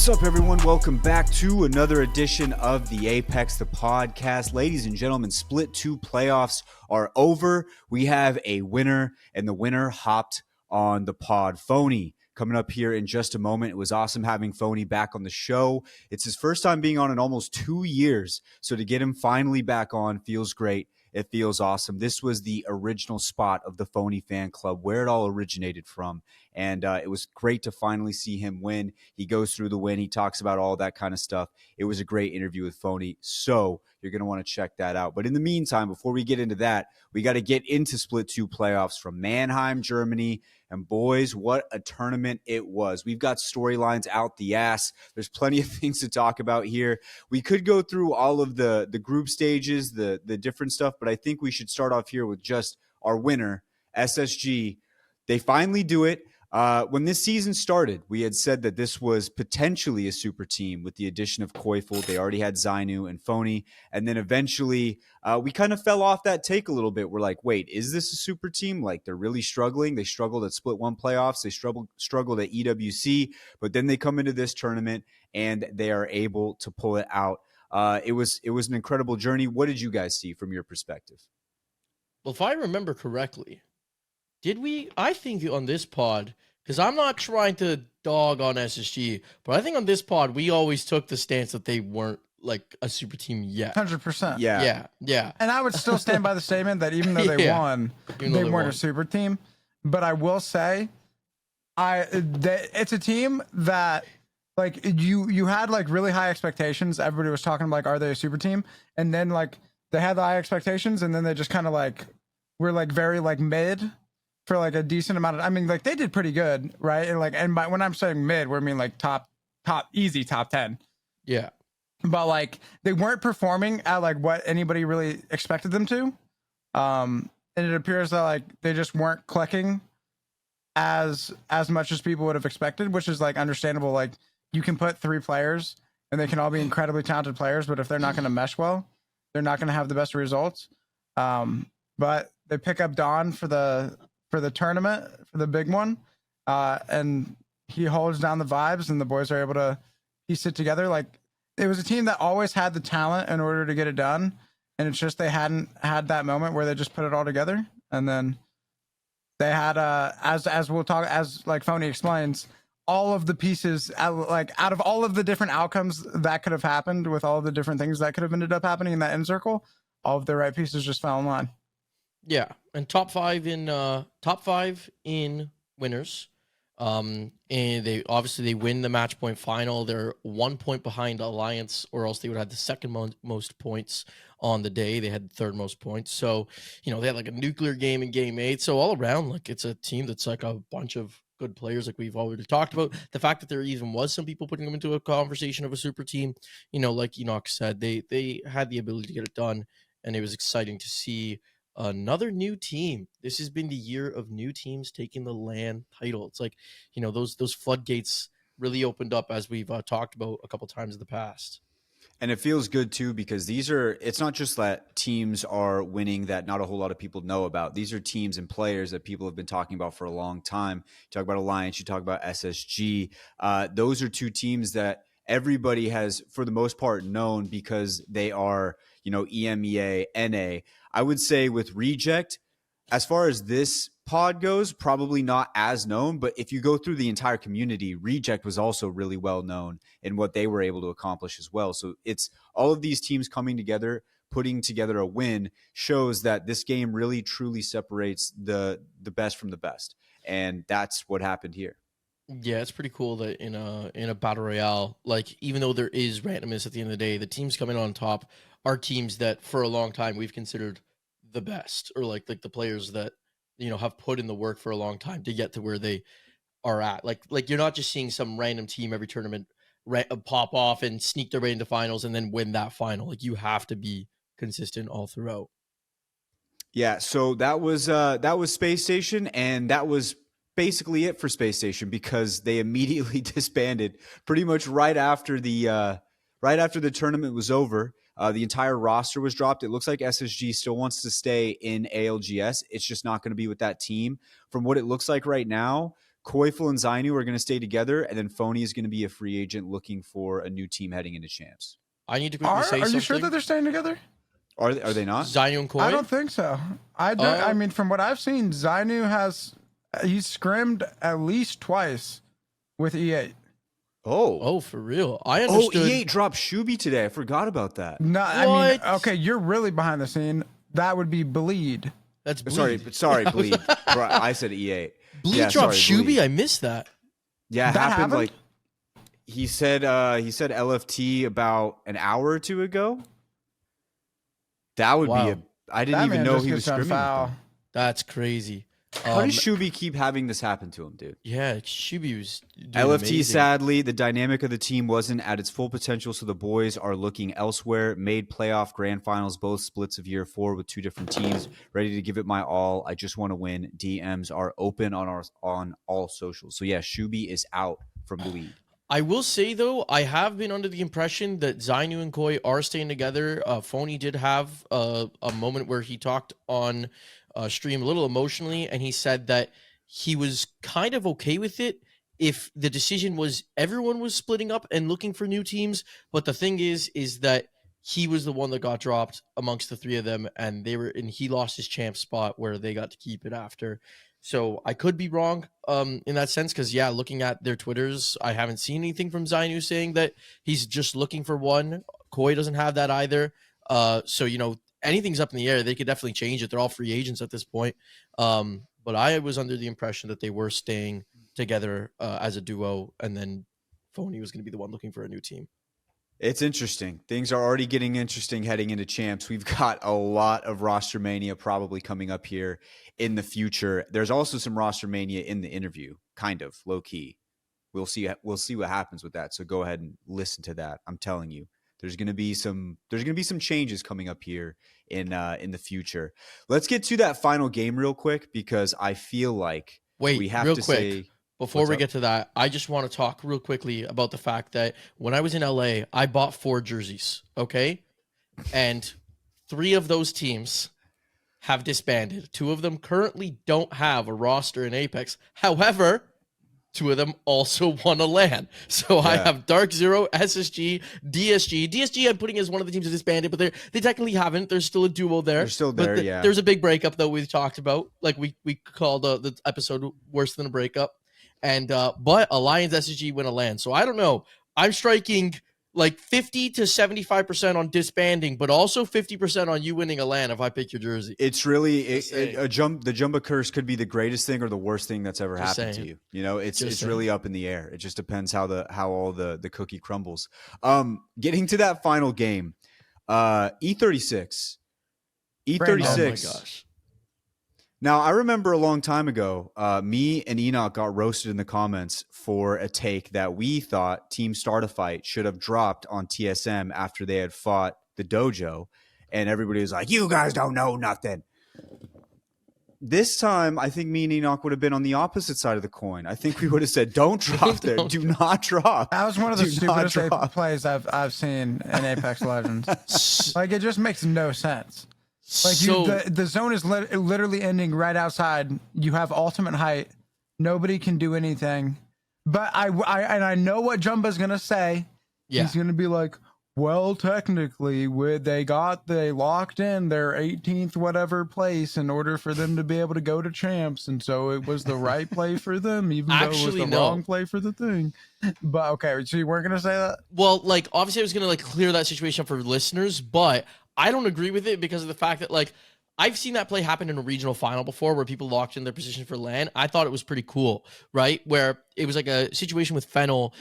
What's up, everyone? Welcome back to another edition of the Apex, the podcast. Ladies and gentlemen, Split 2 playoffs are over. We have a winner, and the winner hopped on the pod. Phony coming up here in just a moment. It was awesome having Phony back on the show. It's his first time being on in almost 2 years, so to get him finally back on feels great. It feels awesome. This was the original spot of the Phony fan club, where it all originated from. And it was great to finally see him win. He goes through the win. He talks about all that kind of stuff. It was a great interview with Phony. So you're going to want to check that out. But in the meantime, before we get into that, we got to get into Split 2 playoffs from Mannheim, Germany. And boys, what a tournament it was. We've got storylines out the ass. There's plenty of things to talk about here. We could go through all of the group stages, the different stuff, but I think we should start off here with just our winner, SSG. They finally do it. When this season started, we had said that this was potentially a super team with the addition of Koifel. They already had Zainu and Phony. And then eventually we kind of fell off that take a little bit. We're like, wait, is this a super team? Like, they're really struggling. They struggled at Split 1 playoffs. They struggled at EWC. But then they come into this tournament and they are able to pull it out. It was an incredible journey. What did you guys see from your perspective? Well, if I remember correctly, I think on this pod, because I'm not trying to dog on SSG, but I think on this pod, we always took the stance that they weren't like a super team yet. 100%. Yeah. And I would still stand by the statement that even though they won, they weren't a super team. But I will say, it's a team that, like, you had like really high expectations. Everybody was talking like, are they a super team? And then like they had the high expectations, and then they just kind of like were like very like mid for like a decent amount of. I mean, like they did pretty good, right? And when I'm saying mid, we mean like top easy top 10. Yeah. But like they weren't performing at like what anybody really expected them to. And it appears that like they just weren't clicking as much as people would have expected, which is like understandable. Like you can put 3 players and they can all be incredibly talented players, but if they're not going to mesh well, they're not going to have the best results. But they pick up Don for the tournament, for the big one. And he holds down the vibes and the boys are able to piece it together. Like it was a team that always had the talent in order to get it done. And it's just, they hadn't had that moment where they just put it all together. And then they had, as we'll talk, as like Phony explains, all of the pieces, like out of all of the different outcomes that could have happened with all of the different things that could have ended up happening in that end circle, all of the right pieces just fell in line. Yeah, and top five in winners. And they win the match point final. They're 1 point behind Alliance, or else they would have the second most points on the day. They had the third most points. So, they had like a nuclear game in game 8. So all around, like it's a team that's like a bunch of good players, like we've already talked about. The fact that there even was some people putting them into a conversation of a super team, like Enoch said, they had the ability to get it done, and it was exciting to see another new team. This has been the year of new teams taking the LAN title. It's like, those floodgates really opened up, as we've talked about a couple times in the past. And it feels good too, because it's not just that teams are winning that not a whole lot of people know about. These are teams and players that people have been talking about for a long time. You talk about Alliance, you talk about SSG. Those are 2 teams that everybody has, for the most part, known because they are, EMEA, NA. I would say with Reject, as far as this pod goes, probably not as known, but if you go through the entire community, Reject was also really well known in what they were able to accomplish as well. So it's all of these teams coming together, putting together a win, shows that this game really truly separates the best from the best. And that's what happened here. Yeah, it's pretty cool that in a battle royale, like even though there is randomness at the end of the day, the teams coming on top are teams that for a long time we've considered the best, or like the players that have put in the work for a long time to get to where they are at. Like you're not just seeing some random team every tournament pop off and sneak their way into finals and then win that final. Like you have to be consistent all throughout. Yeah, so that was Space Station, and that was basically it for Space Station, because they immediately disbanded pretty much right after the tournament was over. The entire roster was dropped. It looks like SSG still wants to stay in ALGS. It's just not going to be with that team. From what it looks like right now, Koifel and Zainu are going to stay together, and then Phony is going to be a free agent looking for a new team heading into champs. I need to quickly say Are something. you sure that they're staying together? Are they not? Zainu and Koi? I don't think so. I mean, from what I've seen, Zainu he's scrimmed at least twice with E8. Oh, for real? I understood. E8 dropped Shubi today. I forgot about that. No, I mean, What? okay, you're really behind the scene. That would be Bleed. That's Bleed. Sorry, Bleed. Bro, I said E8. Bleed Yeah, dropped sorry, Shubi? Bleed. I missed that. Yeah, it That happened happened? like he said LFT about an hour or two ago. That would Wow. be I didn't That even man know just he was gets on scrimming. foul. That's crazy. How does Shubi keep having this happen to him, dude? Yeah, Shubi was doing LFT, amazing. sadly, the dynamic of the team wasn't at its full potential, so the boys are looking elsewhere. Made playoff grand finals, both splits of year 4 with 2 different teams. Ready to give it my all. I just want to win. DMs are open on all socials. So yeah, Shubi is out from the league. I will say though, I have been under the impression that Zainu and Koi are staying together. Phony did have a moment where he talked on stream a little emotionally, and he said that he was kind of okay with it if the decision was everyone was splitting up and looking for new teams. But the thing is that he was the one that got dropped amongst the 3 of them, and he lost his champ spot where they got to keep it after. So I could be wrong in that sense, because yeah, looking at their Twitters, I haven't seen anything from Zainu saying that he's just looking for one. Koi doesn't have that either. So anything's up in the air. They could definitely change it. They're all free agents at this point. But I was under the impression that they were staying together as a duo, and then Phony was going to be the one looking for a new team. It's interesting. Things are already getting interesting heading into champs. We've got a lot of roster mania probably coming up here in the future. There's also some roster mania in the interview, kind of low key. We'll see what happens with that. So go ahead and listen to that. I'm telling you, there's going to be some changes coming up here in the future. Let's get to that final game real quick, because I feel like we have real to quick. say. Before What's we up? get to that, I just want to talk real quickly about the fact that when I was in LA, I bought 4 jerseys, okay? And 3 of those teams have disbanded. 2 of them currently don't have a roster in Apex. However, 2 of them also won a LAN. So I Yeah. have Dark Zero, SSG, DSG. DSG I'm putting as one of the teams that disbanded, but they technically haven't. There's still a duo there. They're still But there, yeah. There's a big breakup, though, we've talked about. Like, we called the episode Worse Than a Breakup. And but Alliance SSG win a LAN. So I don't know. I'm striking like 50 to 75% on disbanding, but also 50% on you winning a LAN if I pick your jersey. It's really Just saying. the Jumba curse could be the greatest thing or the worst thing that's ever Just happened saying. to you. You know, it's Just really up in the air. It just depends how all the cookie crumbles. Getting to that final game, E36. Brandon. Oh my E36. gosh. Now, I remember a long time ago, me and Enoch got roasted in the comments for a take that we thought Team Startifight should have dropped on TSM after they had fought the dojo. And everybody was like, you guys don't know nothing. This time, I think me and Enoch would have been on the opposite side of the coin. I think we would have said, don't drop there. Don't Do not drop. That was one of the Do not stupidest drop. plays I've seen in Apex Legends. Like, it just makes no sense. Like, the zone is literally ending right outside. You have ultimate height. Nobody can do anything. But I know what Jumba's gonna say. Yeah. He's gonna be like, well, technically, they locked in their 18th whatever place in order for them to be able to go to champs, and so it was the right play for them, even though it was Actually, the no. wrong play for the thing. But okay, so you weren't gonna say that? Well, like, obviously I was going to, like, clear that situation up for listeners, but I don't agree with it because of the fact that, like, I've seen that play happen in a regional final before where people locked in their position for LAN. I thought it was pretty cool, right? Where it was like a situation with Fennel,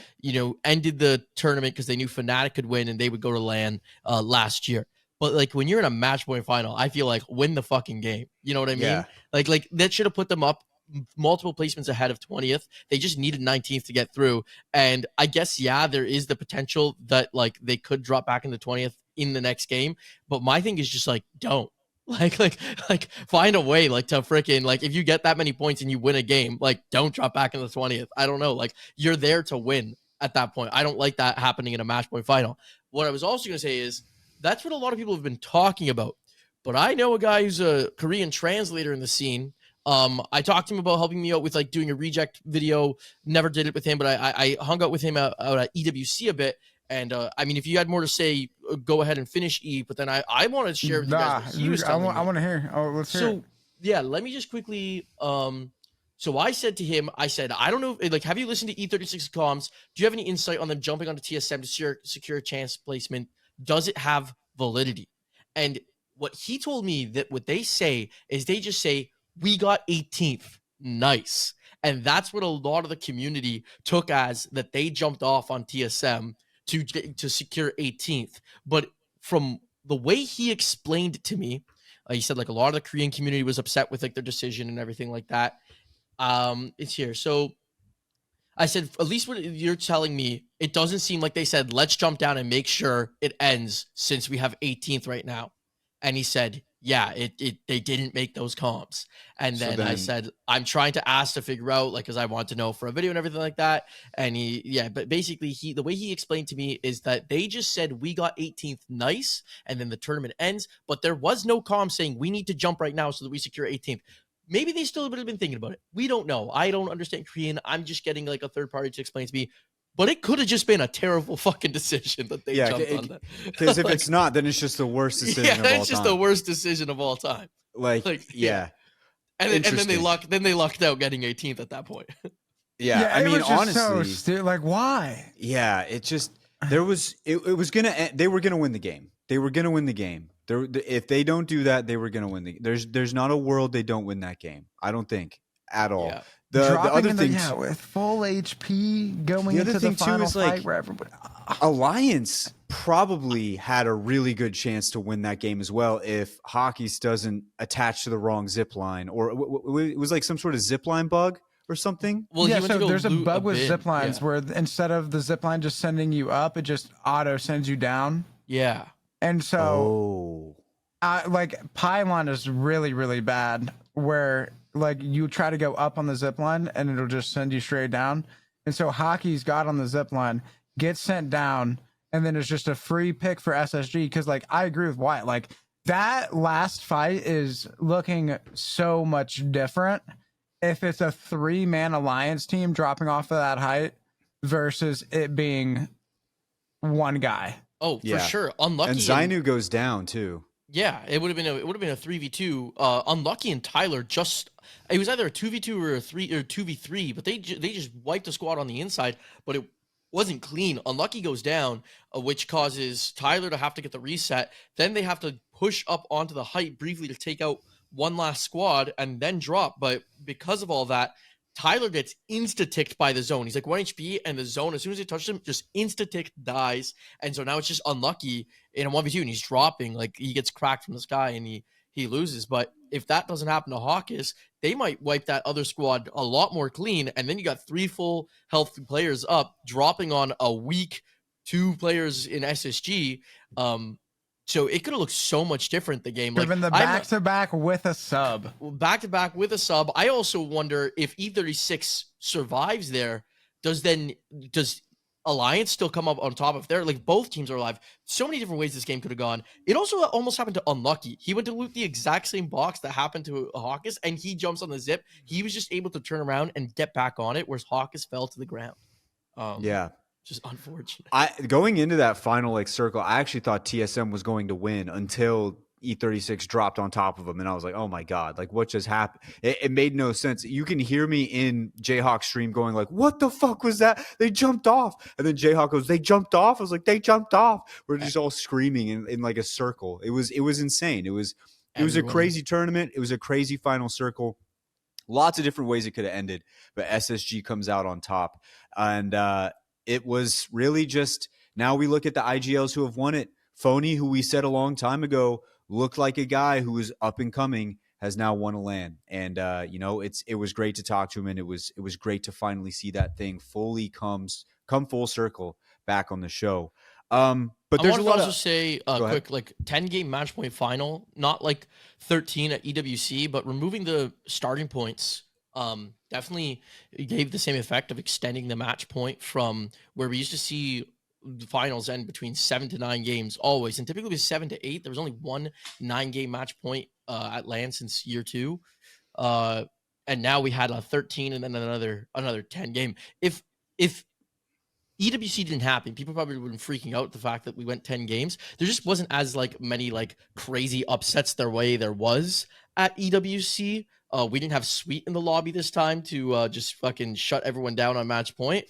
ended the tournament because they knew Fnatic could win and they would go to LAN last year. But, like, when you're in a match point final, I feel like win the fucking game. You know what I mean? Yeah. Like that should have put them up multiple placements ahead of 20th. They just needed 19th to get through. And I guess, yeah, there is the potential that, like, they could drop back into 20th in the next game. But my thing is just, like, don't. Like find a way, like, to freaking, like, if you get that many points and you win a game, like, don't drop back in the 20th. I don't know. Like, you're there to win at that point. I don't like that happening in a match point final. What I was also going to say is that's what a lot of people have been talking about. But I know a guy who's a Korean translator in the scene. I talked to him about helping me out with like doing a reject video. Never did it with him, but I hung out with him out at EWC a bit. And I mean, if you had more to say, go ahead and finish E. But then I wanted to share with you guys what he was telling me. I want to hear. Oh, let's hear. So yeah, let me just quickly. So I said to him, I said, I don't know, like, have you listened to E36 comms? Do you have any insight on them jumping onto TSM to secure a chance placement? Does it have validity? And what he told me that what they say is they just say, we got 18th. Nice. And that's what a lot of the community took as that they jumped off on TSM to secure 18th. But from the way he explained it to me, he said like a lot of the Korean community was upset with like their decision and everything like that. It's here. So I said, at least what you're telling me, it doesn't seem like they said, let's jump down and make sure it ends since we have 18th right now. And he said, yeah, they didn't make those comps. And then I said, I'm trying to ask to figure out, like, because I want to know for a video and everything like that. And but basically the way he explained to me is that they just said we got 18th, nice, and then the tournament ends, but there was no comp saying we need to jump right now so that we secure 18th. Maybe they still would have been thinking about it. We don't know. I don't understand Korean. I'm just getting like a third party to explain to me. But it could have just been a terrible fucking decision that they jumped on that. Because if it's not, then it's just the worst decision of all time. Yeah, it's just the worst decision of all time. Like yeah. And then they lucked out getting 18th at that point. Yeah, I mean, honestly, so like, why? Yeah, it just it was gonna end, they were gonna win the game. They were gonna win the game. If they don't do that, they were gonna win the. There's not a world they don't win that game. I don't think at all. Yeah. The other thing, with full HP going into the final fight, where everybody. Alliance probably had a really good chance to win that game as well if Hawkes doesn't attach to the wrong zip line, or it was like some sort of zip line bug or something. Well, yeah, so there's a bug with zip lines where instead of the zip line just sending you up, it just auto sends you down. Yeah. And so, like, Pylon is really, really bad where, like, you try to go up on the zip line and it'll just send you straight down. And so Hawkes got on the zip line, gets sent down, and then it's just a free pick for SSG. Because, like, I agree with Wyatt. Like, that last fight is looking so much different if it's a 3-man alliance team dropping off of that height versus it being one guy. Oh, for sure. Unlucky. And Zainu goes down too. Yeah, it would have been a 3v2. Unlucky and Tyler it was either a 2v2 or a 2v3, but they just wiped the squad on the inside, but it wasn't clean. Unlucky goes down, which causes Tyler to have to get the reset. Then they have to push up onto the height briefly to take out one last squad and then drop. But because of all that, Tyler gets insta-ticked by the zone. He's like 1 HP, and the zone, as soon as he touches him, just insta-ticked, dies. And so now it's just Unlucky in a 1v2, and he's dropping. Like, he gets cracked from the sky, and he loses. But if that doesn't happen to Hawkes, they might wipe that other squad a lot more clean, and then you got 3 full health players up, dropping on a weak 2 players in SSG. So it could have looked so much different, the game. Like, the back-to-back with a sub. Back-to-back with a sub. I also wonder if E36 survives there, does Alliance still come up on top if they're, like, both teams are alive? So many different ways this game could have gone. It also almost happened to Unlucky. He went to loot the exact same box that happened to Hawkes, and he jumps on the zip. He was just able to turn around and get back on it, whereas Hawkes fell to the ground. Yeah. Just unfortunate. Going into that final like circle, I actually thought TSM was going to win until E36 dropped on top of him, and I was like, "Oh my god! Like, what just happened?" It made no sense. You can hear me in Jayhawk's stream going like, "What the fuck was that? They jumped off!" And then Jayhawk goes, "They jumped off." I was like, "They jumped off!" We're just all screaming in like a circle. It was insane. It was a crazy tournament. It was a crazy final circle. Lots of different ways it could have ended, but SSG comes out on top, and it was really just, now we look at the IGLs who have won it. Phony, who we said a long time ago looked like a guy who was up and coming, has now won a LAN. And it was great to talk to him, and it was great to finally see that thing fully come full circle back on the show. But there's a lot also say quick, like 10-game match point final, not like 13 at EWC, but removing the starting points definitely gave the same effect of extending the match point from where we used to see the finals end between 7 to 9 games always, and typically it was 7 to 8. There was only one 9-game match point at LAN since year 2. and now we had a 13 and then another 10 game. If EWC didn't happen, people probably would have been freaking out the fact that we went 10 games. There just wasn't as like many like crazy upsets there was at EWC. We didn't have Sweet in the lobby this time to just fucking shut everyone down on match point.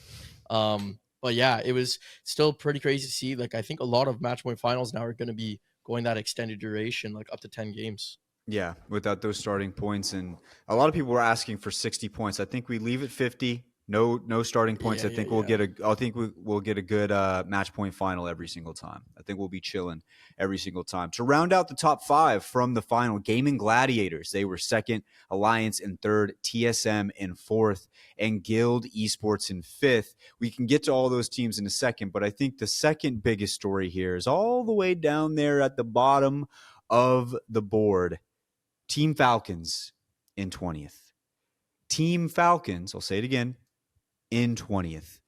But yeah, it was still pretty crazy to see. Like, I think a lot of match point finals now are going to be going that extended duration, like up to 10 games. Yeah, without those starting points. And a lot of people were asking for 60 points. I think we leave it 50. No starting points. Yeah, I think we'll get a good match point final every single time. I think we'll be chilling every single time. To round out the top 5 from the final, Gaming Gladiators, they were second, Alliance in third, TSM in fourth, and Guild Esports in fifth. We can get to all those teams in a second, but I think the second biggest story here is all the way down there at the bottom of the board. Team Falcons in 20th. Team Falcons, I'll say it again, in 20th.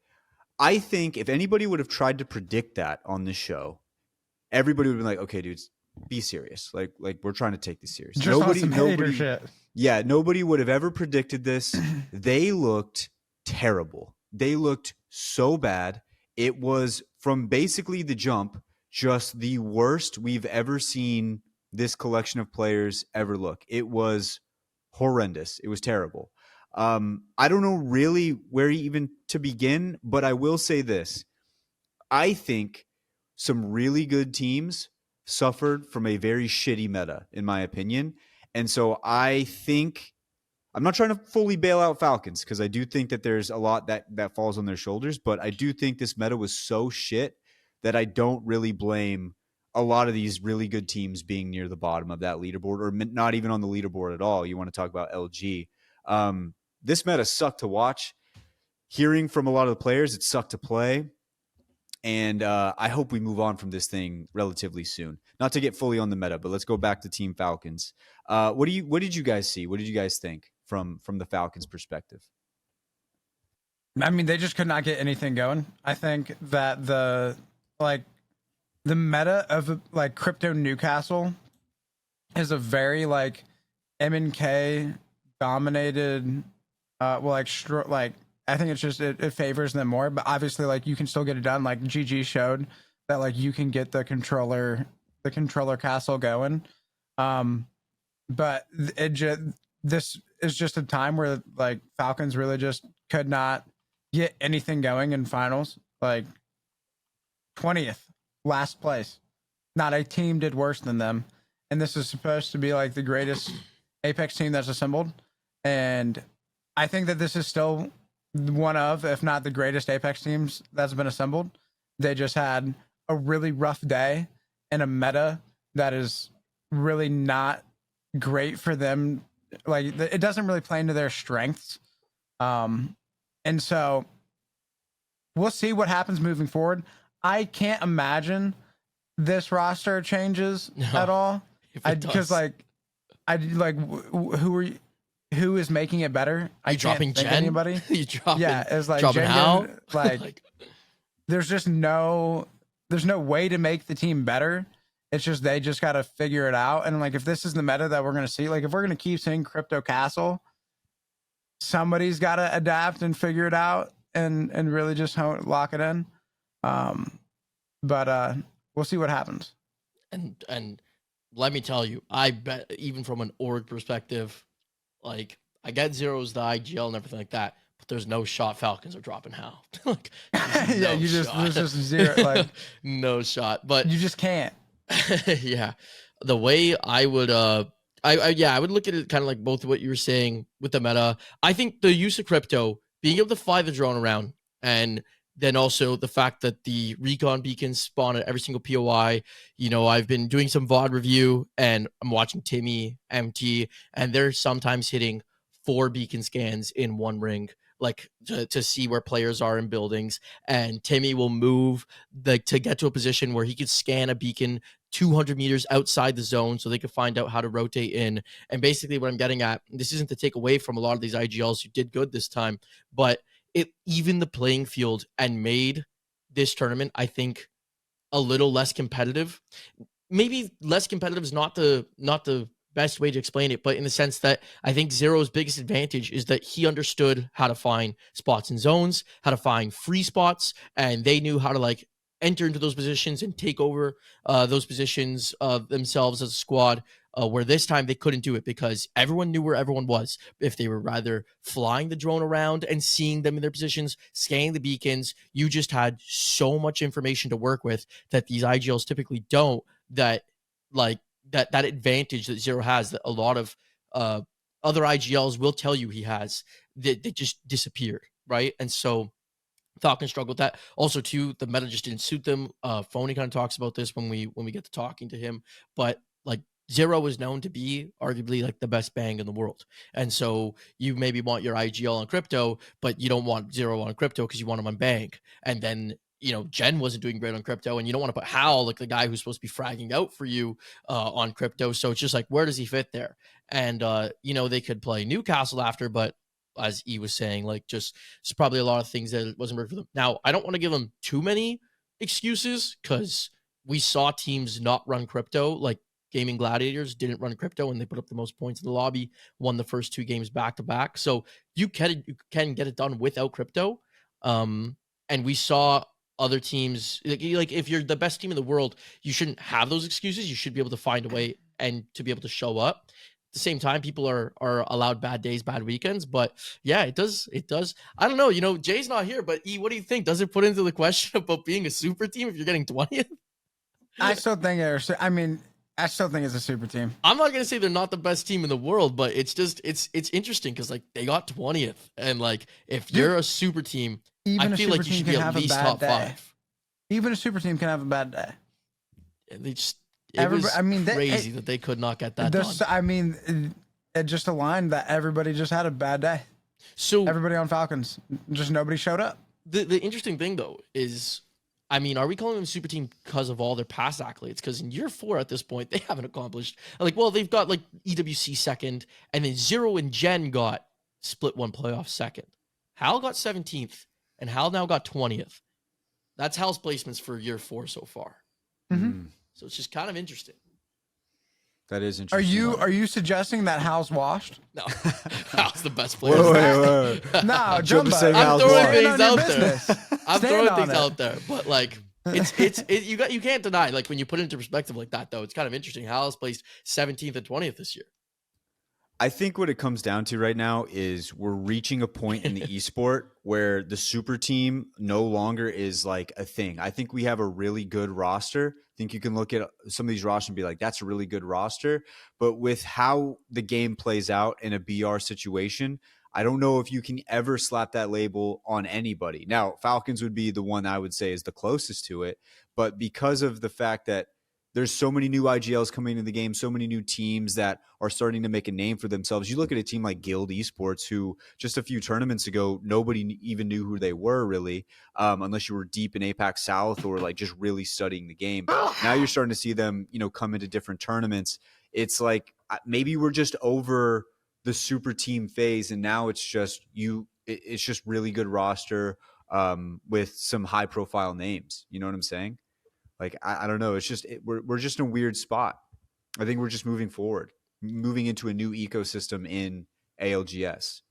I think if anybody would have tried to predict that on the show, everybody would have been like, okay, dudes, be serious. Like we're trying to take this serious. Just nobody shit. Yeah, nobody would have ever predicted this. They looked terrible. They looked so bad. It was from basically the jump, just the worst we've ever seen this collection of players ever look. It was horrendous. It was terrible. I don't know really where even to begin, but I will say this. I think some really good teams suffered from a very shitty meta, in my opinion. And so I think, I'm not trying to fully bail out Falcons because I do think that there's a lot that falls on their shoulders, but I do think this meta was so shit that I don't really blame a lot of these really good teams being near the bottom of that leaderboard, or not even on the leaderboard at all. You want to talk about LG. This meta sucked to watch. Hearing from a lot of the players, it sucked to play. And I hope we move on from this thing relatively soon. Not to get fully on the meta, but let's go back to Team Falcons. What did you guys see? What did you guys think from the Falcons' perspective? I mean, they just could not get anything going. I think that the meta of like Crypto Newcastle is a very like MNK dominated. I think it's just it favors them more, but obviously like you can still get it done. Like GG showed that like you can get the controller castle going. But this is just a time where like Falcons really just could not get anything going in finals. Like 20th, last place. Not a team did worse than them. And this is supposed to be like the greatest Apex team that's assembled. And I think that this is still one of, if not the greatest Apex teams that's been assembled. They just had a really rough day and a meta that is really not great for them. Like it doesn't really play into their strengths. And so we'll see what happens moving forward. I can't imagine this roster changes at all. Because who is making it better? Are you dropping Jen? Anybody? It's like dropping Jen, Hal? like there's just there's no way to make the team better. It's just they just got to figure it out. And like if this is the meta that we're gonna see, like if we're gonna keep seeing Crypto Castle, somebody's got to adapt and figure it out and really just lock it in. But we'll see what happens. And let me tell you, I bet even from an org perspective, like I get zeros, the IGL and everything like that, but there's no shot Falcons are dropping Hal. Like, there's just zero, like no shot. But you just can't. Yeah, the way I would, I would look at it kind of like both what you were saying with the meta. I think the use of crypto, being able to fly the drone around, and then also the fact that the recon beacons spawn at every single POI. You know, I've been doing some VOD review and I'm watching Timmy, MT, and they're sometimes hitting 4 beacon scans in one ring, like to see where players are in buildings. And Timmy will move to get to a position where he could scan a beacon 200 meters outside the zone so they could find out how to rotate in. And basically what I'm getting at, this isn't to take away from a lot of these IGLs who did good this time, but it even the playing field and made this tournament, I think, a little less competitive. Maybe less competitive is not the best way to explain it, but in the sense that I think Zero's biggest advantage is that he understood how to find spots in zones, how to find free spots, and they knew how to like enter into those positions and take over those positions themselves as a squad. Where this time they couldn't do it because everyone knew where everyone was. If they were rather flying the drone around and seeing them in their positions, scanning the beacons, you just had so much information to work with that these IGLs typically don't. That like that advantage that Zero has that a lot of other IGLs will tell you he has, that they just disappeared, right? And so Falcons struggled with that. Also, too, the meta just didn't suit them. Phony kind of talks about this when we get to talking to him, but like Zero is known to be arguably like the best bang in the world. And so you maybe want your IGL on crypto, but you don't want Zero on crypto because you want him on bang. And then, you know, Jen wasn't doing great on crypto, and you don't want to put Hal, like the guy who's supposed to be fragging out for you, on crypto. So it's just like, where does he fit there? And, you know, they could play Newcastle after, but as E was saying, like just it's probably a lot of things that wasn't working for them. Now, I don't want to give them too many excuses because we saw teams not run crypto, like Gaming Gladiators didn't run crypto and they put up the most points in the lobby, won the first 2 games back to back. So you can get it done without crypto. And we saw other teams like if you're the best team in the world, you shouldn't have those excuses. You should be able to find a way and to be able to show up. At the same time, people are allowed bad days, bad weekends. But yeah, it does. I don't know. You know, Jay's not here, but E, what do you think? Does it put into the question about being a super team if you're getting 20th? I still think I still think it's a super team. I'm not gonna say they're not the best team in the world, but it's just it's interesting because like they got 20th, and like if you're a super team, I feel like you should be at least top 5. Even a super team can have a bad day. They just crazy that they could not get that done. I mean, it just aligned that everybody just had a bad day. So everybody on Falcons, just nobody showed up. The interesting thing though is, I mean, are we calling them a super team because of all their past accolades? Because in year 4 at this point, they haven't accomplished they've got like EWC second, and then Zero and Jen got split 1 playoff second. Hal got 17th, and Hal now got 20th. That's Hal's placements for year 4 so far. Mm-hmm. So it's just kind of interesting. That is interesting. Are you suggesting that Hal's washed? No, Hal's the best player. Wait. No, Jumbo. I'm throwing things out business. there. I'm throwing things it. out there, but like you can't deny, like when you put it into perspective like that though, it's kind of interesting. Hal has placed 17th and 20th this year. I think what it comes down to right now is we're reaching a point in the esport where the super team no longer is like a thing. I think we have a really good roster. I think you can look at some of these rosters and be like, that's a really good roster. But with how the game plays out in a BR situation, I don't know if you can ever slap that label on anybody. Now, Falcons would be the one I would say is the closest to it. But because of the fact that there's so many new IGLs coming into the game, so many new teams that are starting to make a name for themselves. You look at a team like Guild Esports, who just a few tournaments ago, nobody even knew who they were really, unless you were deep in APAC South or like just really studying the game. Now you're starting to see them, come into different tournaments. It's like maybe we're just over the super team phase, and now it's just it's just really good roster with some high profile names. You know what I'm saying? Like, I don't know. It's just we're just in a weird spot. I think we're just moving forward, moving into a new ecosystem in ALGS.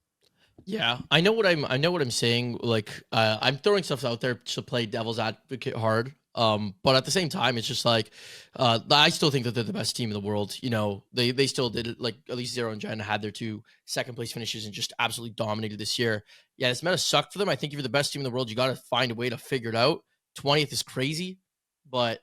Yeah, I know what I'm saying. Like, I'm throwing stuff out there to play devil's advocate hard. But at the same time, it's just like, I still think that they're the best team in the world. They still did it. Like, at least Zero and Jen had their 2 second place finishes and just absolutely dominated this year. Yeah, this meta sucked for them. I think if you're the best team in the world, you got to find a way to figure it out. 20th is crazy. But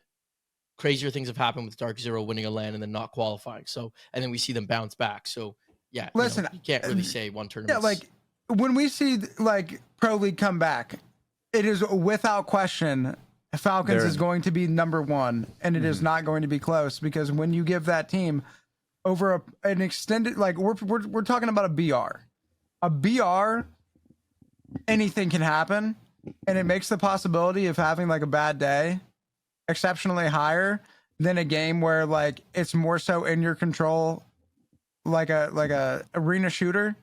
crazier things have happened with Dark Zero winning a LAN and then not qualifying. So, and then we see them bounce back. So, yeah, listen, you can't really say one tournament. Yeah, like when we see like Pro League come back, it is without question Falcons is going to be number 1, and it is not going to be close, because when you give that team over an extended, like we're talking about a BR, anything can happen, and it makes the possibility of having like a bad day exceptionally higher than a game where like it's more so in your control, like a arena shooter.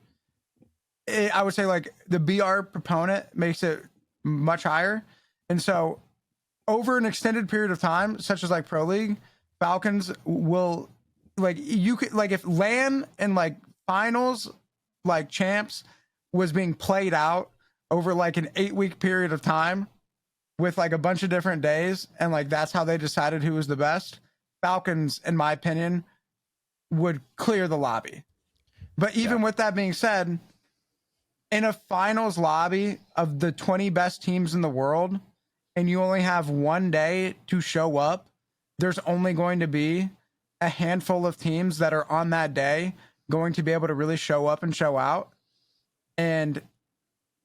I would say like the BR proponent makes it much higher. And so over an extended period of time, such as like Pro League, Falcons will like you could like if LAN and like finals like champs was being played out over like an 8-week period of time with like a bunch of different days, and like that's how they decided who was the best, Falcons, in my opinion, would clear the lobby. But even with that being said, in a finals lobby of the 20 best teams in the world, and you only have one day to show up, there's only going to be a handful of teams that are on that day going to be able to really show up and show out. And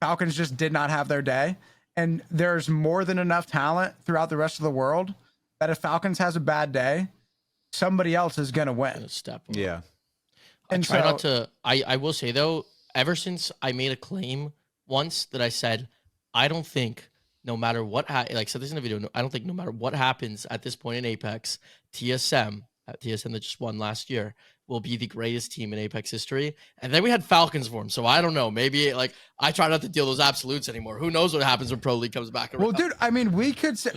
Falcons just did not have their day. And there's more than enough talent throughout the rest of the world that if Falcons has a bad day, somebody else is going to win. Gonna step up. Yeah. I try not to. I will say though, ever since I made a claim once that I said, I don't think no matter what, like said this in a video, I don't think no matter what happens at this point in Apex, TSM that just won last year will be the greatest team in Apex history. And then we had Falcons for him. So I don't know. Maybe like I try not to deal those absolutes anymore. Who knows what happens when Pro League comes back around? Well, dude, I mean, we could say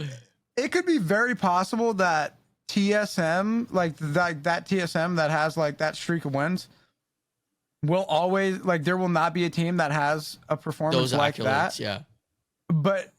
it could be very possible that TSM, like that TSM that has like that streak of wins, will always like there will not be a team that has a performance those like accolades, that. yeah. But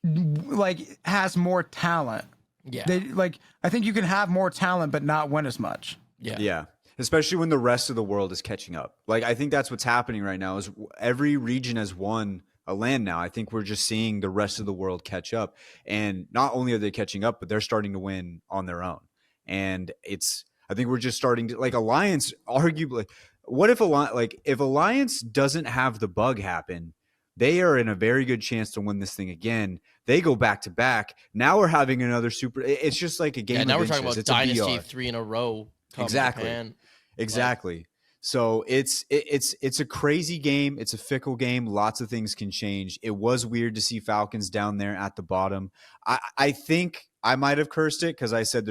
like has more talent. Yeah. They like I think you can have more talent but not win as much. Yeah. Yeah. Especially when the rest of the world is catching up. Like, I think that's what's happening right now is every region has won a LAN now. I think we're just seeing the rest of the world catch up. And not only are they catching up, but they're starting to win on their own. And I think we're just starting to, like, Alliance, arguably, what if Alliance doesn't have the bug happen, they are in a very good chance to win this thing again. They go back to back. Now we're having another super, it's just like a game of now we're inches. talking about It's a Dynasty VR. 3 in a row. Exactly. Japan. Exactly. So it's a crazy game. It's a fickle game. Lots of things can change. It was weird to see Falcons down there at the bottom. I think I might have cursed it because I said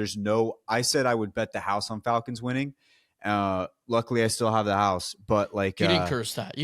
I said I would bet the house on Falcons winning. Luckily I still have the house, but like You didn't curse that.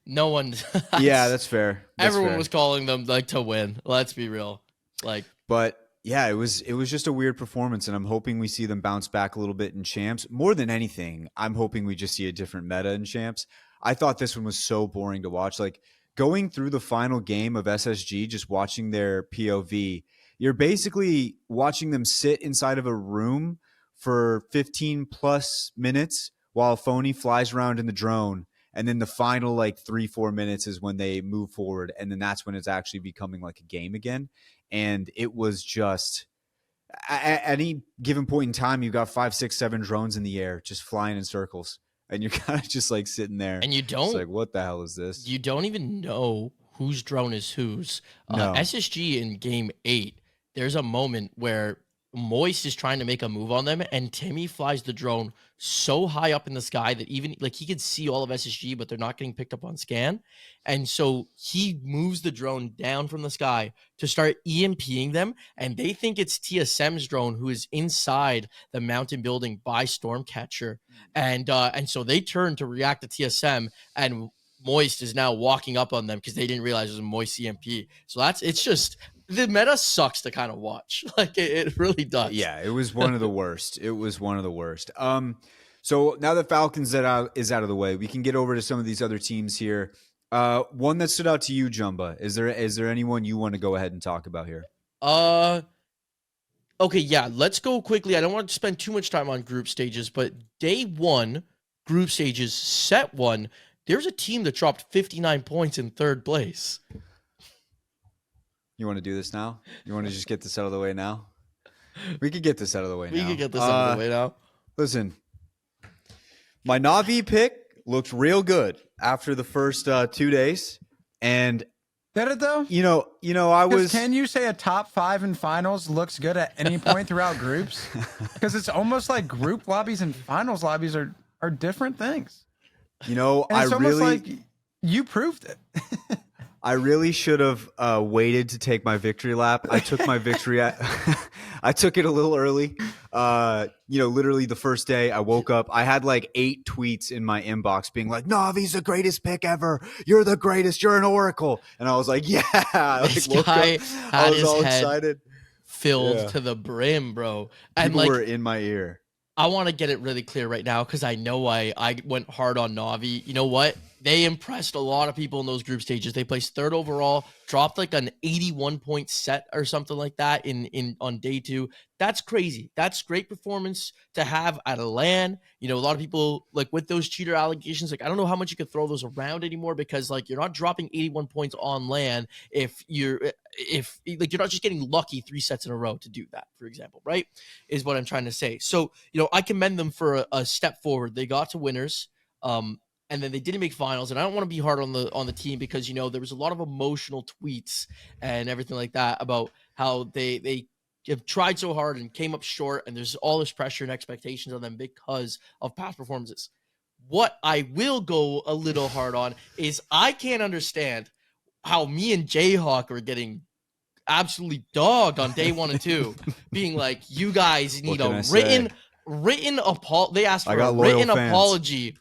No one. Yeah, that's fair. Everyone was calling them like to win. Let's be real. Like, but yeah, it was just a weird performance, and I'm hoping we see them bounce back a little bit in champs. More than anything, I'm hoping we just see a different meta in champs. I thought this one was so boring to watch. Like going through the final game of SSG, just watching their POV, you're basically watching them sit inside of a room for 15 plus minutes while Phony flies around in the drone. And then the final like 3-4 minutes is when they move forward. And then that's when it's actually becoming like a game again. And it was just at any given point in time, you got 5, 6, 7 drones in the air, just flying in circles. And you're kind of just like sitting there. and you don't, It's like, what the hell is this? you don't even know whose drone is whose. No. SSG in game 8, there's a moment where Moist is trying to make a move on them, and Timmy flies the drone so high up in the sky that even like he could see all of SSG, but they're not getting picked up on scan. And so he moves the drone down from the sky to start EMPing them, and they think it's TSM's drone who is inside the mountain building by Stormcatcher. And so they turn to react to TSM, and Moist is now walking up on them because they didn't realize it was a Moist EMP. So it's just the meta sucks to kind of watch. Like it really does. Yeah, it was one of the worst. It was one of the worst. So now that Falcons is out of the way, we can get over to some of these other teams here. One that stood out to you, Jumba. Is there anyone you want to go ahead and talk about here? Okay, yeah, let's go quickly. I don't want to spend too much time on group stages, but day 1, group stages, set 1, there's a team that dropped 59 points in 3rd place. You want to do this now? You want to just get this out of the way now? We could get this out of the way now. We could get this out of the way now. Listen, my Na'Vi pick looked real good after the first 2 days. And Did it though? you know, I was Can you say a top 5 in finals looks good at any point throughout groups? Because it's almost like group lobbies and finals lobbies are different things. and And it's almost like you proved it. I really should have waited to take my victory lap. I took my victory I took it a little early. Literally the first day I woke up, I had like 8 tweets in my inbox being like, Navi's the greatest pick ever. You're the greatest. You're an oracle. And I was like, yeah. This woke guy up, had I was his all head excited. filled Yeah. to the brim, bro. And People like were in my ear. I want to get it really clear right now because I know I went hard on Navi. You know what? They impressed a lot of people in those group stages. They placed third overall, dropped like an 81-point set or something like that in on day 2. That's crazy. That's great performance to have at a LAN. You know, a lot of people like with those cheater allegations, like I don't know how much you could throw those around anymore because like you're not dropping 81 points on LAN if like you're not just getting lucky 3 sets in a row to do that, for example, right? Is what I'm trying to say. So, you know, I commend them for a step forward. They got to winners. And then they didn't make finals. And I don't want to be hard on the team because, you know, there was a lot of emotional tweets and everything like that about how they have tried so hard and came up short. And there's all this pressure and expectations on them because of past performances. What I will go a little hard on is I can't understand how me and Jayhawk are getting absolutely dogged on day 1 and 2, being like, you guys need a written apology. They asked for a written apology.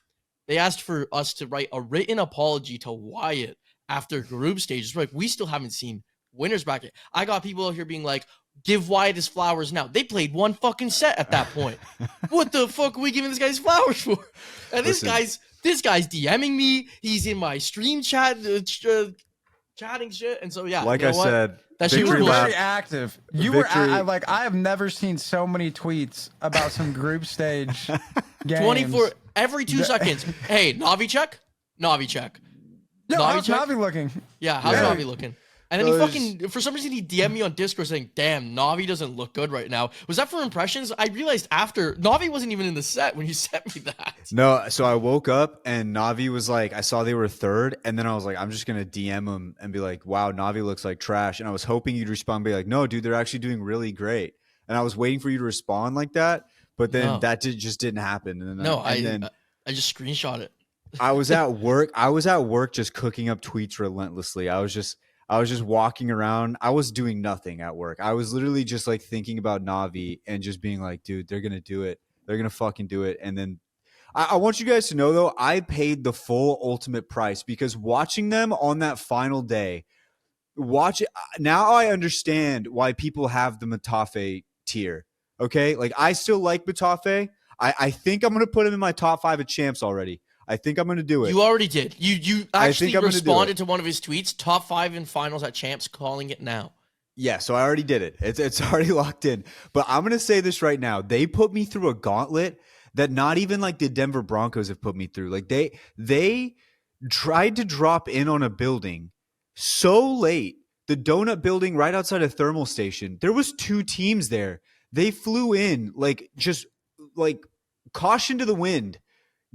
They asked for us to write a written apology to Wyatt after group stages. Like, we still haven't seen winners bracket. I got people out here being like, give Wyatt his flowers now. They played 1 fucking set at that point. What the fuck are we giving this guy's flowers for? And this guy's DMing me. He's in my stream chat, chatting shit. And so, yeah. Like I said, that You shit were was very active. You were like, I have never seen so many tweets about some group stage games. 24 every 2 seconds. Hey, Navi check. Yo, how's Navi looking? Yeah, how's Navi looking? And then he fucking, for some reason, he DM'd me on Discord saying, damn, Navi doesn't look good right now. Was that for impressions? I realized after, Navi wasn't even in the set when you sent me that. No, so I woke up and Navi was like, I saw they were third. And then I was like, I'm just going to DM him and be like, wow, Navi looks like trash. And I was hoping you'd respond and be like, no, dude, they're actually doing really great. And I was waiting for you to respond like that. But then just didn't happen. And then, I just screenshot it. I was at work. Just cooking up tweets relentlessly. I was just walking around. I was doing nothing at work. I was literally just like thinking about Navi and just being like, dude, they're going to do it. They're going to fucking do it. And then I want you guys to know, though, I paid the full ultimate price because watching them on that final day, now I understand why people have the Matafe tier. Okay? Like, I still like Matafe. I think I'm going to put him in my top 5 of champs already. I think I'm going to do it. You already did. You actually responded to one of his tweets, top 5 in finals at champs, calling it now. Yeah, so I already did it. It's already locked in. But I'm going to say this right now. They put me through a gauntlet that not even like the Denver Broncos have put me through. Like they tried to drop in on a building so late, the donut building right outside of Thermal Station. There was 2 teams there. They flew in just caution to the wind.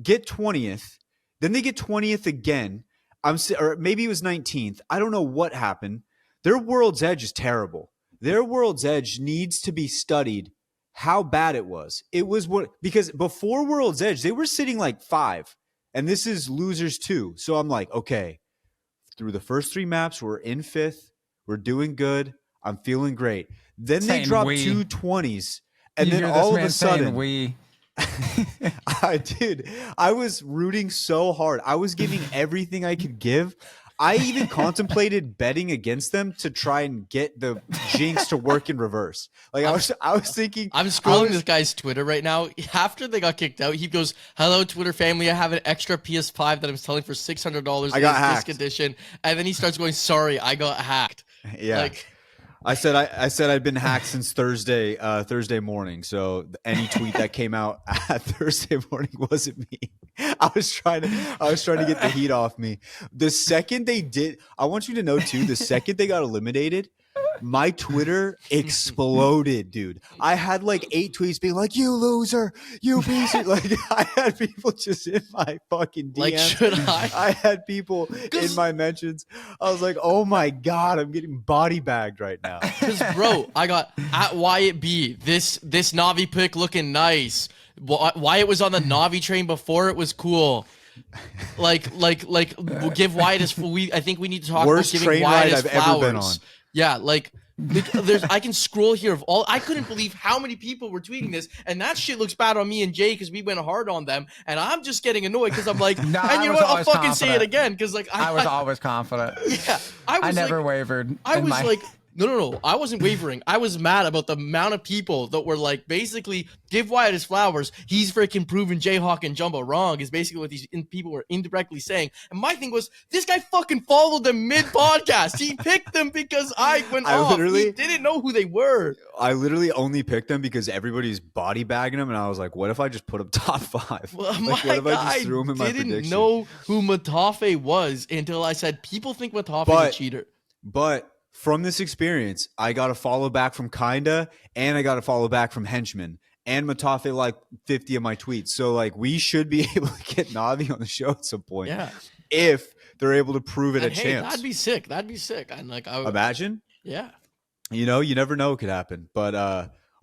Get 20th, then they get 20th again. Or maybe it was 19th. I don't know what happened. Their World's Edge is terrible. Their World's Edge needs to be studied how bad it was. It was because before World's Edge, they were sitting like 5, and this is losers 2. So I'm like, okay, through the first 3 maps, we're in 5th. We're doing good. I'm feeling great. Then they dropped 2 20s, and then all of a sudden, I was rooting so hard. I was giving everything I could give. I even contemplated betting against them to try and get the jinx to work in reverse. Like I was thinking. I'm scrolling this guy's Twitter right now. After they got kicked out, he goes, "Hello, Twitter family. I have an extra PS5 that I'm selling for $600. I got hacked. Disc edition." And then he starts going, "Sorry, I got hacked." Yeah. I said I'd been hacked since Thursday morning. So any tweet that came out at Thursday morning wasn't me. I was trying to get the heat off me. The second they did, I want you to know too, the second they got eliminated, my Twitter exploded, dude. I had like 8 tweets being like, "You loser, you piece of," like I had people just in my fucking DMs. Like, should I had people in my mentions. I was like, "Oh my god, I'm getting body bagged right now." Because bro, I got at Wyatt B. This Navi pick looking nice. Wyatt was on the Navi train before it was cool. Like give Wyatt his. I think we need to talk Worst about giving train Wyatt ride his I've flowers. ever been on. Yeah, like there's I can scroll here of all. I couldn't believe how many people were tweeting this, and that shit looks bad on me and Jay because we went hard on them, and I'm just getting annoyed because I'm like, No, and you know what? I'll fucking say it again because like I was always confident. Yeah, I never wavered. I was like, No. I wasn't wavering. I was mad about the amount of people that were like, basically, give Wyatt his flowers. He's freaking proven Jayhawk and Jumbo wrong, is basically what these people were indirectly saying. And my thing was, this guy fucking followed them mid-podcast. He picked them because I went off. He didn't know who they were. I literally only picked them because everybody's body bagging them, and I was like, what if I just put them top 5? Well, like, what if I just threw them in my didn't prediction? know who Matafe was until I said, people think Matafe's a cheater. But from this experience, I got a follow back from Kinda, and I got a follow back from Henchman, and Matafe like 50 of my tweets. So like, we should be able to get Navi on the show at some point. Yeah. If they're able to prove it And a hey, chance. that'd be sick. And like, Imagine. Yeah. You know, you never know what could happen. But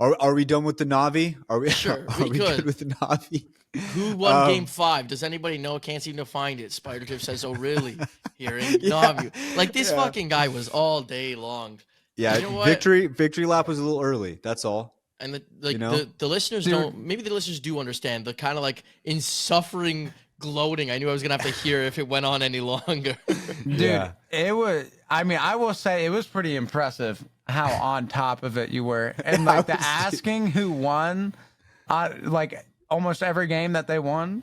are we done with the Navi? Are we Sure, are we good with the Navi? Who won game 5? Does anybody know? Can't seem to find it. Spider Tip says, oh, really? Here in Navi. Like, this fucking guy was all day long. Yeah, you know victory lap was a little early. That's all. And the listeners don't, maybe the listeners do understand the kind of like in gloating I knew I was going to have to hear if it went on any longer. Dude, it was, I mean, I will say it was pretty impressive how on top of it you were. And like the asking who won, like almost every game that they won.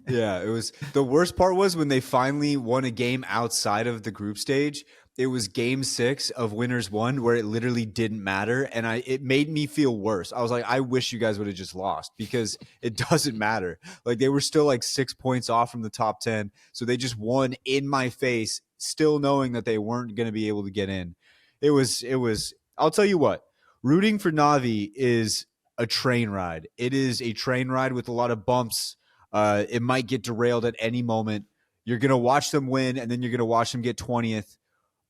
Yeah, it was, the worst part was when they finally won a game outside of the group stage. It was game 6 of Winners 1 where it literally didn't matter. And it made me feel worse. I was like, I wish you guys would have just lost because it doesn't matter. Like, they were still like 6 points off from the top 10. So they just won in my face, still knowing that they weren't going to be able to get in. It was, I'll tell you what, rooting for Navi is a train ride. It is a train ride with a lot of bumps. It might get derailed at any moment. You're going to watch them win, and then you're going to watch them get 20th.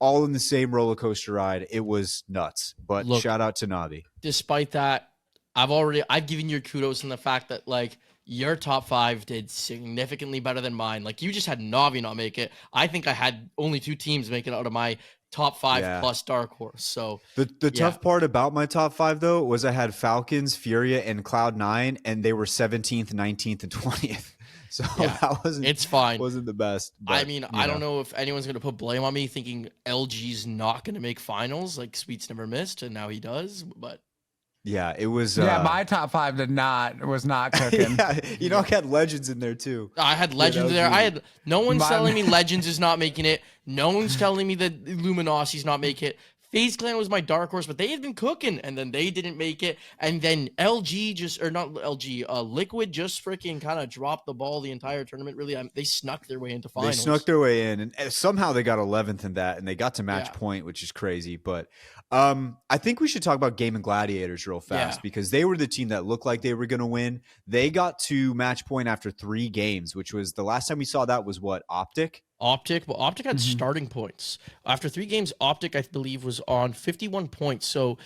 All in the same roller coaster ride. It was nuts. But look, shout out to Navi. Despite that, I've given you kudos in the fact that like your top 5 did significantly better than mine. Like, you just had Navi not make it. I think I had only 2 teams make it out of my top 5 plus Dark Horse. So the tough part about my top 5 though was I had Falcons, Furia, and Cloud9, and they were 17th, 19th, and 20th. So that wasn't the best. But, I mean, I don't know if anyone's going to put blame on me thinking LG's not going to make finals. Like, Sweets never missed, and now he does. But yeah, it was. My top 5 was not cooking. Yeah, you know, I had Legends in there too. I had Legends there. No one's telling me Legends is not making it. No one's telling me that Luminosity's not making it. FaZe Clan was my dark horse, but they had been cooking, and then they didn't make it. And then Liquid just freaking kind of dropped the ball the entire tournament. Really, they snuck their way into finals. They snuck their way in, and somehow they got 11th in that, and they got to match point, which is crazy. But I think we should talk about Gaming Gladiators real fast because they were the team that looked like they were going to win. They got to match point after 3 games, which was the last time we saw that was what, Optic? Optic had starting points. After 3 games, Optic, I believe, was on 51 points. So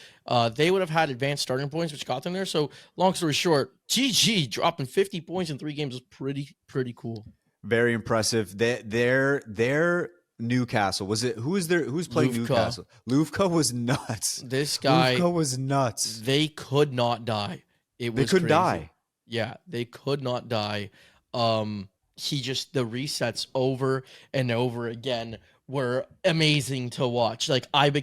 they would have had advanced starting points, which got them there. So long story short, GG dropping 50 points in 3 games was pretty cool. Very impressive. Their Newcastle, who's playing Lufka. Newcastle? Lufka was nuts. Lufka was nuts. They could not die. They couldn't die. Yeah, they could not die. The resets over and over again were amazing to watch. Like, I've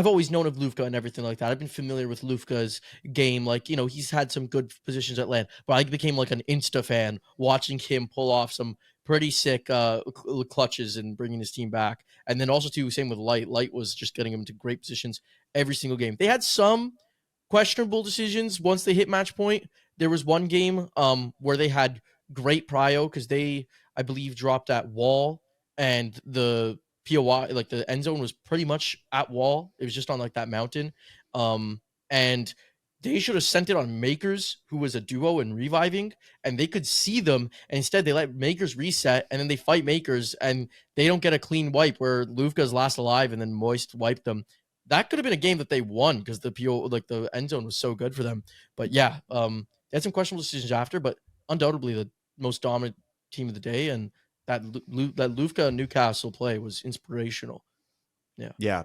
always known of Lufka and everything like that. I've been familiar with Lufka's game. Like, you know, he's had some good positions at LAN, but I became like an Insta fan watching him pull off some pretty sick clutches and bringing his team back. And then also too, same with Light. Light was just getting him into great positions every single game. They had some questionable decisions once they hit match point. There was one game where they had great prio because they, I believe, dropped at wall, and the POI, like the end zone, was pretty much at wall. It was just on like that mountain, and they should have sent it on Makers, who was a duo and reviving, and they could see them. And instead, they let Makers reset, and then they fight Makers, and they don't get a clean wipe where Lufka's last alive, and then Moist wiped them. That could have been a game that they won because the end zone was so good for them. But yeah, they had some questionable decisions after, but undoubtedly the most dominant team of the day, and that Lufka Newcastle play was inspirational. Yeah.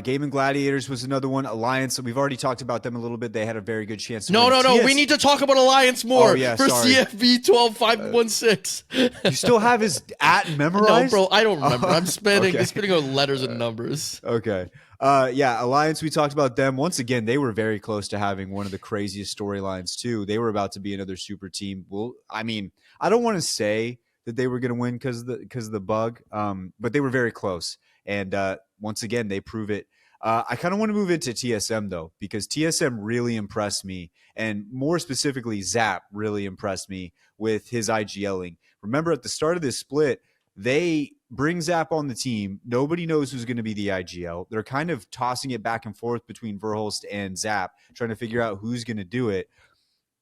Gaming Gladiators was another one. Alliance, we've already talked about them a little bit. They had a very good chance to No. We need to talk about Alliance more. Oh, yeah, for sorry. CFB 12516. You still have his @ memorized? No, bro, I don't remember. I'm spinning Okay. out letters and numbers. Okay. Yeah, Alliance, we talked about them. Once again, they were very close to having one of the craziest storylines, too. They were about to be another super team. Well, I mean, I don't want to say that they were going to win because of the bug, but they were very close. And once again, they prove it. I kind of want to move into TSM, though, because TSM really impressed me. And more specifically, Zap really impressed me with his IGLing. Remember, at the start of this split, they bring Zap on the team. Nobody knows who's going to be the IGL. They're kind of tossing it back and forth between Verhulst and Zap, trying to figure out who's going to do it.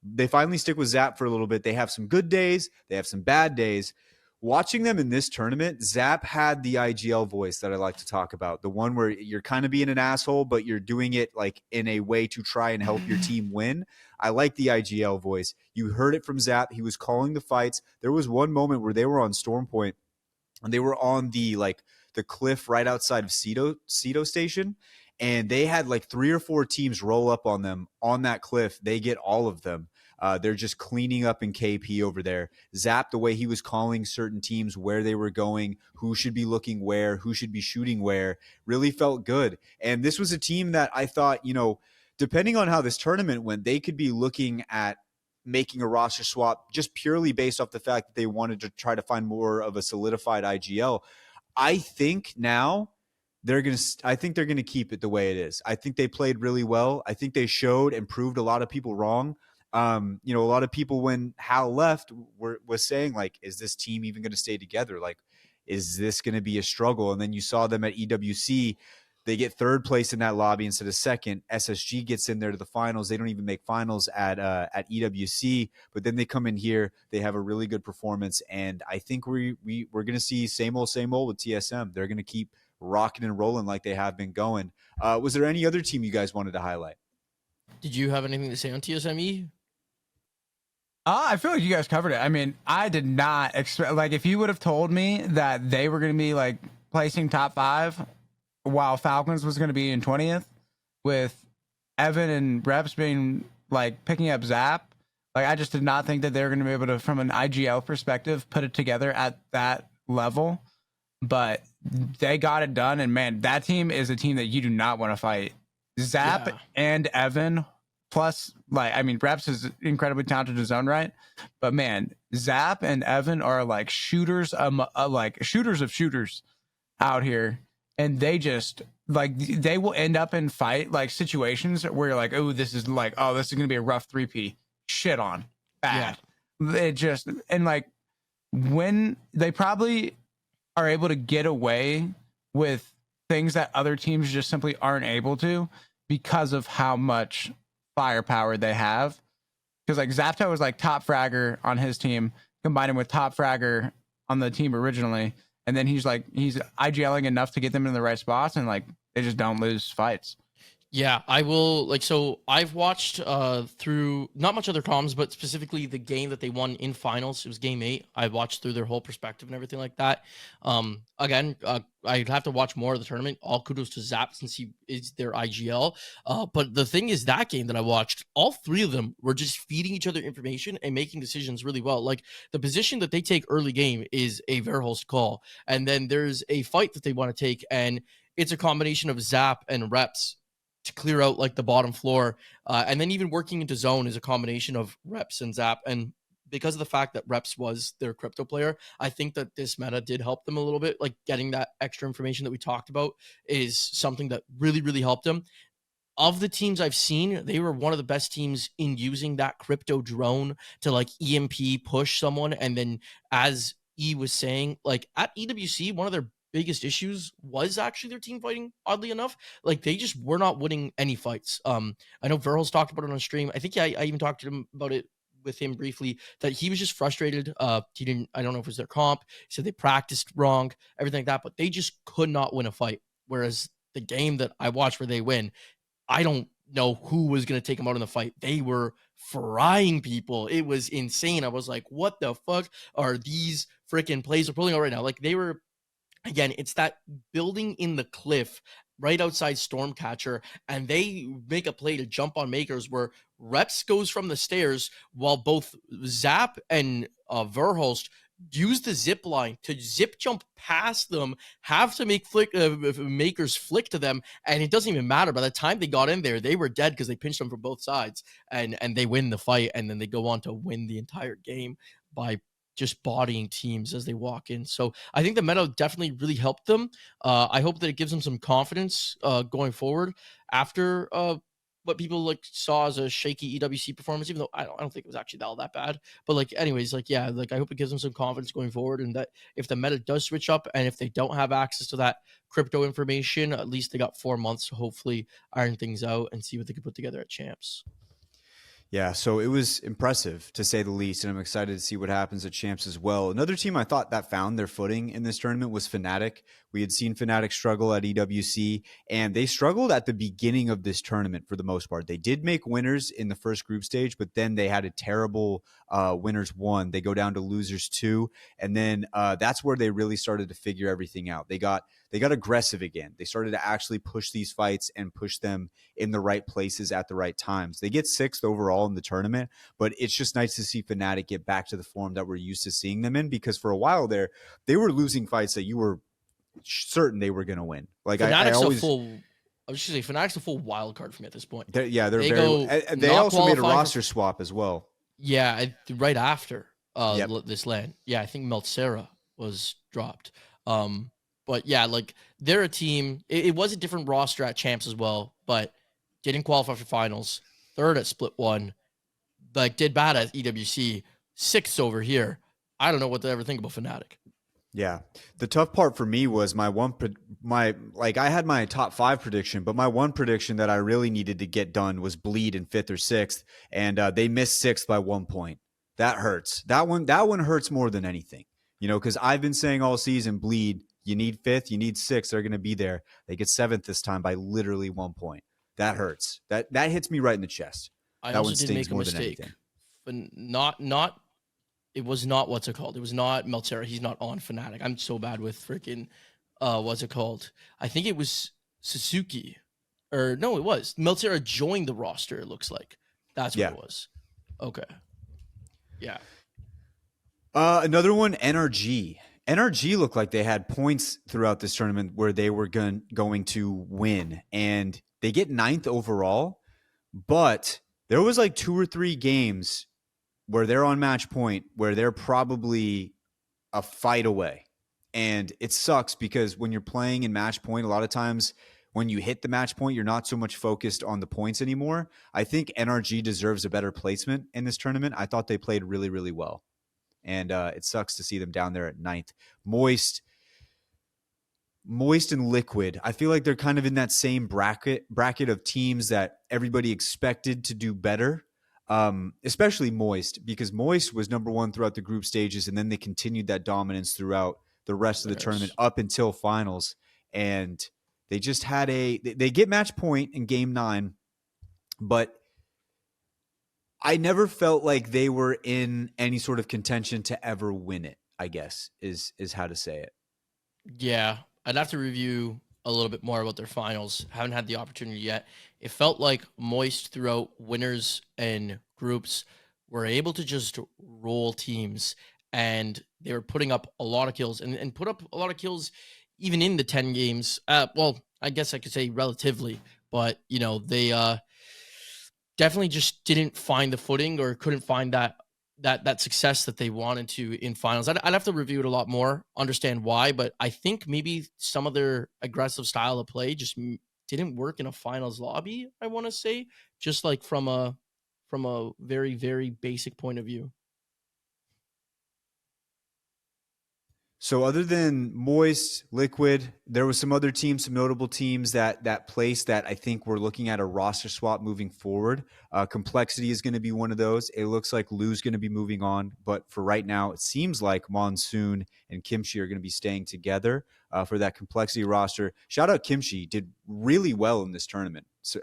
They finally stick with Zap for a little bit. They have some good days. They have some bad days. Watching them in this tournament, Zap had the IGL voice that I like to talk about. The one where you're kind of being an asshole, but you're doing it like in a way to try and help your team win. I like the IGL voice. You heard it from Zap. He was calling the fights. There was one moment where they were on Storm Point and they were on the cliff right outside of Cedo Station, and they had like 3 or 4 teams roll up on them on that cliff. They get all of them. They're just cleaning up in KP over there. Zap, the way he was calling certain teams, where they were going, who should be looking where, who should be shooting where, really felt good. And this was a team that I thought, depending on how this tournament went, they could be looking at making a roster swap just purely based off the fact that they wanted to try to find more of a solidified IGL. I think now they're going to keep it the way it is. I think they played really well. I think they showed and proved a lot of people wrong. A lot of people when Hal left was saying like, is this team even going to stay together? Like, is this going to be a struggle? And then you saw them at EWC. They get 3rd place in that lobby instead of 2nd. SSG gets in there to the finals. They don't even make finals at EWC, but then they come in here. They have a really good performance, and I think we're going to see same old with TSM. They're going to keep rocking and rolling like they have been going. Was there any other team you guys wanted to highlight? Did you have anything to say on TSME? I feel like you guys covered it. I mean, I did not expect, like, if you would have told me that they were going to be like placing top 5 while Falcons was going to be in 20th with Evan and Reps being like picking up Zap, like I just did not think that they were going to be able to, from an IGL perspective, put it together at that level. But they got it done, and man, that team is a team that you do not want to fight. Zap and Evan, plus, like, I mean, Reps is incredibly talented in his own right, but man, Zap and Evan are like shooters, like shooters of shooters out here. And they just like they will end up in fight like situations where you're like, oh, this is going to be a rough 3P. Shit on bad. Yeah. It just, and like when they probably are able to get away with things that other teams just simply aren't able to because of how much firepower they have. Because like Zapto was like top fragger on his team, combining with top fragger on the team originally. And then he's IGLing enough to get them in the right spots, and like they just don't lose fights. Yeah, I will. So I've watched through not much other comms, but specifically the game that they won in finals. It was game 8. I watched through their whole perspective and everything like that. Again, I'd have to watch more of the tournament. All kudos to Zap since he is their IGL. But the thing is, that game that I watched, all 3 of them were just feeding each other information and making decisions really well. Like the position that they take early game is a Verhulst call, and then there's a fight that they want to take, and it's a combination of Zap and Reps to clear out like the bottom floor. And then even working into zone is a combination of Reps and Zap. And because of the fact that Reps was their crypto player, I think that this meta did help them a little bit. Like getting that extra information that we talked about is something that really, really helped them. Of the teams I've seen, they were one of the best teams in using that crypto drone to like EMP push someone. And then as E was saying, like at EWC, one of their biggest issues was actually their team fighting, oddly enough. Like they just were not winning any fights. I know Verhulst talked about it on stream. I think I even talked to him about it with him briefly, that he was just frustrated. I don't know if it was their comp. He said they practiced wrong, everything like that, but they just could not win a fight. Whereas the game that I watched where they win, I don't know who was going to take them out in the fight. They were frying people. It was insane. I was like, what the fuck are these freaking plays they're pulling out right now? Like they were, again, it's that building in the cliff right outside Stormcatcher, and they make a play to jump on Makers where Reps goes from the stairs while both Zap and Verhulst use the zip line to zip jump past them, have to make makers flick to them, and it doesn't even matter. By the time they got in there, they were dead because they pinched them from both sides, and they win the fight, and then they go on to win the entire game by just bodying teams as they walk in. So I think the meta definitely really helped them. I hope that it gives them some confidence going forward after what people like saw as a shaky EWC performance, even though I don't think it was actually all that bad. But like, anyways, like, yeah, like I hope it gives them some confidence going forward, and that if the meta does switch up and if they don't have access to that crypto information, at least they got 4 months to hopefully iron things out and see what they can put together at champs. Yeah, so it was impressive to say the least, and I'm excited to see what happens at Champs as well. Another team I thought that found their footing in this tournament was Fnatic. We had seen Fnatic struggle at EWC, and they struggled at the beginning of this tournament for the most part. They did make winners in the first group stage, but then they had a terrible winners 1. They go down to losers 2, and then that's where they really started to figure everything out. They got aggressive again. They started to actually push these fights and push them in the right places at the right times. They get 6th overall in the tournament, but it's just nice to see Fnatic get back to the form that we're used to seeing them in, because for a while there, they were losing fights that you were certain they were going to win. Like Fnatic's I always, a full, I was just say Fnatic's a full wild card for me at this point. they're very. They not also made a qualifying roster swap as well. Yeah, right after Yep. this land. Yeah, I think Meltsera was dropped. But yeah, like they're a team. It was a different roster at champs as well, but didn't qualify for finals. 3rd at Split 1, like did bad at EWC. 6th over here. I don't know what to ever think about Fnatic. Yeah. The tough part for me was I had my top 5 prediction, but my one prediction that I really needed to get done was Bleed in 5th or 6th, and they missed 6th by 1 point. That hurts. That one hurts more than anything, because I've been saying all season, Bleed, you need 5th, you need 6th, they're going to be there. They get 7th this time by literally 1 point. That hurts. That hits me right in the chest. I That also one did stings make a more than mistake. anything. But it was not what's it called? It was not Meltsera. He's not on Fnatic. I'm so bad with freaking what's it called? I think it was Suzuki. Or no, it was. Meltsera joined the roster, it looks like. That's what it was. Okay. Yeah. Another one, NRG. NRG looked like they had points throughout this tournament where they were going to win, and they get 9th overall, but there was like 2 or 3 games where they're on match point where they're probably a fight away. And it sucks because when you're playing in match point, a lot of times when you hit the match point, you're not so much focused on the points anymore. I think NRG deserves a better placement in this tournament. I thought they played really, really well. And it sucks to see them down there at 9th. Moist and Liquid, I feel like they're kind of in that same bracket of teams that everybody expected to do better, especially Moist, because Moist was number 1 throughout the group stages, and then they continued that dominance throughout the rest of the tournament up until finals. And they just had they get match point in game 9, but I never felt like they were in any sort of contention to ever win it, I guess, is how to say it. Yeah, I'd have to review a little bit more about their finals. Haven't had the opportunity yet. It felt like Moist throughout winners and groups were able to just roll teams, and they were putting up a lot of kills and put up a lot of kills even in the 10 games. Well, I guess I could say relatively, but they definitely just didn't find the footing or couldn't find that success that they wanted to in finals. I'd have to review it a lot more, understand why, but I think maybe some of their aggressive style of play just didn't work in a finals lobby, I want to say, just like from a very, very basic point of view. So other than Moist, Liquid, there was some other teams, some notable teams that placed that I think we're looking at a roster swap moving forward. Complexity is going to be one of those. It looks like Lou's going to be moving on, but for right now, it seems like Monsoon and Kimchi are going to be staying together for that Complexity roster. Shout out Kimchi, did really well in this tournament. So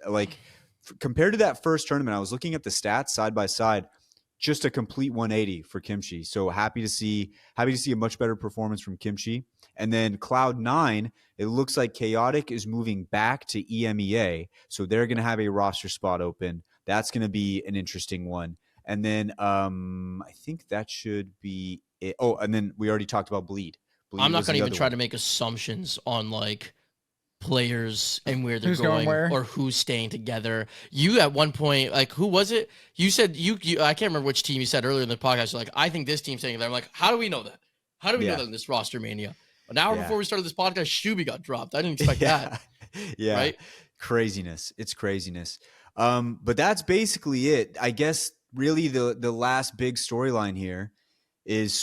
compared to that first tournament, I was looking at the stats side by side. Just a complete 180 for Kimchi. So happy to see a much better performance from Kimchi. And then Cloud9, it looks like Chaotic is moving back to EMEA. So they're going to have a roster spot open. That's going to be an interesting one. And then I think that should be and then we already talked about Bleed. I'm not was going to the even other try one. to make assumptions on like players and where they're Who's going where? or who's staying together. You at one point, like, who was it? You said you I can't remember which team you said earlier in the podcast. You're like, I think this team's staying together. I'm like, how do we know that? How do we know Yeah. that in this roster mania? An hour Yeah. before we started this podcast, Shuby got dropped. I didn't expect that. Yeah. Right? Craziness. It's craziness. But that's basically it. I guess really the last big storyline here is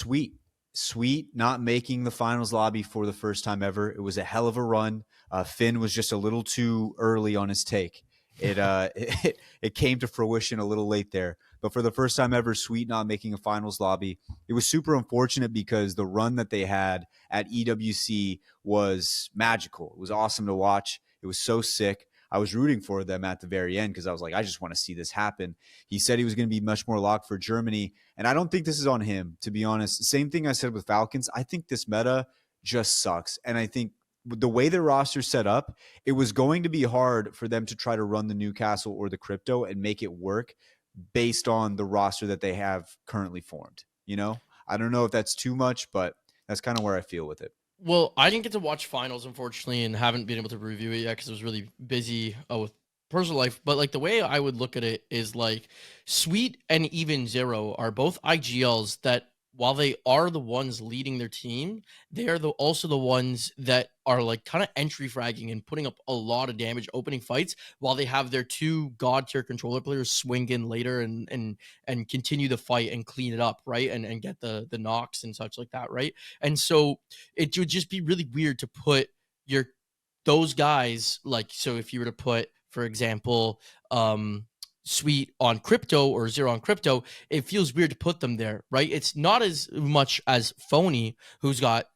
Sweet not making the finals lobby for the first time ever. It was a hell of a run. Finn was just a little too early on his take. It came to fruition a little late there. But for the first time ever, Sweet not making a finals lobby. It was super unfortunate because the run that they had at EWC was magical. It was awesome to watch. It was so sick. I was rooting for them at the very end because I was like, I just want to see this happen. He said he was going to be much more locked for Germany. And I don't think this is on him, to be honest. Same thing I said with Falcons. I think this meta just sucks. And I think the way the roster's set up, it was going to be hard for them to try to run the Newcastle or the crypto and make it work based on the roster that they have currently formed. You know, I don't know if that's too much, but that's kind of where I feel with it. Well, I didn't get to watch finals, unfortunately, and haven't been able to review it yet because I was really busy with personal life. But like the way I would look at it is like Sweet and even Zero are both IGLs that, while they are the ones leading their team, they are also the ones that are like kind of entry fragging and putting up a lot of damage opening fights, while they have their two god tier controller players swing in later and continue the fight and clean it up, right? And get the knocks and such like that, right? And so it would just be really weird to put those guys, like, so if you were to put, for example, Sweet on crypto or Zero on crypto, it feels weird to put them there, right? It's not as much as Phony, who's not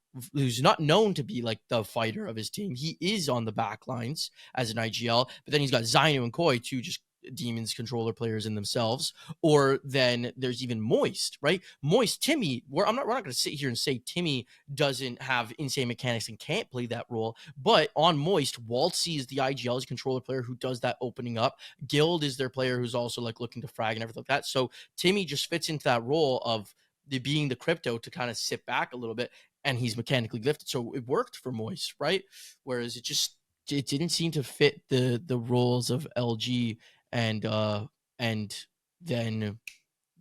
known to be like the fighter of his team. He is on the back lines as an IGL, but then he's got Zainu and Koi, two just Demons controller players in themselves. Or then there's even Moist, right? Moist, Timmy, we're not going to sit here and say Timmy doesn't have insane mechanics and can't play that role, but on Moist, Waltzy is the IGL's controller player who does that opening up. Guild is their player who's also like looking to frag and everything like that. So Timmy just fits into that role of being the crypto to kind of sit back a little bit, and he's mechanically gifted. So it worked for Moist, right? Whereas it didn't seem to fit the roles of LG and then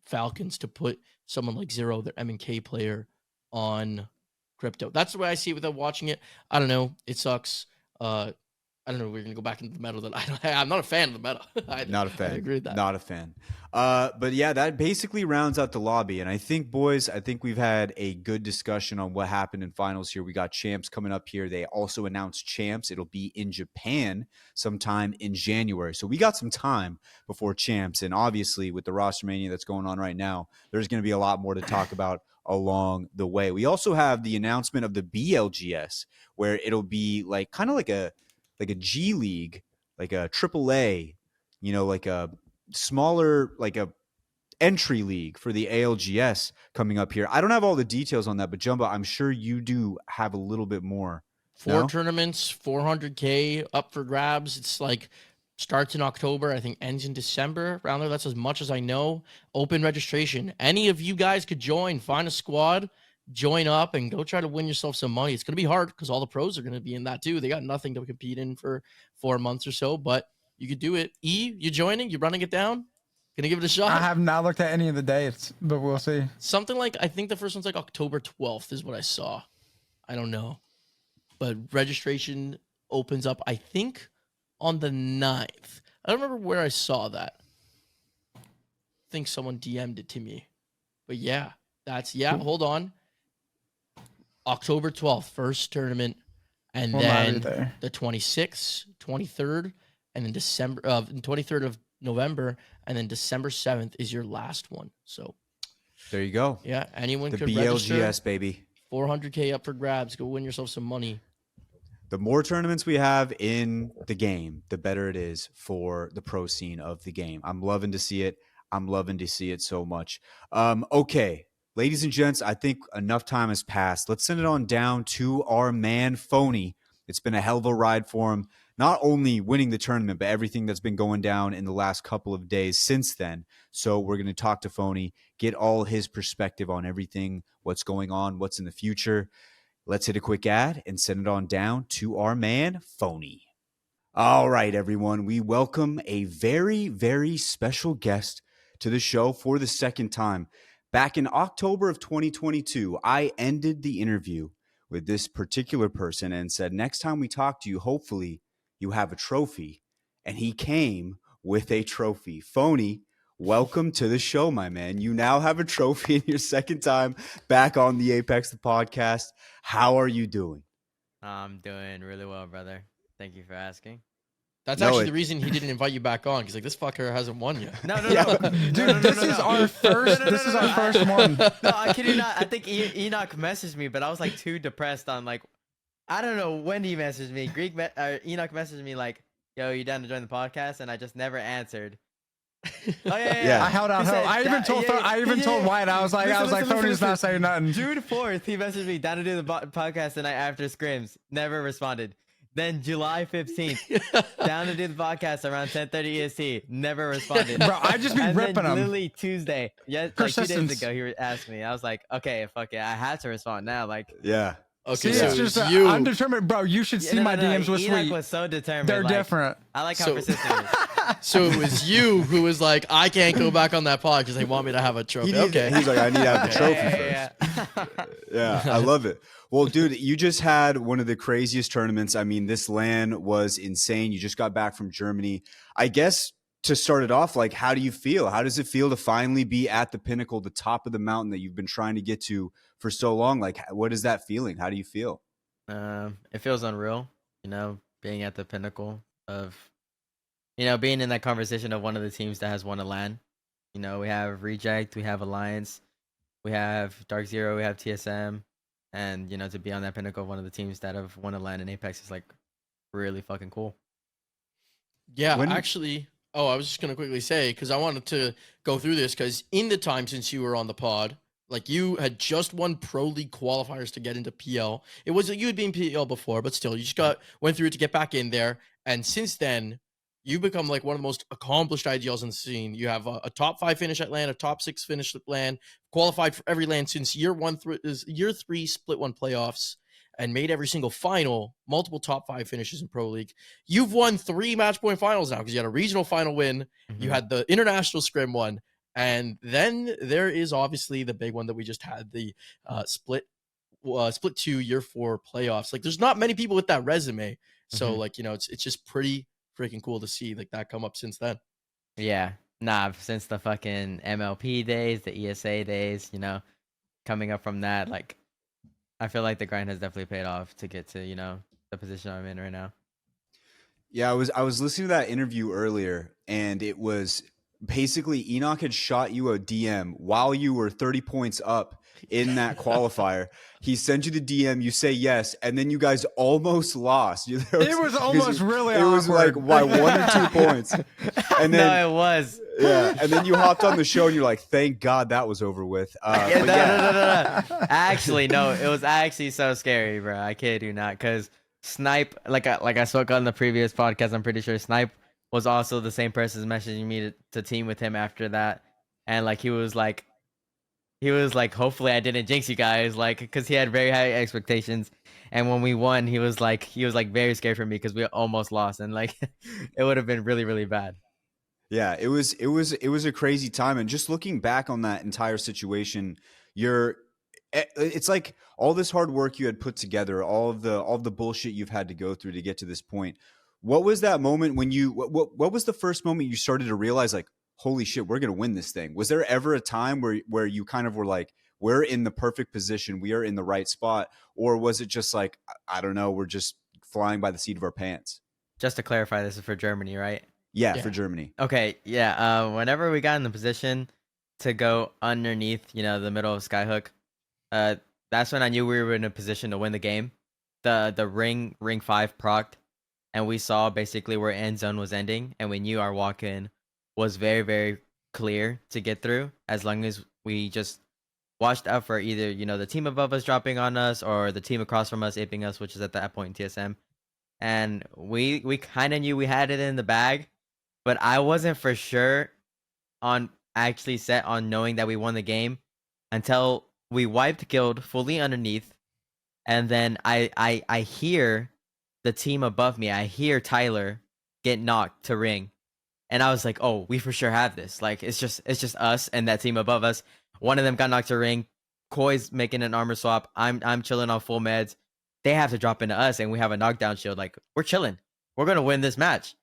Falcons to put someone like Zero, their M&K player, on crypto. That's the way I see it without watching it. I don't know. It sucks. I don't know. We're gonna go back into the meta that I'm not a fan of the meta. Not a fan. I agree with that. Not a fan. But yeah, that basically rounds out the lobby. And I think, boys, we've had a good discussion on what happened in finals here. We got champs coming up here. They also announced champs. It'll be in Japan sometime in January. So we got some time before champs. And obviously, with the roster mania that's going on right now, there's going to be a lot more to talk about along the way. We also have the announcement of the BLGS, where it'll be like kind of like a G League, like a AAA, like a smaller, like a entry league for the ALGS coming up here. I don't have all the details on that, but Jumbo, I'm sure you do have a little bit more. Four tournaments, 400K up for grabs. It's like starts in October, I think ends in December, around there. That's as much as I know. Open registration. Any of you guys could join, find a squad, join up, and go try to win yourself some money. It's going to be hard because all the pros are going to be in that too. They got nothing to compete in for 4 months or so, but you could do it. You joining? You running it down? Gonna give it a shot? I have not looked at any of the dates, but we'll see. Something like, I think the first one's like October 12th is what I saw. I don't know. But registration opens up, I think, on the 9th. I don't remember where I saw that. I think someone DM'd it to me. But yeah, hold on. October 12th, first tournament. And then the 26th, 23rd, and then December 23rd of November, and then December 7th is your last one. So there you go. Yeah, anyone the could BLGS, register. baby. 400K up for grabs. Go win yourself some money. The more tournaments we have in the game, the better it is for the pro scene of the game. I'm loving to see it. I'm loving to see it so much. Okay, ladies and gents, I think enough time has passed. Let's send it on down to our man, Phony. It's been a hell of a ride for him. not only winning the tournament, but everything that's been going down in the last couple of days since then. So we're going to talk to Phony, get all his perspective on everything, what's going on, what's in the future. Let's hit a quick ad and send it on down to our man, Phony. All right, everyone. We welcome a very, very special guest to the show for the second time. Back in October of 2022, I ended the interview with this particular person and said, next time we talk to you, hopefully you have a trophy. And he came with a trophy. Phony, welcome to the show, my man. You now have a trophy in your second time back on the Apex the podcast. How are you doing? I'm doing really well, brother. Thank you for asking. That's actually the reason he didn't invite you back on. Because like this fucker hasn't won yet. No, Dude, this is our first. This is our first one. No, I kid you not. I think Enoch messaged me, but I was like too depressed on like, I don't know when he messaged me. Enoch messaged me like, "Yo, you down to join the podcast?" And I just never answered. Oh yeah. I held out He hope. said, I even told Wyatt. I was like, Listen, Phony's not saying nothing. June 4th, he messaged me down to do the podcast the night after scrims. Never responded. Then July 15th, down to do the podcast around 10:30 EST. Never responded. Bro, I just be and ripping then them. literally Tuesday, like 2 Persistence. days ago, he asked me. I was like, okay, fuck it, I had to respond now. Like, Yeah. Okay, See, so it's it just was you. I'm determined, bro. You should see my DMs with Enoch sweet. was so determined. They're like, different. I like how So- persistent he is. So it was you who was like, I can't go back on that pod because they want me to have a trophy. Okay. He's like, I need to have the trophy Yeah, first. yeah. Yeah, I love it. Well, dude, you just had one of the craziest tournaments. I mean, this LAN was insane. You just got back from Germany. I guess to start it off, like, how do you feel? How does it feel to finally be at the pinnacle, the top of the mountain that you've been trying to get to for so long? Like, what is that feeling? How do you feel? It feels unreal, being at the pinnacle of, being in that conversation of one of the teams that has won a LAN. We have Reject, we have Alliance, we have Dark Zero, we have TSM, and to be on that pinnacle of one of the teams that have won a LAN in Apex is like really fucking cool. Yeah, When- actually. Oh, I was just gonna quickly say because I wanted to go through this because in the time since you were on the pod, like you had just won Pro League qualifiers to get into PL. It was you had been PL before, but still, you just went through it to get back in there. And since then, you become like one of the most accomplished IGLs in the scene. You have a top 5 finish at LAN, a top 6 finish at LAN, qualified for every LAN since year 3 split 1 playoffs, and made every single final, multiple top 5 finishes in Pro League. You've won 3 match point finals now because you had a regional final win, you had the international scrim one, and then there is obviously the big one that we just had, the split 2 year 4 playoffs. Like there's not many people with that resume. So Mhm. like, it's just pretty freaking cool to see like that come up since then. Yeah, nah, since the fucking MLP days, the ESA days, coming up from that, like, I feel like the grind has definitely paid off to get to, the position I'm in right now. Yeah, I was listening to that interview earlier, and it was basically Enoch had shot you a DM while you were 30 points up in that qualifier. He sent you the DM, you say yes, and then you guys almost lost. It was almost really It was like awkward. by 1 or 2 points. And then No, it was. yeah, and then you hopped on the show and you're like, thank God that was over with. Yeah, But no, yeah. no. Actually, no, it was actually so scary, bro. I kid you not, because Snipe, like I spoke on the previous podcast, I'm pretty sure Snipe was also the same person messaging me to team with him after that, and like he was like, hopefully I didn't jinx you guys, like, because he had very high expectations, and when we won, he was like very scared for me because we almost lost, and like it would have been really really bad. Yeah, it was a crazy time, and just looking back on that entire situation, it's like all this hard work you had put together, all of the bullshit you've had to go through to get to this point. What was that moment when what was the first moment you started to realize like, holy shit, we're going to win this thing? Was there ever a time where you kind of were like, we're in the perfect position, we are in the right spot, or was it just like, I don't know, we're just flying by the seat of our pants? Just to clarify, this is for Germany, right? Yeah, Yeah. for Germany. Okay, yeah. Whenever we got in the position to go underneath, the middle of Skyhook, that's when I knew we were in a position to win the game. The ring 5 procced, and we saw basically where end zone was ending, and we knew our walk in was very very clear to get through as long as we just watched out for either the team above us dropping on us or the team across from us aping us, which is at that point in TSM. and we kind of knew we had it in the bag, but I wasn't for sure on actually set on knowing that we won the game until we wiped Guild fully underneath, and then I hear the team above me. I hear Tyler get knocked to ring, and I was like, oh, we for sure have this. Like it's just us and that team above us. One of them got knocked to ring. Koi's making an armor swap. I'm chilling on full meds. They have to drop into us, and we have a knockdown shield. Like we're chilling. We're gonna win this match,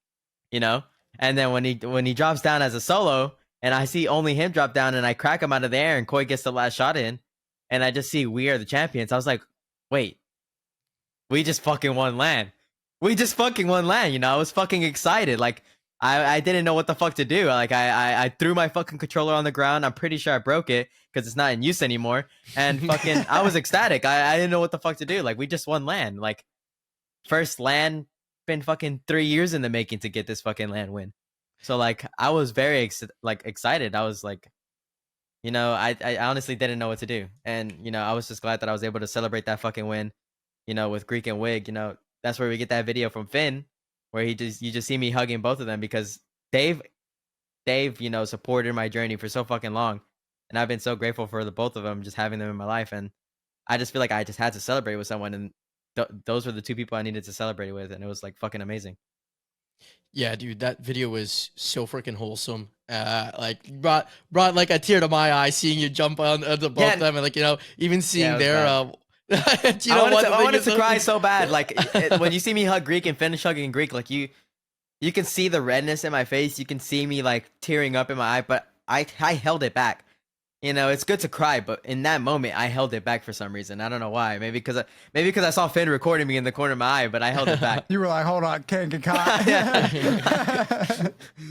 you know. And then when he drops down as a solo, and I see only him drop down, and I crack him out of the air, and Koi gets the last shot in, and I just see we are the champions. I was like, wait, we just fucking won LAN. We just fucking won LAN. You know, I was fucking excited. Like I didn't know what the fuck to do. Like I threw my fucking controller on the ground. I'm pretty sure I broke it because it's not in use anymore. And fucking I was ecstatic. I didn't know what the fuck to do. Like we just won LAN. Like first LAN, been fucking 3 years in the making to get this fucking LAN win. So like I was very excited. I was like, you know, I honestly didn't know what to do. And you know, I was just glad that I was able to celebrate that fucking win, you know, with Greek and Wig. You know, that's where we get that video from Finn where you just see me hugging both of them because Dave, you know, supported my journey for so fucking long, and I've been so grateful for the both of them, just having them in my life, and I just feel like I just had to celebrate with someone, and those were the two people I needed to celebrate with, and it was like fucking amazing. Yeah, dude, that video was so freaking wholesome. Like brought like a tear to my eye seeing you jump on the both of them, and like, you know, even seeing their do you know I wanted to cry so bad. Like when you see me hug Greek and finish hugging Greek, like you can see the redness in my face. You can see me like tearing up in my eye, but I held it back. You know, it's good to cry, but in that moment, I held it back for some reason. I don't know why. Maybe because I saw Finn recording me in the corner of my eye, but I held it back. You were like, hold on, can't get caught.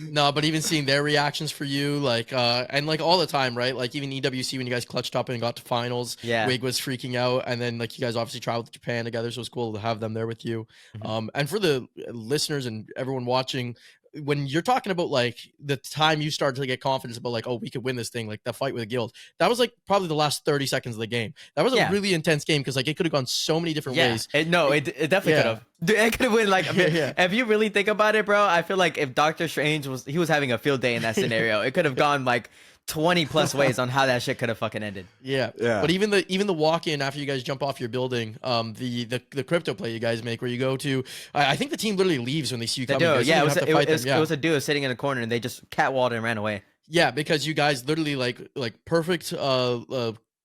No, but even seeing their reactions for you, like, and like all the time, right? Like even EWC when you guys clutched up and got to finals, Yeah. Wig was freaking out, and then like you guys obviously traveled to Japan together, so it was cool to have them there with you. Mhm. And for the listeners and everyone watching, when you're talking about like the time you started to get confidence about like, oh, we could win this thing, like the fight with the Guild, that was like probably the last 30 seconds of the game. That was a really intense game because like it could have gone so many different ways. It definitely could have. It could have been like, I mean, if you really think about it, bro, I feel like if Doctor Strange was having a field day in that scenario, it could have gone like 20 plus ways on how that shit could have fucking ended. Yeah. But even the walk in after you guys jump off your building, the crypto play you guys make where you go to, I think the team literally leaves when they see you coming. It was a duo sitting in a corner and they just catwalled and ran away. Yeah, because you guys literally like perfect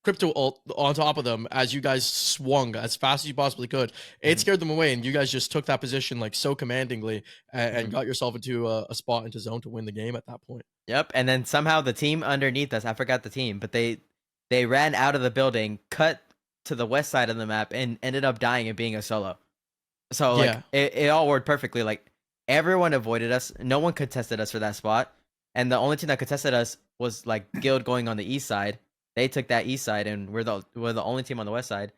crypto ult on top of them as you guys swung as fast as you possibly could. It scared them away, and you guys just took that position like so commandingly and got yourself into a spot into zone to win the game at that point. Yep, and then somehow the team underneath us, I forgot the team, but they ran out of the building, cut to the west side of the map, and ended up dying and being a solo. So like it all worked perfectly. Like everyone avoided us, no one contested us for that spot, and the only team that contested us was like Guild going on the east side. They took that east side, and we're the only team on the west side.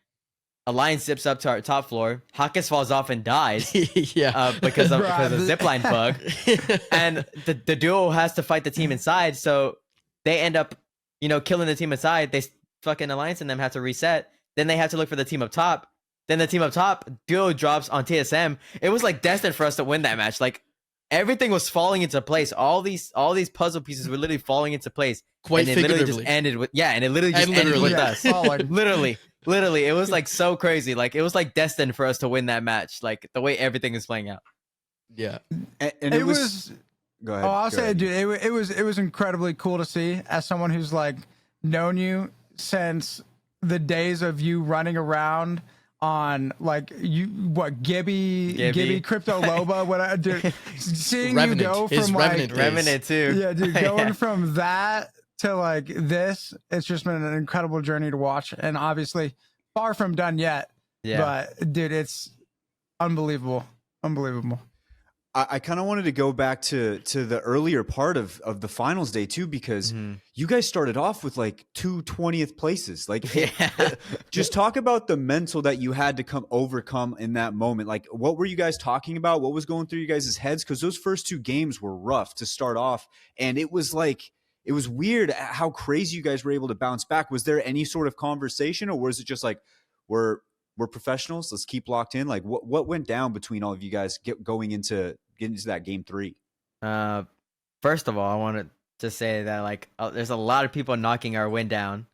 Alliance zips up to our top floor. Hawkins falls off and dies. Because of the zipline bug. And the duo has to fight the team inside, so they end up, you know, killing the team inside. They fucking Alliance and them have to reset. Then they have to look for the team up top. Then the team up top, duo drops on TSM. It was like destined for us to win that match. Like everything was falling into place. All these puzzle pieces were literally falling into place. Quite and it literally just ended with ended with us. Literally, it was like so crazy. Like it was like destined for us to win that match. Like the way everything is playing out. Yeah, and it was. Go ahead. Oh, I'll say, dude, it was incredibly cool to see as someone who's like known you since the days of you running around on like Gibby Crypto Loba, what I do, seeing Revenant. You go His from Revenant like Revenant too. Yeah, dude, going from that to like this, it's just been an incredible journey to watch, and obviously far from done yet. Yeah, but dude, it's unbelievable. I kind of wanted to go back to the earlier part of the finals day too, because you guys started off with like 2 20th places. Like, just talk about the mental that you had to overcome in that moment. Like, what were you guys talking about? What was going through you guys' heads? Because those first 2 games were rough to start off, and it was weird how crazy you guys were able to bounce back. Was there any sort of conversation, or was it just like we're we're professionals. Let's keep locked in. Like what went down between all of you guys getting into that game 3? First of all, I wanted to say that like there's a lot of people knocking our win down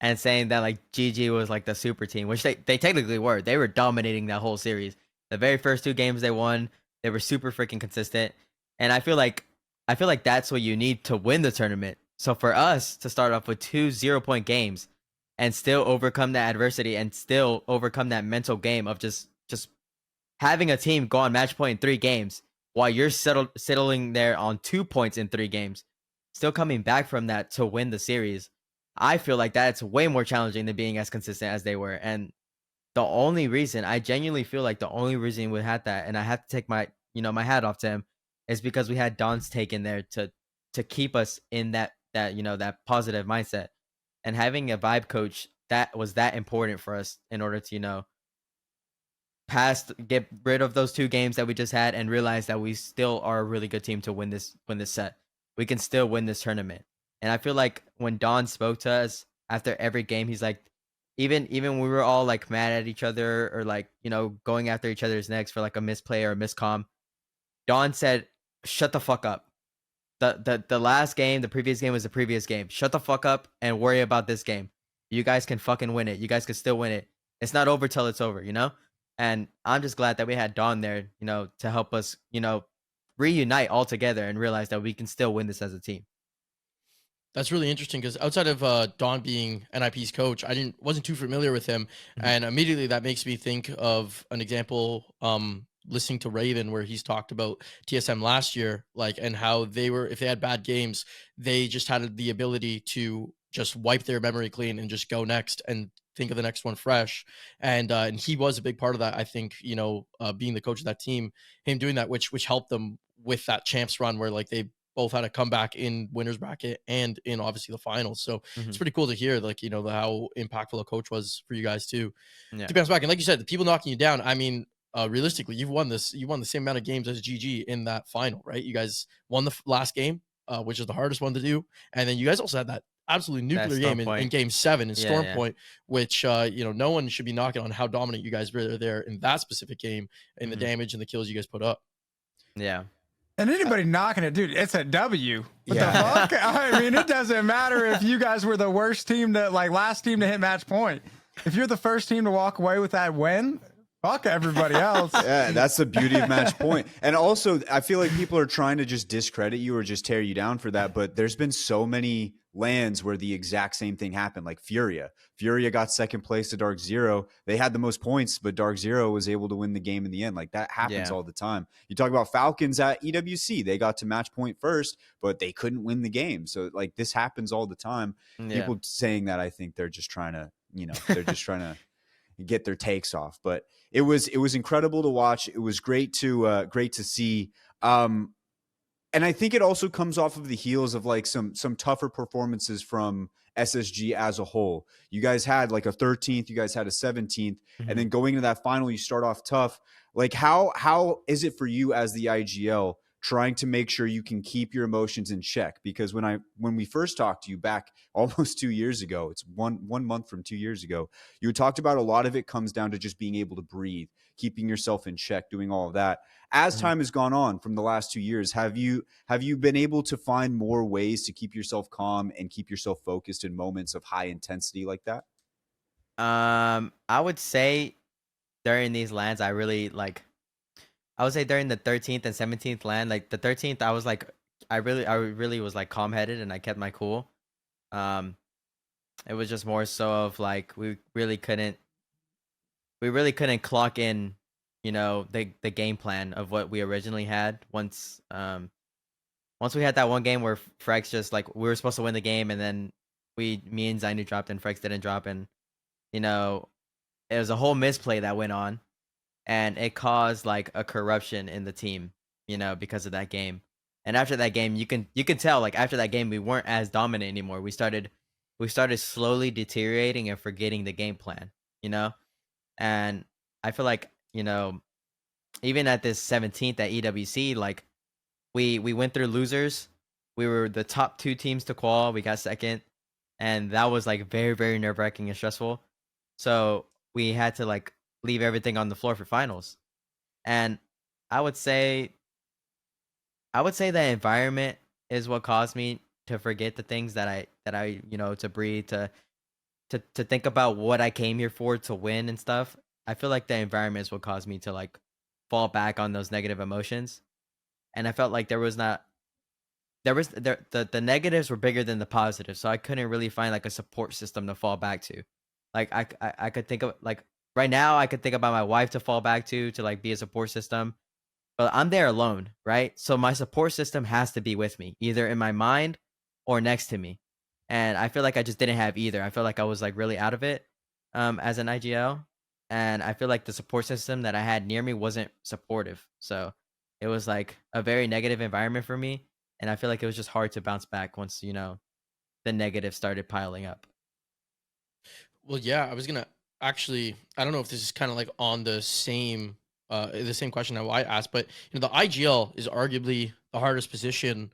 and saying that like GG was like the super team, which they technically were. They were dominating that whole series. The very first 2 games they won, they were super freaking consistent. And I feel like that's what you need to win the tournament. So for us to start off with 2 0-point games and still overcome that adversity and still overcome that mental game of just having a team go on match point in 3 games while you're settling there on 2 points in 3 games, still coming back from that to win the series. I feel like that's way more challenging than being as consistent as they were. And I genuinely feel like the only reason we had that, and I have to take my hat off to him, is because we had Don's take in there to keep us in that positive mindset. And having a vibe coach that was that important for us in order to, get rid of those 2 games that we just had and realize that we still are a really good team to win this set. We can still win this tournament. And I feel like when Don spoke to us after every game, he's like, even when we were all like mad at each other or like, going after each other's necks for like a misplay or a miscomm, Don said, shut the fuck up. The last game, the previous game was the previous game. Shut the fuck up and worry about this game. You guys can fucking win it. You guys can still win it. It's not over till it's over, And I'm just glad that we had Don there, to help us, reunite all together and realize that we can still win this as a team. That's really interesting because outside of Don being NIP's coach, I wasn't too familiar with him, and immediately that makes me think of an example. Listening to Raven where he's talked about TSM last year, like, and how they were, if they had bad games, they just had the ability to just wipe their memory clean and just go next and think of the next one fresh. And he was a big part of that. I think, being the coach of that team, him doing that, which helped them with that champs run where like they both had a comeback in winners bracket and in obviously the finals. So it's pretty cool to hear like, how impactful a coach was for you guys too. Yeah. To bounce back. And like you said, the people knocking you down, I mean, realistically, you won the same amount of games as GG in that final, right? You guys won the last game, which is the hardest one to do. And then you guys also had that absolutely nuclear game in game 7 in Storm Point, which, no one should be knocking on how dominant you guys were there in that specific game and the damage and the kills you guys put up. Yeah. And anybody knocking it, dude, it's a W. What the fuck? I mean, it doesn't matter if you guys were the worst team last team to hit match point. If you're the first team to walk away with that win, fuck everybody else. Yeah, that's the beauty of match point. And also, I feel like people are trying to just discredit you or just tear you down for that. But there's been so many lands where the exact same thing happened. Like Furia got second place to Dark Zero. They had the most points, but Dark Zero was able to win the game in the end. Like that happens all the time. You talk about Falcons at EWC. They got to match point first, but they couldn't win the game. So like this happens all the time. Yeah. People saying that, I think they're just trying to, they're just trying to get their takes off. But it was incredible to watch. It was great to see. And I think it also comes off of the heels of like some tougher performances from SSG as a whole. You guys had like a 13th, you guys had a 17th, and then going into that final, you start off tough. Like how is it for you as the IGL trying to make sure you can keep your emotions in check? Because when we first talked to you back almost 2 years ago, it's one month from 2 years ago, you talked about a lot of it comes down to just being able to breathe, keeping yourself in check, doing all of that. As time has gone on from the last 2 years, have you been able to find more ways to keep yourself calm and keep yourself focused in moments of high intensity like that? I would say during these lands, I would say during the 13th and 17th land, like the 13th, I was like, I really was like calm headed and I kept my cool. It was just more so of like, we really couldn't clock in, the game plan of what we originally had once we had that one game where Frex just like, we were supposed to win the game and then me and Zainu dropped and Frex didn't drop, and it was a whole misplay that went on and it caused like a corruption in the team, because of that game. And after that game, you can tell like after that game we weren't as dominant anymore. We started slowly deteriorating and forgetting the game plan, and I feel like, even at this 17th at EWC, like we went through losers. We were the top 2 teams to qual. We got second, and that was like very, very nerve-wracking and stressful. So we had to like leave everything on the floor for finals. And I would say I would say the environment is what caused me to forget the things that I to breathe, to think about what I came here for, to win and stuff. I feel like the environment is what caused me to like fall back on those negative emotions. And I felt like the negatives were bigger than the positives, so I couldn't really find like a support system to fall back to. Like I could think of like right now I could think about my wife to fall back to like be a support system, but I'm there alone, right? So my support system has to be with me, either in my mind or next to me. And I feel like I just didn't have either. I feel like I was like really out of it as an IGL. And I feel like the support system that I had near me wasn't supportive. So it was like a very negative environment for me. And I feel like it was just hard to bounce back once, the negative started piling up. Well, yeah, I was gonna actually. I don't know if this is kind of like on the same question that I asked, but the IGL is arguably the hardest position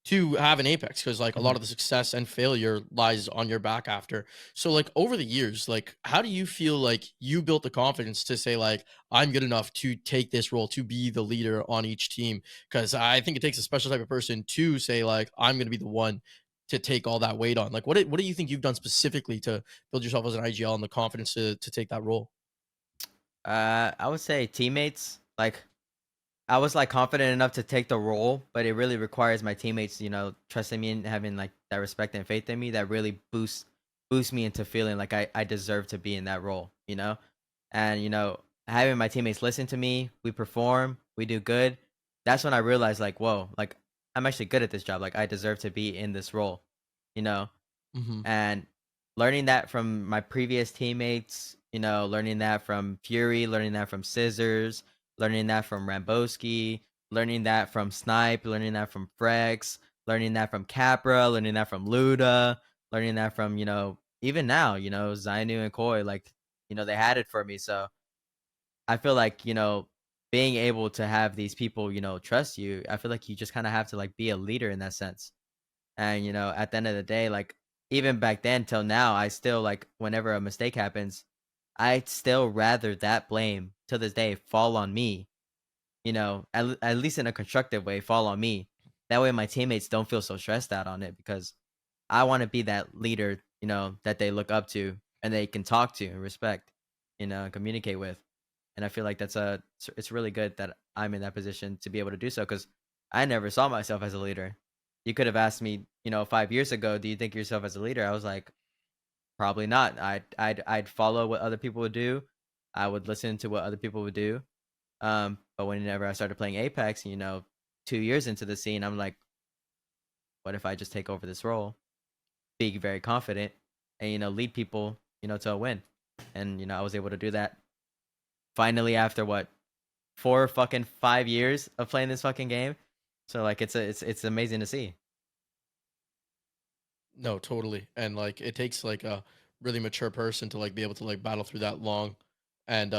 to have an Apex because like a lot of the success and failure lies on your back after. So like over the years, like how do you feel like you built the confidence to say like I'm good enough to take this role to be the leader on each team? Because I think it takes a special type of person to say like I'm gonna be the one to take all that weight on. Like what do you think you've done specifically to build yourself as an IGL and the confidence to take that role? I would say teammates. Like I was like confident enough to take the role, but it really requires my teammates, trusting me and having like that respect and faith in me that really boost me into feeling like I deserve to be in that role. And having my teammates listen to me, we perform, we do good. That's when I realized like, whoa, like I'm actually good at this job. Like I deserve to be in this role, you know? Mm-hmm. And learning that from my previous teammates, learning that from Fury, learning that from Scissors, learning that from Ramboski, learning that from Snipe, learning that from Frex, learning that from Capra, learning that from Luda, learning that from, even now, Zainu and Koi, like, they had it for me. So I feel like, being able to have these people, trust you, I feel like you just kind of have to like be a leader in that sense. And, at the end of the day, like, even back then till now, I still like whenever a mistake happens, I'd still rather that blame to this day fall on me, at least in a constructive way, fall on me. That way my teammates don't feel so stressed out on it because I want to be that leader, that they look up to and they can talk to and respect, and communicate with. And I feel like it's really good that I'm in that position to be able to do so because I never saw myself as a leader. You could have asked me, 5 years ago, do you think yourself as a leader? I was like, probably not. I'd follow what other people would do. I would listen to what other people would do. But whenever I started playing Apex, 2 years into the scene, I'm like, what if I just take over this role, be very confident, and lead people, to a win? And I was able to do that. Finally, after what, 5 years of playing this fucking game. So like it's amazing to see. No, totally. And like it takes like a really mature person to like be able to like battle through that long and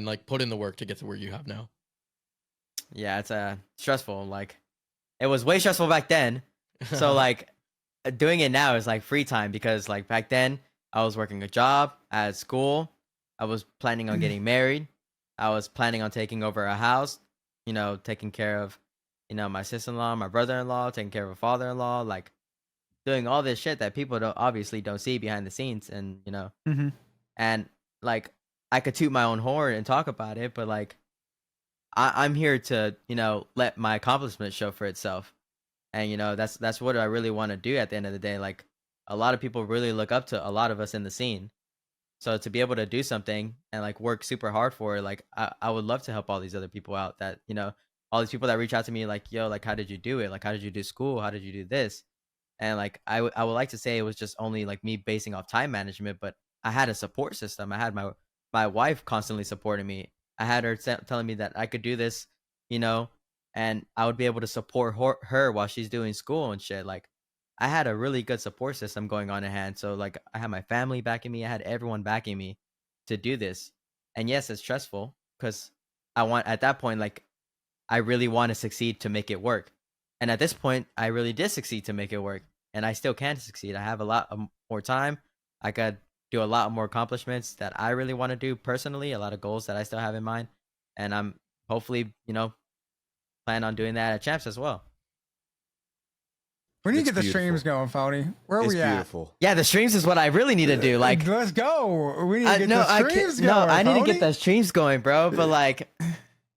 like put in the work to get to where you have now. Yeah, it's stressful. Like it was way stressful back then. So like doing it now is like free time because like back then I was working a job at school. I was planning on getting married. I was planning on taking over a house, taking care of, my sister-in-law, my brother-in-law, taking care of a father-in-law, like doing all this shit that people obviously don't see behind the scenes. And, Mm-hmm. and like I could toot my own horn and talk about it, but like I'm here to, let my accomplishment show for itself. And, that's what I really want to do at the end of the day. Like a lot of people really look up to a lot of us in the scene. So to be able to do something and like work super hard for it, like I would love to help all these other people out that, all these people that reach out to me like, yo, like, how did you do it? Like, how did you do school? How did you do this? And like, I would like to say it was just only like me basing off time management, but I had a support system. I had my wife constantly supporting me. I had her telling me that I could do this, and I would be able to support her while she's doing school and shit. Like, I had a really good support system going on in hand. So like I had my family backing me. I had everyone backing me to do this. And yes, it's stressful because at that point, like I really want to succeed to make it work. And at this point, I really did succeed to make it work. And I still can succeed. I have a lot more time. I could do a lot more accomplishments that I really want to do personally, a lot of goals that I still have in mind, and I'm hopefully, plan on doing that at Champs as well. We need to It's get the streams beautiful. going, Phony. Where are It's we at? beautiful. Yeah, the streams is what I really need to do. Like, Let's go. We need to get no, the streams going. no, I need to Phony. get the streams going, bro. But like,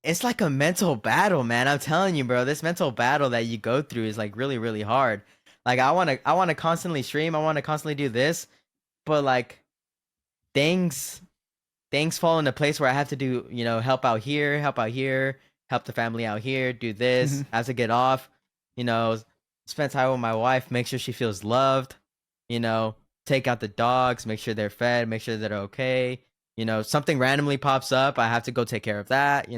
it's like a mental battle, man. I'm telling you, bro. This mental battle that you go through is like really, really hard. Like, I wanna constantly stream. I wanna constantly do this, but like, things fall into place where I have to do, help out here, help the family out here, do this. I have to get off, spend time with my wife, make sure she feels loved, take out the dogs, make sure they're fed, make sure they're okay. Something randomly pops up, I have to go take care of that.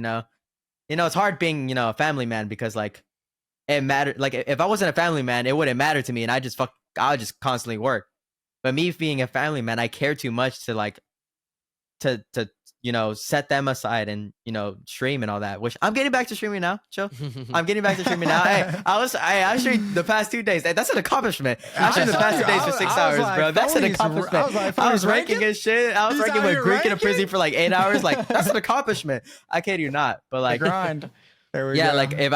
It's hard being, a family man because like it mattered. Like if I wasn't a family man, it wouldn't matter to me, and I would just constantly work. But me being a family man, I care too much to like to set them aside and stream and all that. Which I'm getting back to streaming now. Chill. I'm getting back to streaming now. Hey, I actually the past 2 days. That's an accomplishment. Actually, the past 2 days for 6 hours, like, bro. That's an Phony's- accomplishment. I I was was ranking and shit. I was He's ranking out with here Greek in a prison ranking? for like 8 hours. Like that's an accomplishment. I kid you not. But The like, grind. There we yeah, go. like if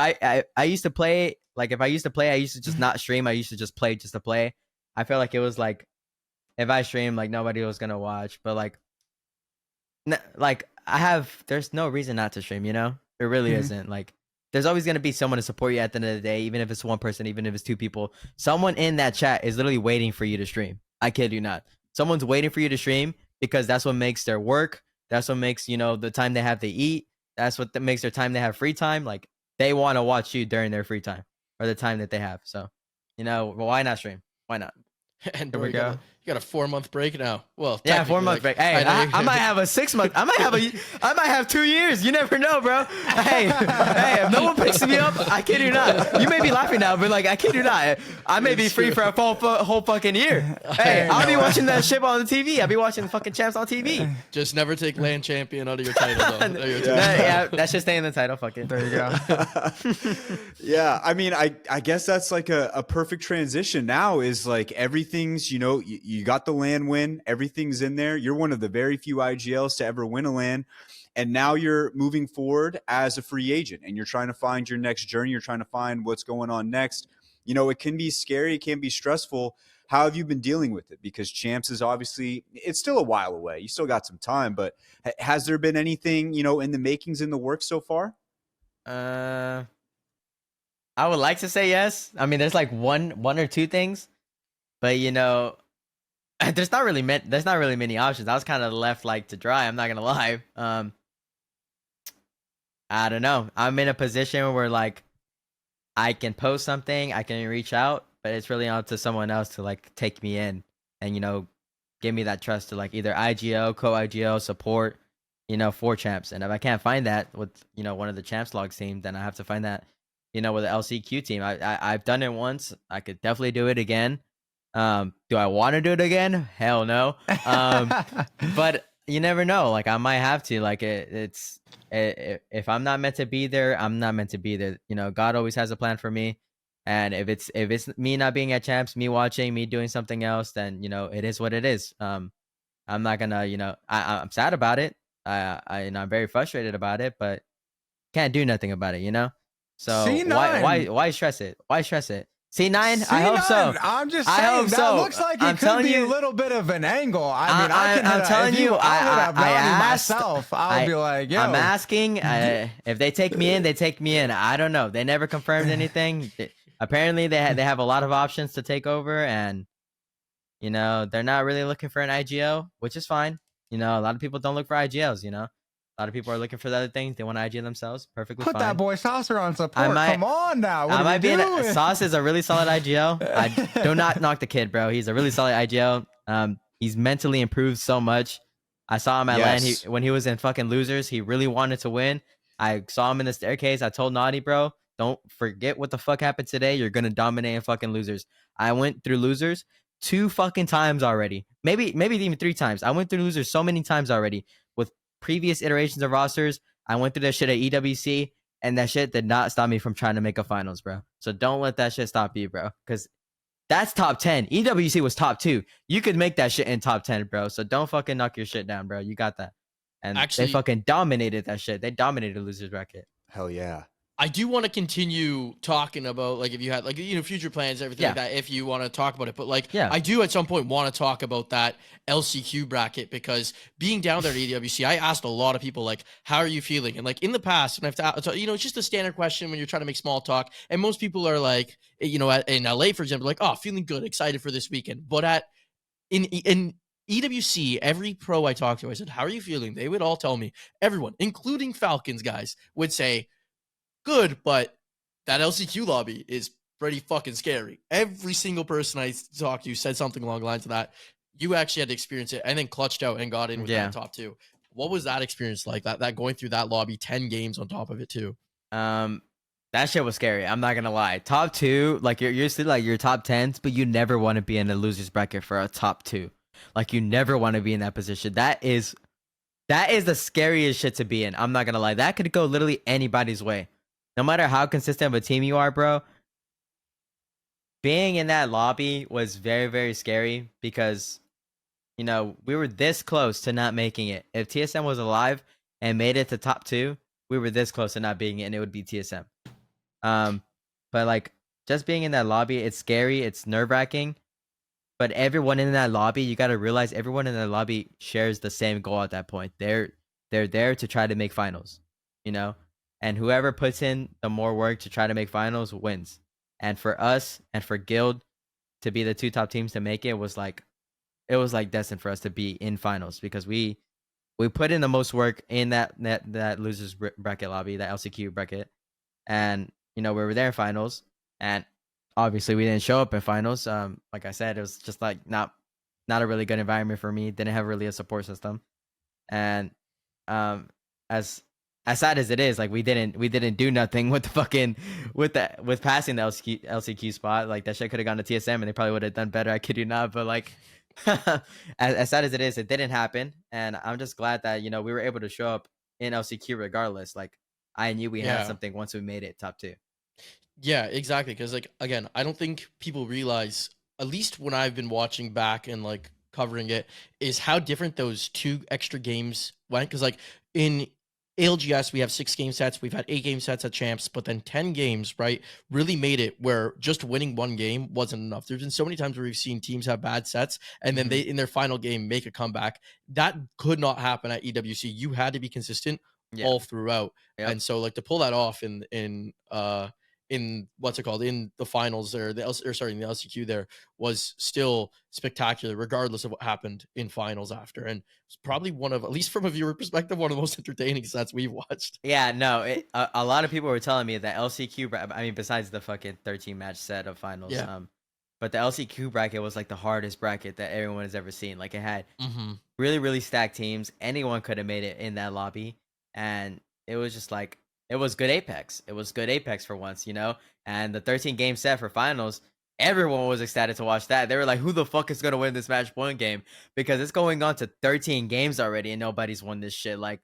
I used to play, like if I used to play, I used to just not stream. I used to just play to play. I felt like it was like if I streamed, like nobody was gonna watch. But like, like there's no reason not to stream. There really Mhm. isn't. Like, there's always gonna be someone to support you at the end of the day, even if it's one person, even if it's two people. Someone in that chat is literally waiting for you to stream. I kid you not. Someone's waiting for you to stream because that's what makes their work. That's what makes the time they have to eat. That's what makes their time they have free time. Like they want to watch you during their free time or the time that they have. So, why not stream? Why not? And There we you go. got a 4-month break now. Well, Yeah, 4 technically, month like, break. Hey, know I might have a 6 month. I might have 2 years. You never know, bro. Hey, if no one picks me up, I kid you not. You may be laughing now, but like, I kid you not. I may be free for a whole fucking year. Hey, I'll be watching that shit on the TV. I'll be watching fucking champs on TV. just never take land champion out of your title, though. Out of your title. Yeah, that should stay in the title. Fuck it. There you go. Yeah, I mean, I guess that's like a perfect transition now is like everything's, you got the LAN win, everything's in there. You're one of the very few IGLs to ever win a LAN. And now you're moving forward as a free agent and you're trying to find your next journey. You're trying to find what's going on next. It can be scary. It can be stressful. How have you been dealing with it? Because Champs is obviously, it's still a while away. You still got some time, but has there been anything, in the makings, in the works so far? I would like to say yes. I mean, there's like one or two things, but there's not really many options. I was kind of left like to dry. I'm not gonna lie. I don't know. I'm in a position where like I can post something, I can reach out, but it's really up to someone else to like take me in and give me that trust to like either IGL, co-IGL support, for champs. And if I can't find that with one of the champs logs team, then I have to find that with the LCQ team. I've done it once. I could definitely do it again. Do I want to do it again? Hell no. But you never know. Like I might have to. Like if I'm not meant to be there, I'm not meant to be there. God always has a plan for me. And if it's me not being at champs, me watching, me doing something else, then it is what it is. I'm not gonna. I'm sad about it. I'm very frustrated about it, but can't do nothing about it. So C9. why stress it? Why stress it? C9, I hope so. I'm just I saying hope that so. looks like it I'm could telling be a you- little bit of an angle. I mean, I'm telling you, I'll hit up I Ronnie asked- myself. I'll be like, yo, I'm asking if they take me in, they take me in. I don't know. They never confirmed anything. Apparently, they have a lot of options to take over, and they're not really looking for an IGL, which is fine. A lot of people don't look for IGLs. A lot of people are looking for the other things. They want to IGL themselves. Perfectly put fine. that boy Saucer on support. I might- Come on now. What I are might we be doing? Sauce is a really solid IGL. I do not knock the kid, bro. He's a really solid IGL. He's mentally improved so much. I saw him at Yes. LAN when he was in fucking losers. He really wanted to win. I saw him in the staircase. I told Naughty, bro, don't forget what the fuck happened today. You're gonna dominate in fucking losers. I went through losers 2 fucking times already. Maybe even 3 times. I went through losers so many times already with previous iterations of rosters. I went through that shit at EWC, and that shit did not stop me from trying to make a finals, bro. So don't let that shit stop you, bro. Because That's top 10. EWC was top 2. You could make that shit in top 10, bro. So don't fucking knock your shit down, bro. You got that. And Actually- they fucking dominated that shit. They dominated losers bracket. Hell yeah. I do want to continue talking about, like, if you had, like, you know, future plans, everything like that, if you want to talk about it. But, like, Yeah. I do at some point want to talk about that LCQ bracket, because being down there at EWC, I asked a lot of people, like, how are you feeling? And, like, in the past, and I've to, you know, it's just a standard question when you're trying to make small talk. And most people are like, you know, in LA, for example, like, oh, feeling good, excited for this weekend. But in EWC, every pro I talked to, I said, how are you feeling? They would all tell me, everyone, including Falcons guys, would say, good, but that LCQ lobby is pretty fucking scary. Every single person I talked to said something along the lines of that. You actually had to experience it and then clutched out and got in with that top 2. What was that experience like? That going through that lobby, 10 games on top of it too. That shit was scary. I'm not gonna lie. Top 2, like you're still like your top 10s, but you never want to be in a losers bracket for a top 2. Like you never want to be in that position. That is the scariest shit to be in. I'm not gonna lie. That could go literally anybody's way. No matter how consistent of a team you are, bro. Being in that lobby was very, very scary because, you know, we were this close to not making it. If TSM was alive and made it to top 2, we were this close to not being it, and it would be TSM. But like just being in that lobby, it's scary, it's nerve-wracking. But everyone in that lobby, you got to realize everyone in that lobby shares the same goal at that point. They're there to try to make finals, you know? And whoever puts in the more work to try to make finals wins. And for us and for Guild to be the 2 top teams to make it was like destined for us to be in finals, because we put in the most work in that losers bracket lobby, that LCQ bracket. And, you know, we were there in finals, and obviously we didn't show up in finals. Like I said, it was just like not a really good environment for me. Didn't have really a support system. And as sad as it is, like we didn't do nothing with the fucking with passing the LCQ spot. Like that shit could have gone to TSM and they probably would have done better. I kid you not. But like as sad as it is, it didn't happen. And I'm just glad that, you know, we were able to show up in LCQ regardless. Like I knew we had something once we made it top 2. Yeah, exactly. Because, like, again, I don't think people realize, at least when I've been watching back and like covering it, is how different those 2 extra games went. Because, like, in ALGS, we have 6 game sets. We've had 8 game sets at champs, but then 10 games, right, really made it where just winning 1 game wasn't enough. There's been so many times where we've seen teams have bad sets and then they, in their final game, make a comeback. That could not happen at EWC. You had to be consistent all throughout. Yep. And so, like, to pull that off in what's it called, in the finals there, in the LCQ there, was still spectacular regardless of what happened in finals after. And it's probably one of, at least from a viewer perspective, one of the most entertaining sets we've watched. Yeah, no, a lot of people were telling me that LCQ, I mean, besides the fucking 13 match set of finals, but the LCQ bracket was like the hardest bracket that everyone has ever seen. Like it had really, really stacked teams. Anyone could have made it in that lobby. And it was just like, it was good Apex. It was good Apex for once, you know? And the 13 game set for finals, everyone was ecstatic to watch that. They were like, who the fuck is going to win this match point game? Because it's going on to 13 games already and nobody's won this shit. Like,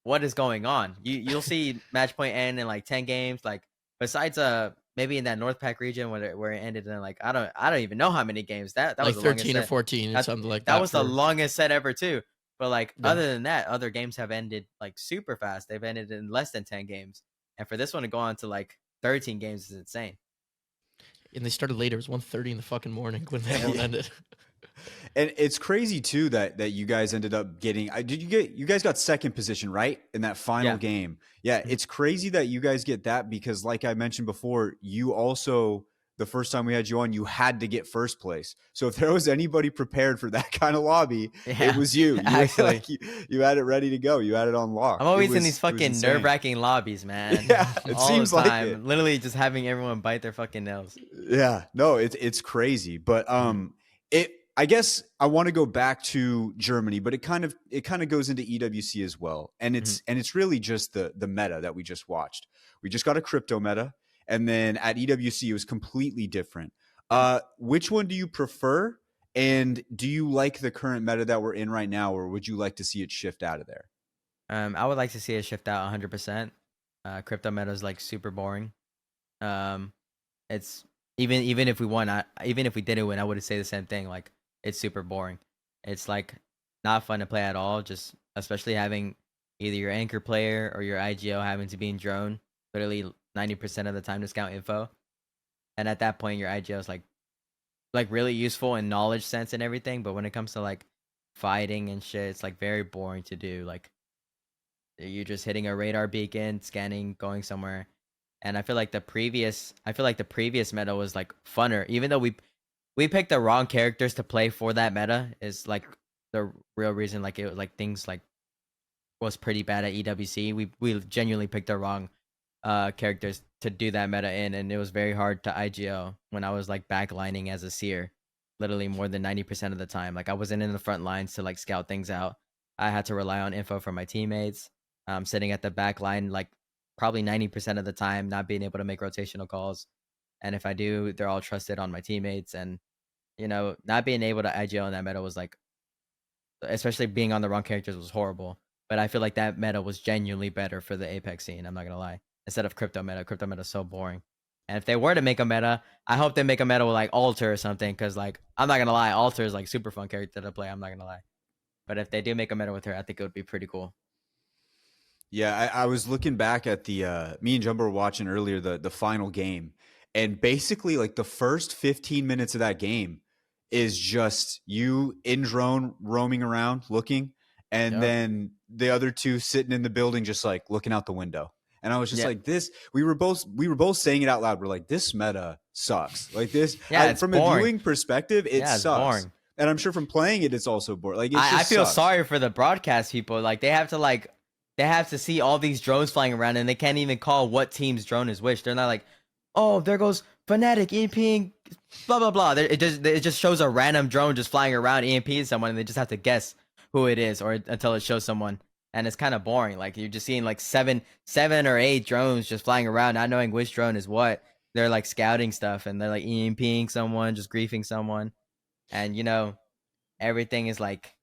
what is going on? You'll see match point end in like 10 games. Like, besides maybe in that North Pack region where it ended in like, I don't even know how many games. That like was 13 or 14 or something like that. That was the longest set ever too. But like other than that, other games have ended like super fast. They've ended in less than 10 games. And for this one to go on to like 13 games is insane. And they started later. It was 1:30 in the fucking morning when they ended. And it's crazy too that you guys ended up getting. You guys got second position, right, in that final game? Yeah, it's crazy that you guys get that, because like I mentioned before, you also, the first time we had you on, you had to get first place. So if there was anybody prepared for that kind of lobby, it was you. Actually, you had it ready to go. You had it on lock. I'm always in these fucking nerve-wracking lobbies, man. Yeah, it all seems the time. like it. Literally just having everyone bite their fucking nails. Yeah, no, it's crazy. But I guess I want to go back to Germany, but it kind of goes into EWC as well. And it's really just the meta that we just watched. We just got a crypto meta. And then at EWC, it was completely different. Which one do you prefer? And do you like the current meta that we're in right now, or would you like to see it shift out of there? I would like to see it shift out 100%. Crypto meta is like super boring. It's even if we won, even if we didn't win, I would say the same thing. Like it's super boring. It's like not fun to play at all. Just especially having either your anchor player or your IGL having to be in drone literally 90% of the time to scout info, and at that point your IGL is like really useful in knowledge sense and everything. But when it comes to like fighting and shit, it's like very boring to do. Like you're just hitting a radar beacon, scanning, going somewhere. And I feel like the previous meta was like funner, even though we picked the wrong characters to play for that meta. Is like the real reason. Like it was like things like was pretty bad at EWC. We genuinely picked the wrong characters to do that meta in, and it was very hard to IGL when I was like backlining as a seer, literally more than 90% of the time. Like I wasn't in the front lines to like scout things out. I had to rely on info from my teammates. Sitting at the back line like probably 90% of the time, not being able to make rotational calls. And if I do, they're all trusted on my teammates. And, you know, not being able to IGL in that meta was like, especially being on the wrong characters was horrible. But I feel like that meta was genuinely better for the Apex scene. I'm not going to lie. Instead of crypto meta is so boring. And if they were to make a meta, I hope they make a meta with like Alter or something. Cause like, I'm not going to lie. Alter is like super fun character to play. I'm not going to lie. But if they do make a meta with her, I think it would be pretty cool. Yeah, I was looking back at the me and Jumbo were watching earlier the final game, and basically like the first 15 minutes of that game is just you in drone roaming around looking, and then the other two sitting in the building just like looking out the window. And I was just like, this. We were both saying it out loud. We're like, this meta sucks. Like this. It's from boring. a viewing perspective, it it's sucks. boring. And I'm sure from playing it, it's also boring. Like I feel sucks. sorry for the broadcast people. Like they have to see all these drones flying around, and they can't even call what team's drone is which. They're not like, oh, there goes Fnatic EMPing, blah blah blah. It just shows a random drone just flying around EMPing someone, and they just have to guess who it is or until it shows someone. And it's kind of boring. Like you're just seeing like seven or 8 drones just flying around, not knowing which drone is what. They're like scouting stuff, and they're like EMPing someone, just griefing someone, and you know, everything is like,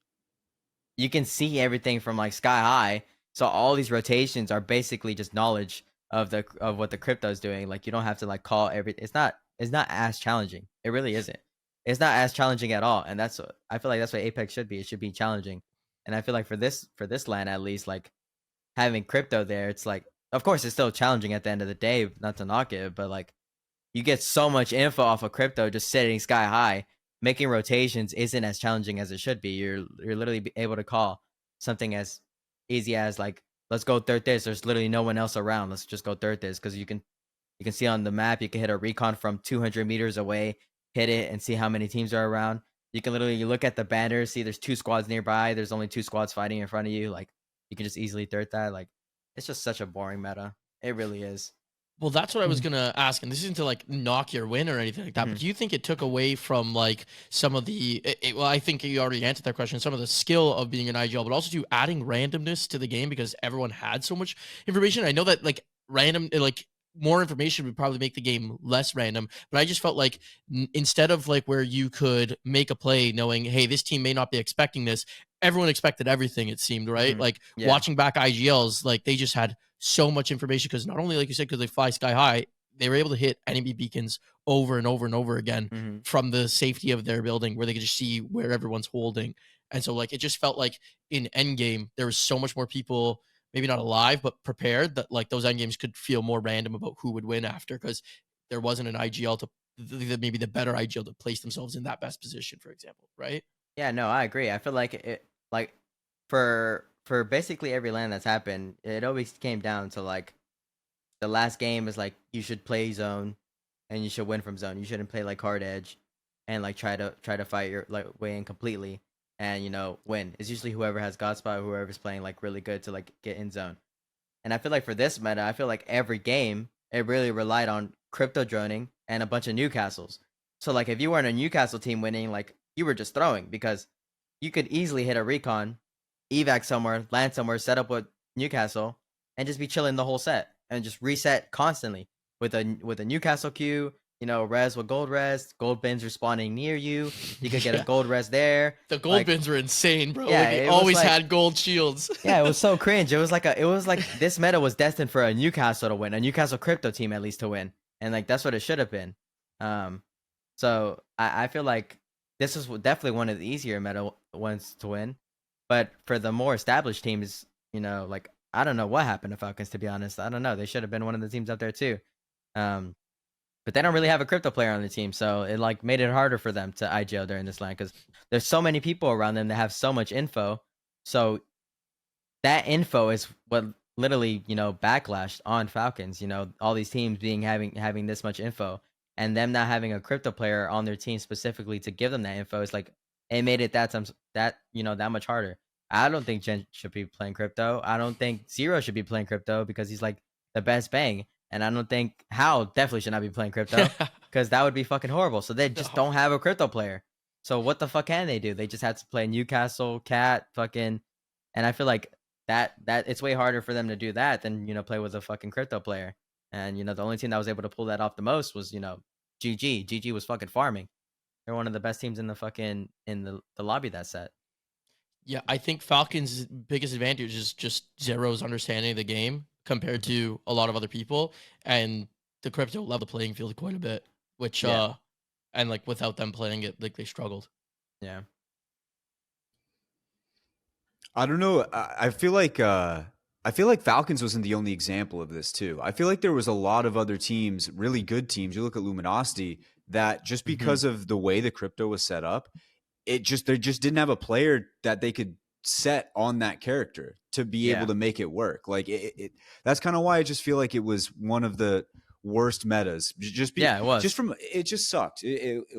you can see everything from like sky high. So all these rotations are basically just knowledge of what the crypto is doing. Like you don't have to like call everything. It's not as challenging. It really isn't. It's not as challenging at all. And I feel like that's what Apex should be. It should be challenging. And I feel like for this LAN at least, like having crypto there, it's like, of course it's still challenging at the end of the day, not to knock it, but like you get so much info off of crypto just sitting sky high. Making rotations isn't as challenging as it should be. You're literally able to call something as easy as like, let's go third this. There's literally no one else around. Let's just go third this, because you can see on the map, you can hit a recon from 200 meters away, hit it, and see how many teams are around. You can literally look at the banner, see there's 2 squads nearby. There's only 2 squads fighting in front of you. Like you can just easily third that. Like it's just such a boring meta. It really is. Well, that's what I was gonna ask, and this isn't to like knock your win or anything like that. But do you think it took away from like some of the? Well, I think you already answered that question. Some of the skill of being an IGL, but also to adding randomness to the game because everyone had so much information. I know that like more information would probably make the game less random, but I just felt like instead of like where you could make a play knowing, hey, this team may not be expecting this, everyone expected everything, it seemed, right? Like watching back IGLs, like they just had so much information because not only, like you said, because they fly sky high, they were able to hit enemy beacons over and over and over again from the safety of their building where they could just see where everyone's holding. And so like it just felt like in endgame there was so much more people, maybe not alive, but prepared, that like those end games could feel more random about who would win after, because there wasn't an IGL to maybe the better IGL to place themselves in that best position, for example, right? Yeah, no, I agree. I feel like it, like for basically every LAN that's happened, it always came down to like the last game is like you should play zone and you should win from zone. You shouldn't play like hard edge and like try to fight your like way in completely and, you know, win. It's usually whoever has Godspot, whoever's playing like really good to like get in zone. And I feel like for this meta, I feel like every game it really relied on crypto droning and a bunch of Newcastles. So like if you weren't a Newcastle team winning, like you were just throwing, because you could easily hit a recon, evac somewhere, land somewhere, set up with Newcastle, and just be chilling the whole set and just reset constantly with a Newcastle queue. You know, res with gold bins respawning near you. You could get a gold res there. The gold bins were insane, bro. Yeah, like, they always had gold shields. Yeah, it was so cringe. It was like this meta was destined for a Newcastle to win, a Newcastle crypto team at least to win, and like that's what it should have been. So I feel like this is definitely one of the easier meta ones to win. But for the more established teams, like I don't know what happened to Falcons, to be honest. I don't know. They should have been one of the teams up there too. But they don't really have a crypto player on the team, so it like made it harder for them to IGL during this line because there's so many people around them that have so much info. So that info is what literally, backlashed on Falcons. All these teams having this much info and them not having a crypto player on their team specifically to give them that info is like it made it that much harder. I don't think Jen should be playing crypto. I don't think Zero should be playing crypto because he's like the best bang. And I don't think Hal definitely should not be playing crypto because that would be fucking horrible. So they just don't have a crypto player. So what the fuck can they do? They just have to play Newcastle, Cat, fucking, and I feel like that it's way harder for them to do that than play with a fucking crypto player. And the only team that was able to pull that off the most was GG. GG was fucking farming. They're one of the best teams in the fucking in the lobby that set. Yeah, I think Falcons' biggest advantage is just Zero's understanding of the game compared to a lot of other people, and the crypto level the playing field quite a bit, which and like without them playing it, like they struggled. Yeah. I don't know. I feel like Falcons wasn't the only example of this too. I feel like there was a lot of other teams, really good teams. You look at Luminosity, that just because of the way the crypto was set up, they just didn't have a player that they could set on that character to be able to make it work. Like that's kind of why I just feel like it was one of the worst metas. It was. It just sucked.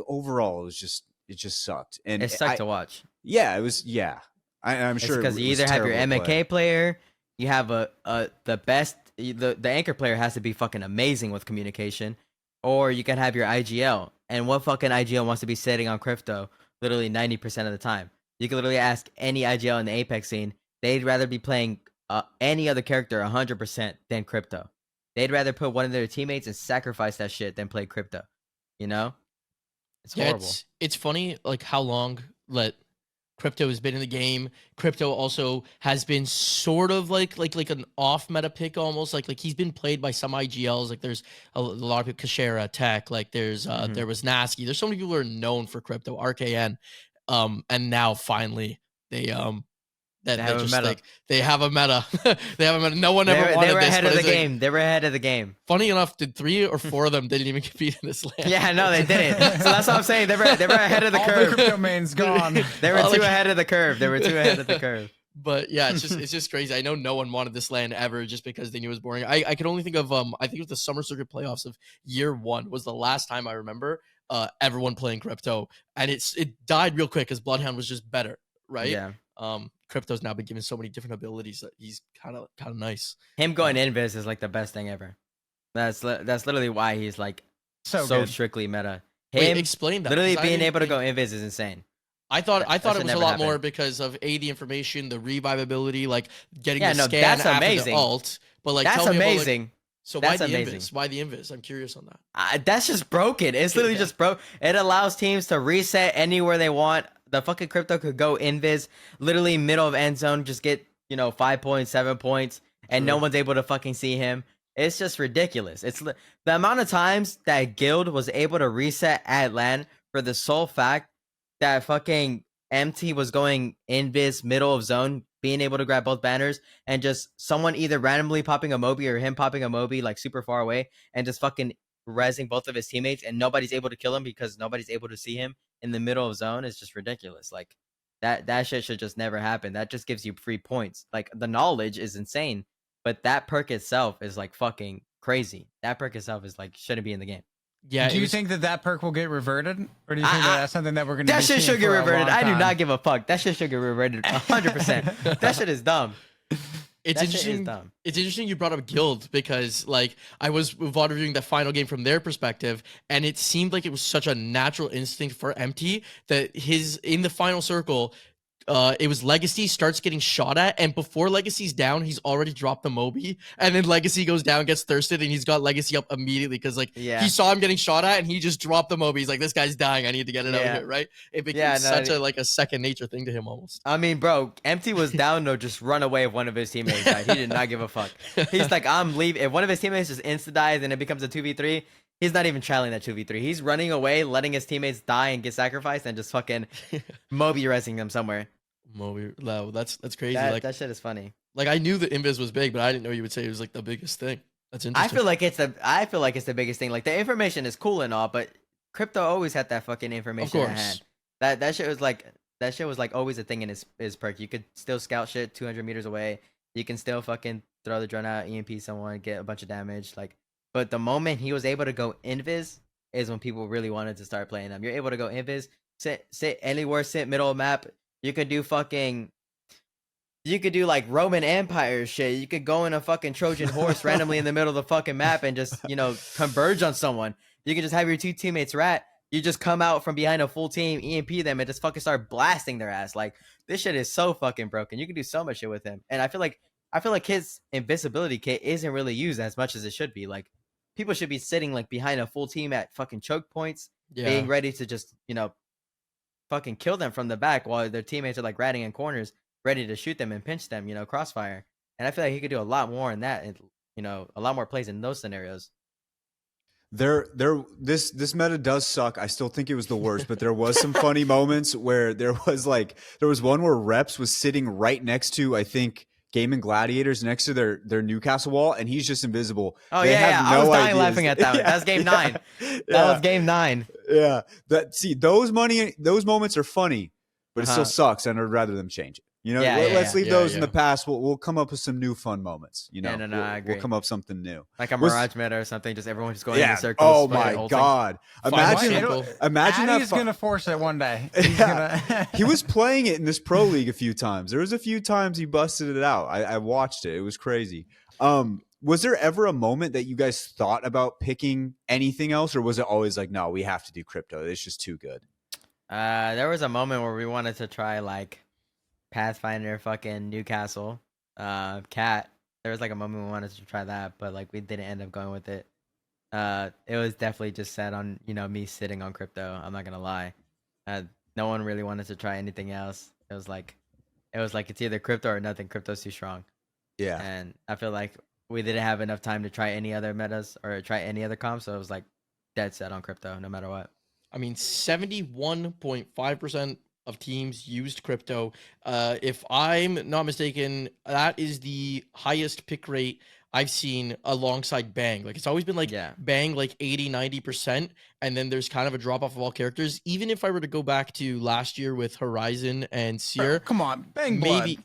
Overall, it just sucked. And it sucked to watch. Yeah, it was. Yeah, I'm sure because you either have your MK player, you have the best. The anchor player has to be fucking amazing with communication, or you can have your IGL. And what fucking IGL wants to be sitting on crypto literally 90% of the time? You can literally ask any IGL in the Apex scene. They'd rather be playing any other character 100% than crypto. They'd rather put one of their teammates and sacrifice that shit than play crypto. It's horrible. It's funny like how long crypto has been in the game. Crypto also has been sort of like an off meta pick almost. Like he's been played by some IGLs. Like there's a lot of people, Kashera, Tech. Like there's there was Nasky. There's so many people who are known for crypto. RKN. And now finally they have a meta. They have a meta. No one ever wanted They were this, ahead of the game. They were ahead of the game. Funny enough, 3 or 4 of them didn't even compete in this land. Yeah, no, they didn't. So that's what I'm saying. They were ahead of the All curve. the crypto mains gone. They were too ahead of the curve. But yeah, it's just crazy. I know no one wanted this land ever just because they knew it was boring. I could only think of I think it was the Summer Circuit playoffs of year 1 was the last time I remember everyone playing crypto, and it died real quick because Bloodhound was just better, right? Yeah. Crypto's now been given so many different abilities that he's kind of nice. Him going invis is like the best thing ever. That's literally why he's like so strictly meta. Wait, explain that. Literally being able to go invis is insane. I thought it was a lot more because of the information, the revivability, like getting the scan that's after amazing. the ult. But like, that's tell me amazing. About, so that's why the amazing. invis? Why the invis? I'm curious on that. That's just broken. It's literally just broke. It allows teams to reset anywhere they want. The fucking crypto could go invis, literally middle of end zone, just get 5 points, 7 points, and no one's able to fucking see him. It's just ridiculous. It's the amount of times that Guild was able to reset at LAN for the sole fact that fucking MT was going invis, middle of zone, being able to grab both banners, and just someone either randomly popping a Moby or him popping a Moby like super far away and just fucking rezzing both of his teammates, and nobody's able to kill him because nobody's able to see him in the middle of zone is just ridiculous. Like that shit should just never happen. That just gives you free points. Like the knowledge is insane, but that perk itself is like fucking crazy. That perk itself is like shouldn't be in the game. Yeah. Do you think that perk will get reverted, or do you think that's something that we're gonna? That shit should get reverted. I do not give a fuck. That shit should get reverted 100%. That shit is dumb. It's interesting. It's interesting you brought up Guild because like I was VOD reviewing the final game from their perspective, and it seemed like it was such a natural instinct for MT that in the final circle, it was Legacy starts getting shot at, and before Legacy's down, he's already dropped the Moby, and then Legacy goes down, gets thirsted, and he's got Legacy up immediately because he saw him getting shot at, and he just dropped the Moby. He's like, this guy's dying, I need to get it out of here, right? It became such a second nature thing to him almost. I mean, bro, MT was down to just run away if one of his teammates died. He did not give a fuck. He's like, I'm leaving. If one of his teammates just insta dies and it becomes a 2v3, He's not even trialing that 2v3. He's running away, letting his teammates die and get sacrificed, and just fucking Moby resing them somewhere. Moby, no, that's crazy. That shit is funny. Like I knew that Invis was big, but I didn't know you would say it was like the biggest thing. That's I interesting. feel like it's the biggest thing. Like the information is cool and all, but crypto always had that fucking information Of at course. hand. That shit was like always a thing in his perk. You could still scout shit 200 meters away. You can still fucking throw the drone out, EMP someone, get a bunch of damage. Like, but the moment he was able to go invis is when people really wanted to start playing them. You're able to go invis, sit anywhere, sit middle of map. You could do like Roman Empire shit. You could go in a fucking Trojan horse randomly in the middle of the fucking map and just, converge on someone. You could just have your two teammates rat. You just come out from behind a full team, EMP them, and just fucking start blasting their ass. Like, this shit is so fucking broken. You can do so much shit with him. And I feel like his invisibility kit isn't really used as much as it should be. Like, people should be sitting like behind a full team at fucking choke points, being ready to just, fucking kill them from the back while their teammates are like ratting in corners, ready to shoot them and pinch them, crossfire. And I feel like he could do a lot more in that, and, a lot more plays in those scenarios. This meta does suck. I still think it was the worst, but there was some funny moments where there was one where Reps was sitting right next to, I think, Game and Gladiators, next to their Newcastle wall, and he's just invisible. Oh, They have I was no dying ideas. laughing at that one. That was game 9. That was game 9. Yeah. Those moments are funny, but it still sucks, and I'd rather them change it. Let's leave those in the past. We'll come up with some new fun moments. No, I agree. We'll come up with something new. Like a Mirage meta or something, just everyone just going in Yeah. circles. Oh fucking my ulting. god. Imagine Addy's that. gonna force it one day. He's Yeah. gonna... He was playing it in this pro league a few times. There was a few times he busted it out. I watched it. It was crazy. Was there ever a moment that you guys thought about picking anything else, or was it always like, no, we have to do crypto? It's just too good. There was a moment where we wanted to try like Pathfinder, fucking Newcastle, Cat. There was like a moment we wanted to try that, but like we didn't end up going with it. It was definitely just set on me sitting on crypto. I'm not gonna lie. No one really wanted to try anything else. It was like it's either crypto or nothing. Crypto's too strong. Yeah. And I feel like we didn't have enough time to try any other metas or try any other comps, so it was like dead set on crypto no matter what. I mean, 71.5% of teams used crypto. If I'm not mistaken, that is the highest pick rate I've seen alongside Bang. Like, it's always been like Bang, like 80-90%, and then there's kind of a drop off of all characters. Even if I were to go back to last year with Horizon and Seer, Come on, Bang Blood.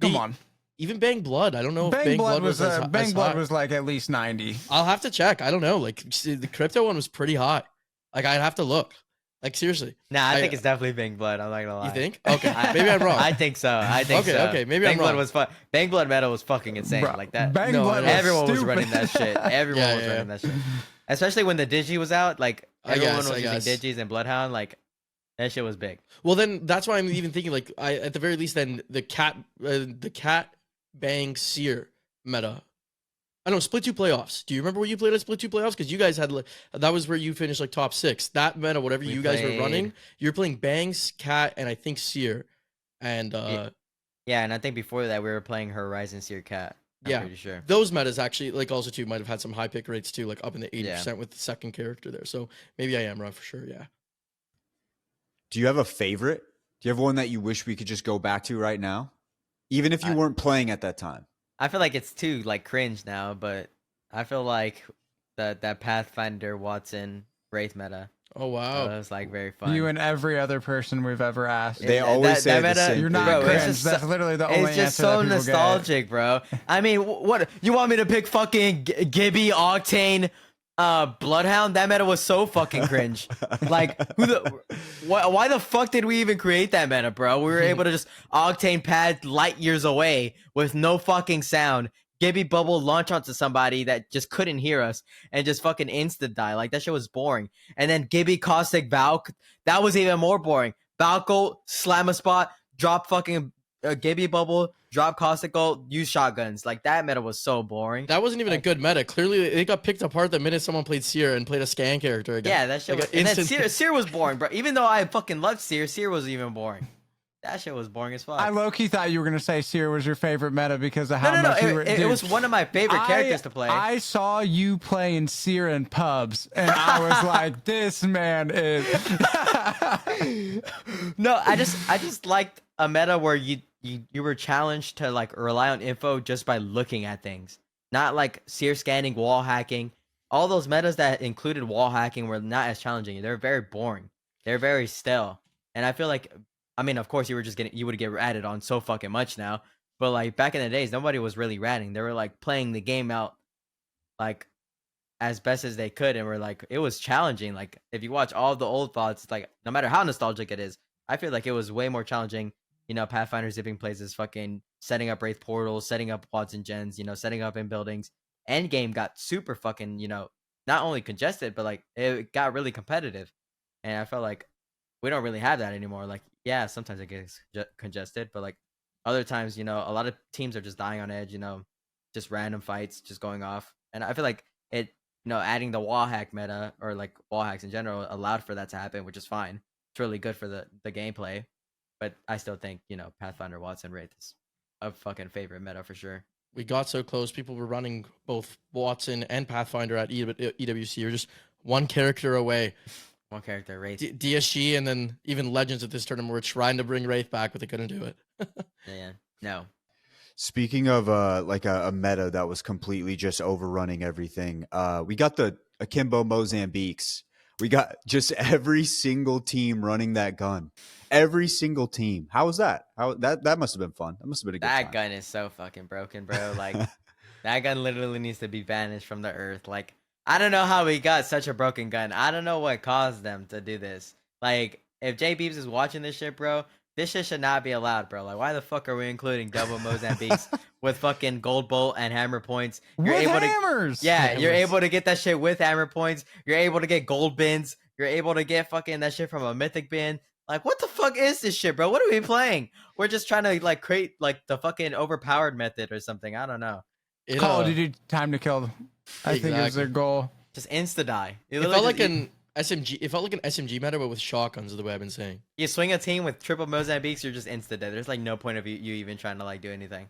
Come on. Even Bang Blood. I don't know if Bang Blood was as Bang Blood high. was like at least 90. I'll have to check. I don't know. Like, the crypto one was pretty high. Like, I'd have to look. Like, seriously. Nah, I think it's definitely Bang Blood. I'm not gonna lie. You think? Okay, maybe I'm wrong. I think so. Okay, maybe Bang I'm Blood wrong. was fun. Bang Blood meta was fucking insane. Bro, like that. Bang No, Blood was Everyone was stupid. running that shit. Everyone was running that shit. Especially when the Digi was out. Like, everyone was using Digis and Bloodhound. Like, that shit was big. Well, then that's why I'm even thinking, like, at the very least, then the cat Bang Seer meta. I know Split 2 playoffs. Do you remember what you played at Split 2 playoffs? Because you guys had, like, that was where you finished like top 6. That meta, whatever you guys were running, you're playing Bangs, Cat, and I think Seer, and yeah, and I think before that we were playing Horizon Seer Cat. I'm pretty sure. those metas actually, like, also too might have had some high pick rates too, like up in the 80% with the second character there. So maybe I am wrong for sure. Yeah. Do you have a favorite? Do you have one that you wish we could just go back to right now, even if you weren't playing at that time? I feel like it's too like cringe now, but I feel like that Pathfinder Watson Wraith meta. Oh wow, That was like very fun. You and every other person we've ever asked. They always say the meta- same You're thing. not Bro, it's cringe. just That's literally the only It's just answer so that people get. nostalgic, bro. I mean, what you want me to pick? Fucking Gibby, Octane, Bloodhound. That meta was so fucking cringe. Like, why the fuck did we even create that meta, bro? We were able to just Octane pad light years away with no fucking sound. Gibby bubble launch onto somebody that just couldn't hear us and just fucking insta die. Like, that shit was boring. And then Gibby Caustic Valk, that was even more boring. Valko, slam a spot, drop fucking Gibby bubble, drop Caustic Gold, use shotguns. Like, that meta was so boring. that wasn't even a good meta. Clearly, they got picked apart the minute someone played Seer and played a scan character again. Yeah, that shit Like was, an and then instant- Seer was boring, bro. Even though I fucking loved Seer was even boring. That shit was boring as fuck. I low-key thought you were gonna say Seer was your favorite meta because of no, how no, no. much you were. It Dude, was one of my favorite characters to play. I saw you playing Seer in pubs, and I was like, "This man is." No, I just liked a meta where you were challenged to like rely on info just by looking at things, not like seer scanning, wall hacking. All those metas that included wall hacking were not as challenging. They're very boring. They're very stale. And I feel like, I mean, of course, you would get ratted on so fucking much now. But like back in the days, nobody was really ratting. They were like playing the game out like as best as they could, and were like, it was challenging. Like if you watch all the old VODs, like no matter how nostalgic it is, I feel like it was way more challenging. You know, Pathfinder zipping places, fucking setting up Wraith portals, setting up quads and gens, you know, setting up in buildings. Endgame got super fucking, you know, not only congested, but like it got really competitive. And I felt like we don't really have that anymore. Like, yeah, sometimes it gets congested, but like other times, you know, a lot of teams are just dying on edge, you know, just random fights just going off. And I feel like it, you know, adding the wall hack meta or like wall hacks in general allowed for that to happen, which is fine. It's really good for the gameplay. But I still think, you know, Pathfinder Watson Wraith is a fucking favorite meta for sure. We got so close. People were running both Watson and Pathfinder at EWC. You're just one character away. One character, Wraith. DSG and then even Legends at this tournament were trying to bring Wraith back, but they couldn't do it. Yeah, no. Speaking of like a meta that was completely just overrunning everything, we got the Akimbo Mozambiques. We got just every single team running that gun. Every single team. How was that? That must have been fun. That must have been a good That time. gun is so fucking broken, bro. Like that gun literally needs to be banished from the earth. Like I don't know how we got such a broken gun. I don't know what caused them to do this. Like if Jay Beebs is watching this shit, bro, this shit should not be allowed, bro. Like why the fuck are we including double Mozambiques with fucking gold bolt and hammer points? With hammers. Yeah, you're able to get that shit with hammer points. You're able to get gold bins. You're able to get fucking that shit from a mythic bin. Like, what the fuck is this shit, bro? What are we playing? We're just trying to, like, create, like, the fucking overpowered method or something. I don't know. Call of Duty time to kill. I think is their goal. Just insta-die. It felt like an SMG. It felt like an SMG meta, but with shotguns is the way I've been saying. You swing a team with triple Mozambiques, you're just insta-dead. There's, like, no point of you even trying to, like, do anything.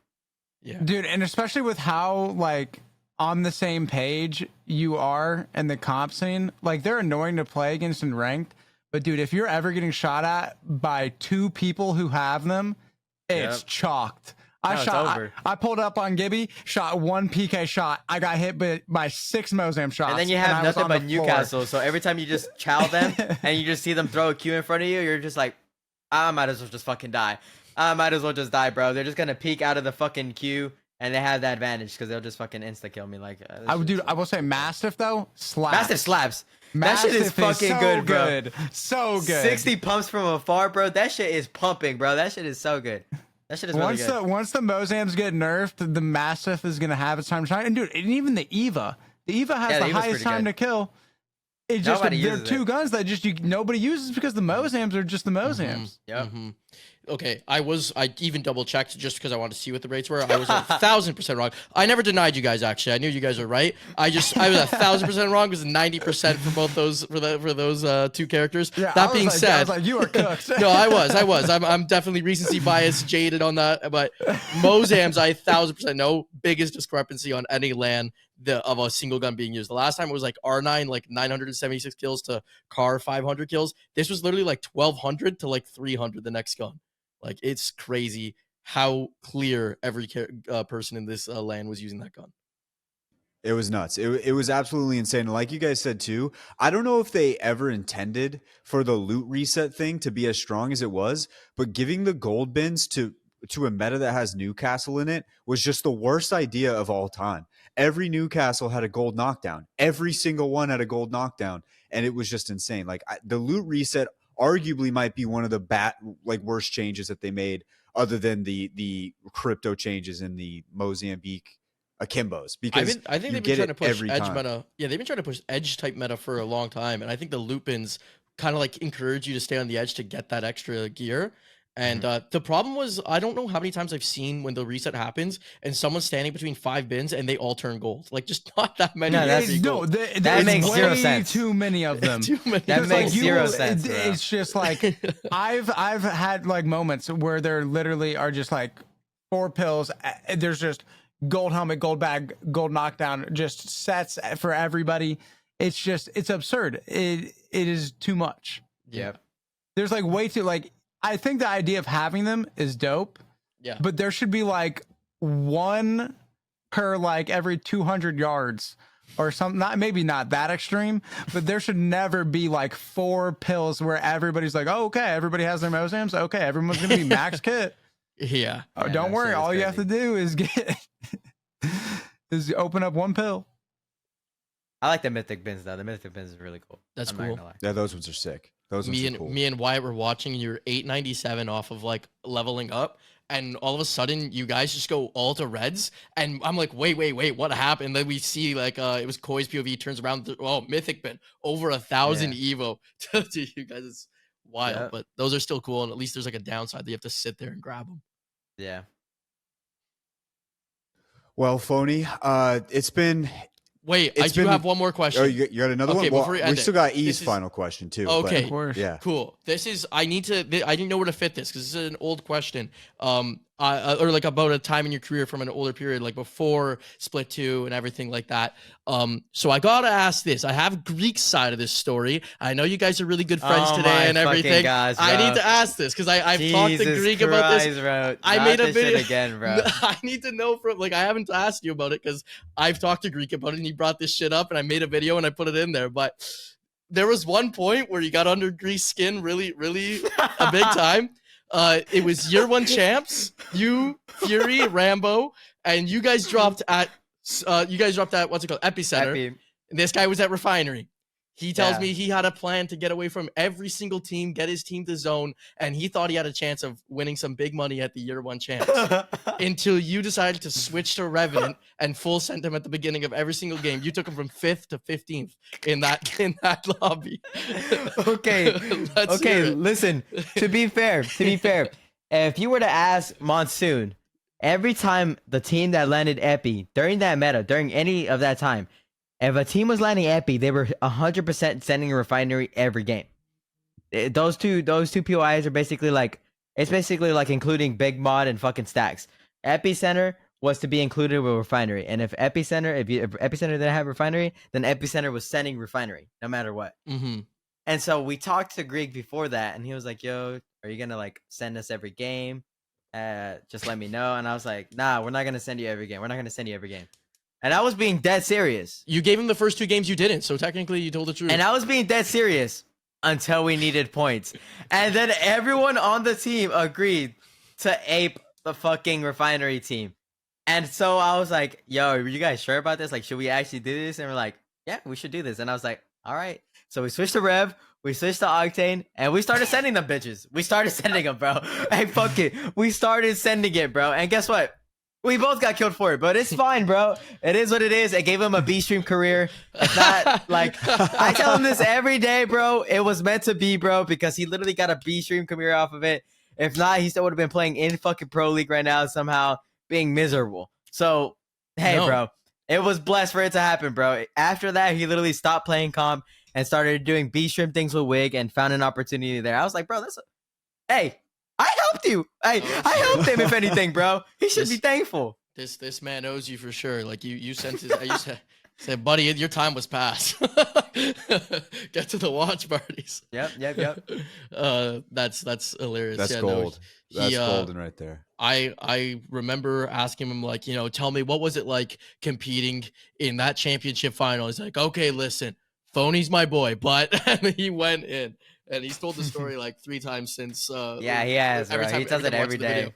Yeah. Dude, and especially with how, like, on the same page you are in the comp scene, like, they're annoying to play against in ranked. But dude, if you're ever getting shot at by two people who have them, it's chalked. I pulled up on Gibby, shot one PK shot. I got hit by 6 Mozam shots. And then you have nothing but Newcastle. So every time you just chow them and you just see them throw a Q in front of you, you're just like, I might as well just fucking die. I might as well just die, bro. They're just going to peek out of the fucking queue. And they have the advantage because they'll just fucking insta-kill me. Like, I will say Mastiff, though, slaps. Mastiff slaps. Mastiff that shit is fucking so good, bro. So good. 60 pumps from afar, bro. That shit is pumping, bro. That shit is so good. That shit is really good. Once the Mozams get nerfed, the Mastiff is going to have its time to shine. And dude, and even the Eva. The Eva has the highest time to kill. It's just they're two guns that just nobody uses because the Mozams are just the Mozams. Yep. Mm-hmm. Okay, I even double checked just because I wanted to see what the rates were. I was 1,000% wrong. I never denied you guys. Actually, I knew you guys were right. I was 1,000% wrong. It was 90% for both those for those two characters. Yeah, that being said, I was like, you are cooked. No, I was. I'm definitely recency bias, jaded on that. But Mozams, I 1,000% know biggest discrepancy on any LAN of a single gun being used. The last time it was like R9, like 976 kills to CAR 500 kills. This was literally like 1,200 to like 300 the next gun. Like, it's crazy how clear every person in this LAN was using that gun. It was nuts. It was absolutely insane. And like you guys said too, I don't know if they ever intended for the loot reset thing to be as strong as it was, but giving the gold bins to a meta that has Newcastle in it was just the worst idea of all time. Every Newcastle had a gold knockdown. Every single one had a gold knockdown. And it was just insane. Like the loot reset arguably might be one of the worst changes that they made, other than the crypto changes in the Mozambique Akimbos. Because I think they've been trying to push edge meta. Yeah, they've been trying to push edge type meta for a long time, and I think the loot bins kind of like encourage you to stay on the edge to get that extra gear. And the problem was, I don't know how many times I've seen when the reset happens and someone's standing between 5 bins and they all turn gold. Like, just not that many. No, that that's- No, that there's makes way zero sense. too many of them. Too many. That Because, makes you zero will- sense, bro. It's just like I've had like moments where there literally are just like 4 pills. There's just gold helmet, gold bag, gold knockdown, just sets for everybody. It's absurd. It is too much. Yep. There's like way too like. I think the idea of having them is dope, Yeah. but there should be like 1 per like every 200 yards or something. Maybe not that extreme, but there should never be like 4 pills where everybody's like, oh, okay, everybody has their Mozams. Okay, everyone's gonna be max kit. Yeah. Oh, Yeah, don't that worry, shit is all you have to crazy. do is is open up 1 pill. I like the mythic bins though. The mythic bins is really cool. That's I'm not cool. gonna lie. Yeah, those ones are sick. Those ones Me are and cool. me and Wyatt were watching your 897 off of like leveling up, and all of a sudden you guys just go all to reds, and I'm like, wait, what happened? Then we see like it was Koi's POV turns around, mythic bin over 1,000 Evo to you guys. It's wild, Yep. but those are still cool, and at least there's like a downside that you have to sit there and grab them. Yeah. Well, Phony, it's been. Wait, I It's do been- have one more question. Oh, you got another Okay, one? Well, before we we end still it, got E's this is- final question too. but- Okay. Of course. yeah. Cool. This is I didn't know where to fit this because this is an old question. Or like about a time in your career from an older period, like before Split 2 and everything like that. So I gotta ask this. I have Greek side of this story. I know you guys are really good friends Oh today my and fucking everything. gosh, I bro. need to ask this because I've talked to Jesus Greek about this. Christ, bro. I Not made a this shit video again, bro. I need to know from like I haven't asked you about it because I've talked to Greek about it and he brought this shit up and I made a video and I put it in there. But there was one point where you got under Greek's skin really a big time. It was year 1 champs, you, Fury, Rambo, and you guys dropped at what's it called, Epicenter. Happy. And this guy was at Refinery. He tells Yeah. me he had a plan to get away from every single team, get his team to zone, and he thought he had a chance of winning some big money at the year 1 champs. Until you decided to switch to Revenant and full sent him at the beginning of every single game. You took him from 5th to 15th in that lobby. Okay. Let's hear Okay, it. listen. To be fair, if you were to ask Monsoon, every time the team that landed Epi during that meta, during any of that time, if a team was landing Epi, they were 100% sending a Refinery every game. Those two POIs are basically like, it's basically like including Big Mod and fucking Stacks. Epicenter was to be included with Refinery, and if Epicenter didn't have Refinery, then Epicenter was sending Refinery no matter what. Mm-hmm. And so we talked to Greek before that, and he was like, "Yo, are you gonna like send us every game? Just let me know." And I was like, "Nah, we're not gonna send you every game. We're not gonna send you every game." And I was being dead serious. You gave him the first 2 games you didn't, so technically you told the truth. And I was being dead serious until we needed points. And then everyone on the team agreed to ape the fucking Refinery team. And so I was like, "Yo, are you guys sure about this? Like, should we actually do this?" And we're like, "Yeah, we should do this." And I was like, "All right." So we switched to Rev, we switched to Octane, and we started sending them bitches. We started sending them, bro. Hey, fuck it. We started sending it, bro. And guess what? We both got killed for it, but it's fine, bro. It is what it is. It gave him a B-stream career. It's not like, I tell him this every day, bro. It was meant to be, bro, because he literally got a B-stream career off of it. If not, he still would have been playing in fucking Pro League right now, somehow being miserable. So, hey, No. bro, it was blessed for it to happen, bro. After that, he literally stopped playing comp and started doing B-stream things with Wig and found an opportunity there. I was like, bro, hey, I helped you. Hey, I helped him, if anything, bro. He should be This- thankful. This man owes you for sure. Like you sent his. You said, buddy, your time was past. Get to the watch parties. Yep. That's hilarious. That's Yeah, gold. No, That's he, golden right there. I remember asking him like, tell me what was it like competing in that championship final. He's like, okay, listen, Phony's my boy, but and he went in and he's told the story like 3 times since. Yeah, he has, bro. He does it time I every watch the video.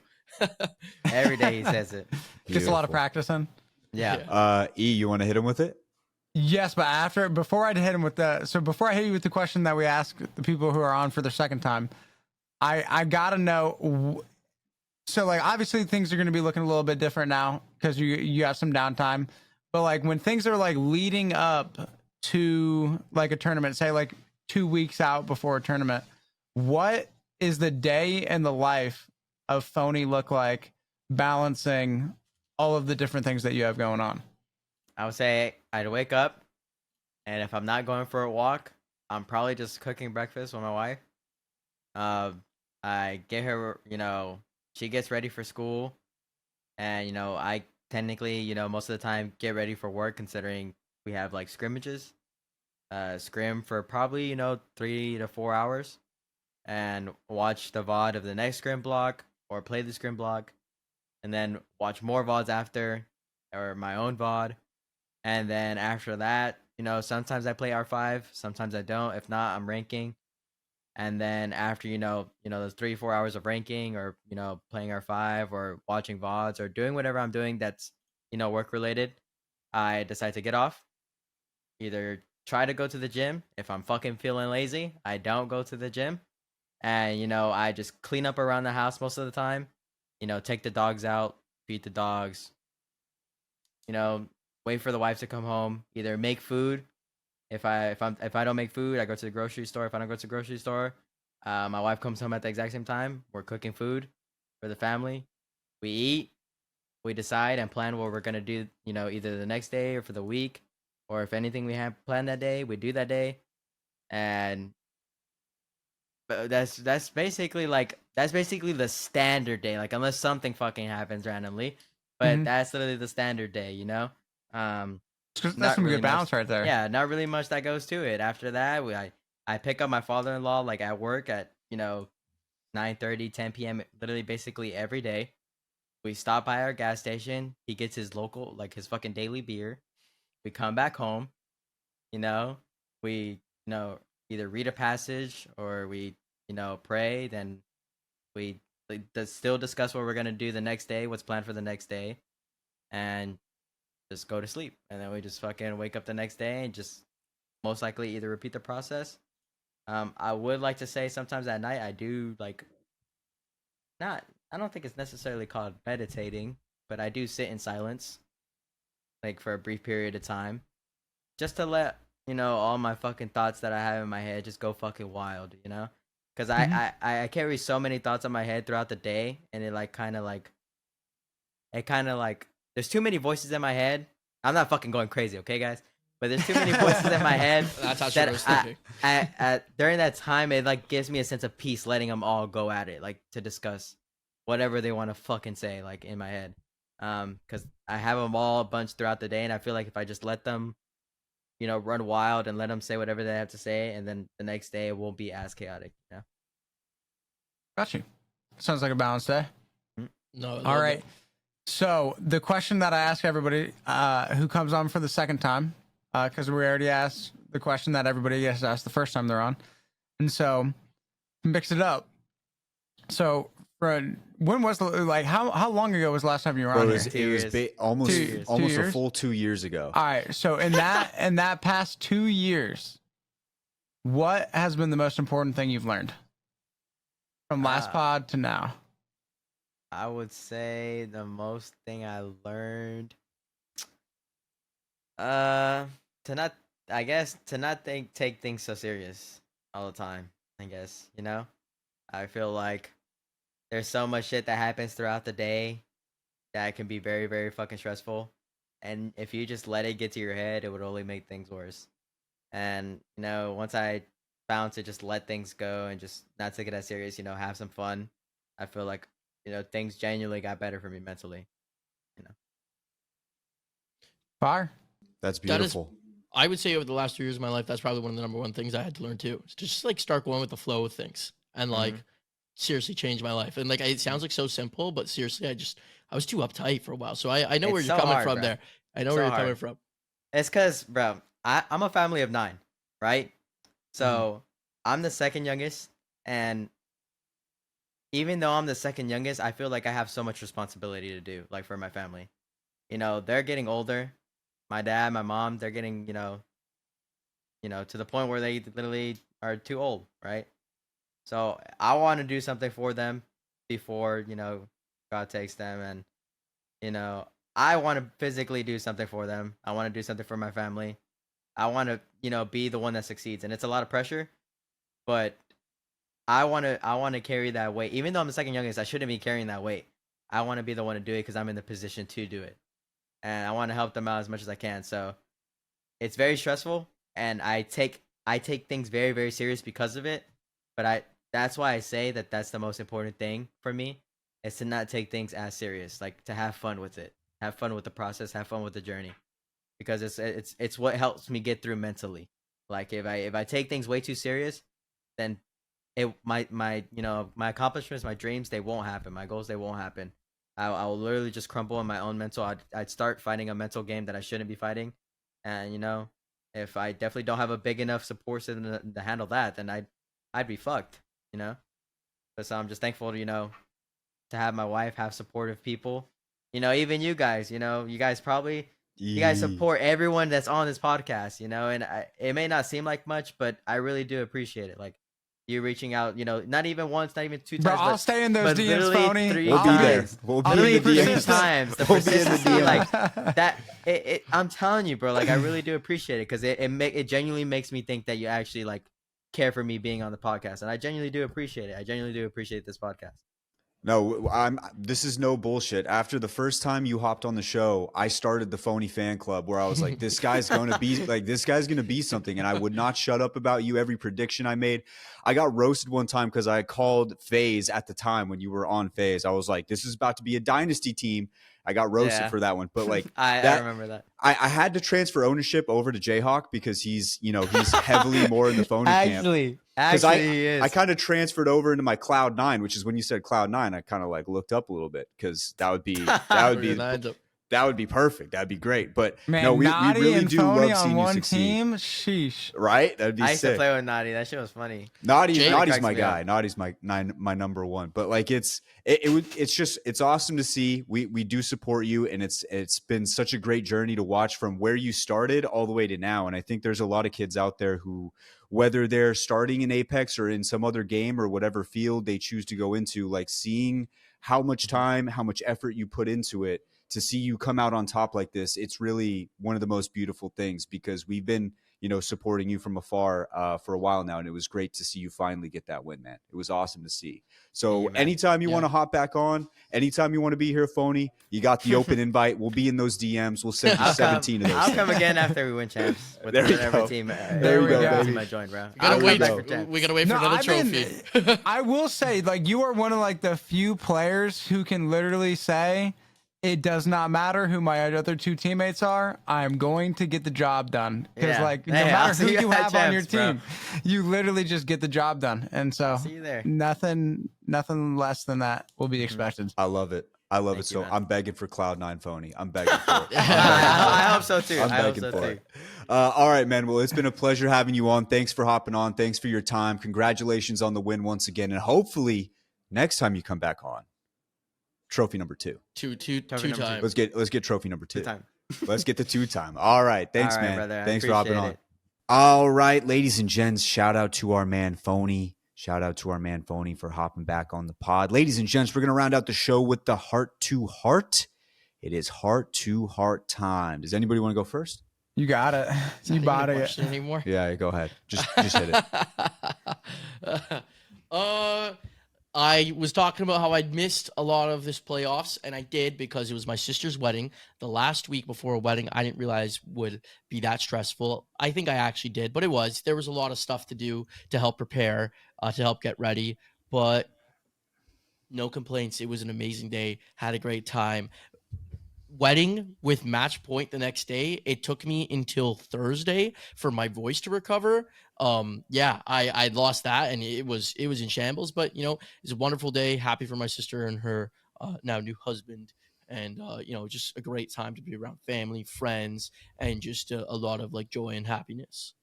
Every day he says it. Gets a lot of Beautiful. practice in. Yeah. E, you want to hit him with it? Yes, but before I hit him with before I hit you with the question that we ask the people who are on for their second time, I gotta know. So like obviously things are going to be looking a little bit different now because you have some downtime, but like when things are like leading up to like a tournament, say like 2 weeks out before a tournament, what is the day in the life of Phony look like, balancing all of the different things that you have going on? I would say I'd wake up, and if I'm not going for a walk, I'm probably just cooking breakfast with my wife. I get her, she gets ready for school, and I technically, most of the time get ready for work, considering we have like scrimmages, scrim for probably 3 to 4 hours, and watch the VOD of the next scrim block or play the scrim block, and then watch more VODs after, or my own VOD, and then after that, sometimes I play R5, sometimes I don't. If not, I'm ranking. And then after those 3 4 hours of ranking, or playing R5 or watching VODs or doing whatever I'm doing that's work related, I decide to get off. Either try to go to the gym. If I'm fucking feeling lazy, I don't go to the gym, and I just clean up around the house most of the time. Take the dogs out, feed the dogs. Wait for the wife to come home. Either make food. If I don't make food, I go to the grocery store. If I don't go to the grocery store, my wife comes home at the exact same time. We're cooking food for the family. We eat. We decide and plan what we're gonna do. Either the next day or for the week, or if anything we have planned that day, we do that day. And that's basically the standard day. Like, unless something fucking happens randomly, but Mhm. that's literally the standard day. That's Not some really good much. balance right there. Yeah, not really much that goes to it. After that, I pick up my father-in-law like at work at 9:30, 10 p.m. literally basically every day. We stop by our gas station. He gets his local, like his fucking daily beer. We come back home. We either read a passage or we pray. Then we still discuss what we're gonna do the next day, what's planned for the next day, and just go to sleep. And then we just fucking wake up the next day and just most likely either repeat the process. I would like to say sometimes at night I do like not. I don't think it's necessarily called meditating, but I do sit in silence, like for a brief period of time, just to let all my fucking thoughts that I have in my head just go fucking wild, because I carry so many thoughts in my head throughout the day, and it kind of like there's too many voices in my head. I'm not fucking going crazy, okay, guys? But there's too many voices in my head. That's how I was thinking. During that time, it like gives me a sense of peace, letting them all go at it, like to discuss whatever they want to fucking say, like in my head. Because I have them all bunched throughout the day, and I feel like if I just let them, run wild and let them say whatever they have to say, and then the next day it won't be as chaotic. Got you. Sounds like a balanced day. No. All right. So the question that I ask everybody who comes on for the second time, because we already asked the question that everybody gets asked the first time they're on, and so mix it up. So, when was how long ago was the last time you were on Bro, here? it was almost 2 years. 2 almost a years? full 2 years ago. All right. So in that past 2 years, what has been the most important thing you've learned from last pod to now? I would say the most thing I learned, to not, I guess, to not take things so serious all the time. I guess I feel like there's so much shit that happens throughout the day that can be very, very fucking stressful, and if you just let it get to your head, it would only make things worse. And once I found to just let things go and just not take it as serious, have some fun, I feel like things genuinely got better for me mentally. Fire. That's That is- beautiful. I would say over the last 2 years of my life, that's probably one of the number one things I had to learn too. It's just like start going with the flow of things and like seriously change my life. And like it sounds like so simple, but seriously, I was too uptight for a while. So I know where It's you're so coming hard, from bro. there. I know So where you're hard. coming from. It's because, bro, I'm a family of 9, right? So I'm the second youngest, and even though I'm the second youngest, I feel like I have so much responsibility to do, like for my family. They're getting older. My dad, my mom, they're getting, to the point where they literally are too old, right? So I want to do something for them before, God takes them, and I want to physically do something for them. I want to do something for my family. I want to, be the one that succeeds, and it's a lot of pressure, but I want to carry that weight. Even though I'm the second youngest, I shouldn't be carrying that weight. I want to be the one to do it because I'm in the position to do it, and I want to help them out as much as I can. So it's very stressful, and I take things very, very serious because of it. But that's why I say that that's the most important thing for me, is to not take things as serious, like to have fun with it, have fun with the process, have fun with the journey, because it's what helps me get through mentally. Like if I take things way too serious, then my accomplishments, my dreams, they won't happen. My goals, they won't happen. I will literally just crumble in my own mental. I'd start fighting a mental game that I shouldn't be fighting, and if I definitely don't have a big enough support system to handle that, then I'd be fucked. So I'm just thankful to to have my wife, have supportive people. Even you guys. You guys you guys support everyone that's on this podcast. And it may not seem like much, but I really do appreciate it. Like, you reaching out, not even once, not even 2 times. Bro, I'll stay in those DMs, literally Phony. 3 We'll be there. times. We'll be Literally in the 3 DMs. times. The We'll be in the persistency, DMs. like that. I'm telling you, bro. Like, I really do appreciate it, because it genuinely makes me think that you actually like care for me being on the podcast, and I genuinely do appreciate it. I genuinely do appreciate this podcast. No, this is no bullshit. After the first time you hopped on the show, I started the Phony fan club, where I was like, this guy's going to be something. And I would not shut up about you. Every prediction I made, I got roasted one time because I called FaZe at the time when you were on FaZe. I was like, this is about to be a dynasty team. I got roasted for that one. But like, I remember that. I had to transfer ownership over to Jayhawk because he's heavily more in the Phony camp. Actually, he is. I kind of transferred over into my Cloud9, which is when you said Cloud9, I kind of like looked up a little bit, because that would be perfect. That'd be great. But Man, no, we Naughty really and do Phony love on seeing you one succeed. team. Sheesh. Right? That'd be I used to sick. play with Naughty. That shit was funny. Naughty's cracks my me guy. up. Naughty's my number one. But like it's awesome to see. We do support you, and it's been such a great journey to watch from where you started all the way to now. And I think there's a lot of kids out there who, whether they're starting in Apex or in some other game or whatever field they choose to go into, like seeing how much time, how much effort you put into it, to see you come out on top like this, it's really one of the most beautiful things, because we've been supporting you from afar for a while now, and it was great to see you finally get that win, man. It was awesome to see. So anytime you want to hop back on, anytime you want to be here, Phony, you got the open invite. We'll be in those DMs. We'll send you 17 of those. I'll come again after we win champs with There we whatever go. team. There we go, whatever baby. team I join, bro. We gotta I'll wait. come back for champs. We gotta wait for another trophy. I will say, like, you are one of like the few players who can literally say, it does not matter who my other 2 teammates are. I'm going to get the job done. Because Yeah. like, no Hey, I'll matter who see you you at have on your champs, bro. team, you literally just get the job done. And so See you there. nothing less than that will be expected. I love it. I love Thank it. you, So man. I'm begging for Cloud9, Phony. I'm begging for it. I hope so too. I'm I hope begging so for too. it. All right, man. Well, it's been a pleasure having you on. Thanks for hopping on. Thanks for your time. Congratulations on the win once again. And hopefully next time you come back on, trophy number 2. Two Trophy number times. Let's get trophy number 2. Good time. Let's get the 2-time. All right. Thanks, All right, man. brother. I Thanks for hopping appreciate on. it. All right, ladies and gents, shout out to our man Phony. Shout out to our man Phony for hopping back on the pod. Ladies and gents, we're going to round out the show with the heart to heart. It is heart to heart time. Does anybody want to go first? You got it. Is that You even a bought it. question anymore? Yeah, go ahead. Just hit it. I was talking about how I'd missed a lot of this playoffs, and I did because it was my sister's wedding. The last week before a wedding, I didn't realize would be that stressful. I think I actually did, but it was. There was a lot of stuff to do to help prepare, to help get ready, but no complaints. It was an amazing day. Had a great time. Wedding with match point the next day. It took me until Thursday for my voice to recover. I lost that, and it was in shambles, but it's a wonderful day. Happy for my sister and her now new husband, and just a great time to be around family, friends, and just a lot of like joy and happiness.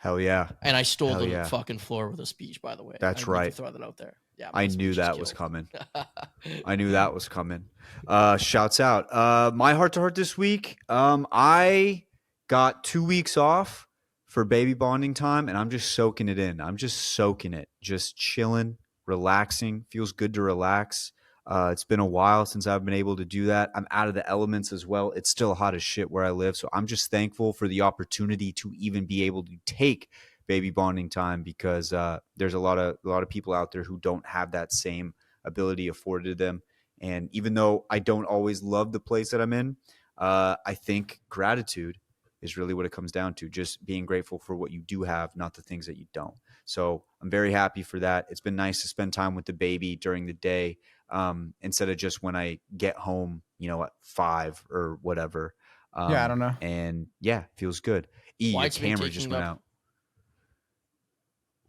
Hell yeah. And I stole Hell the yeah. fucking floor with a speech, by the way. That's I need to right. throw that out there. Yeah, I my knew speech that is was killed. coming. I knew that was coming. Shouts out. My heart to heart this week. I got 2 weeks off for baby bonding time, and I'm just soaking it in. I'm just soaking it, just chilling, relaxing. Feels good to relax. It's been a while since I've been able to do that. I'm out of the elements as well. It's still hot as shit where I live, so I'm just thankful for the opportunity to even be able to take baby bonding time, because there's a lot of people out there who don't have that same ability afforded to them. And even though I don't always love the place that I'm in, I think gratitude is really what it comes down to. Just being grateful for what you do have, not the things that you don't. So I'm very happy for that. It's been nice to spend time with the baby during the day, instead of just when I get home, at 5 or whatever. Yeah, I don't know. And yeah, feels good. Your White's been camera just taking went up- out.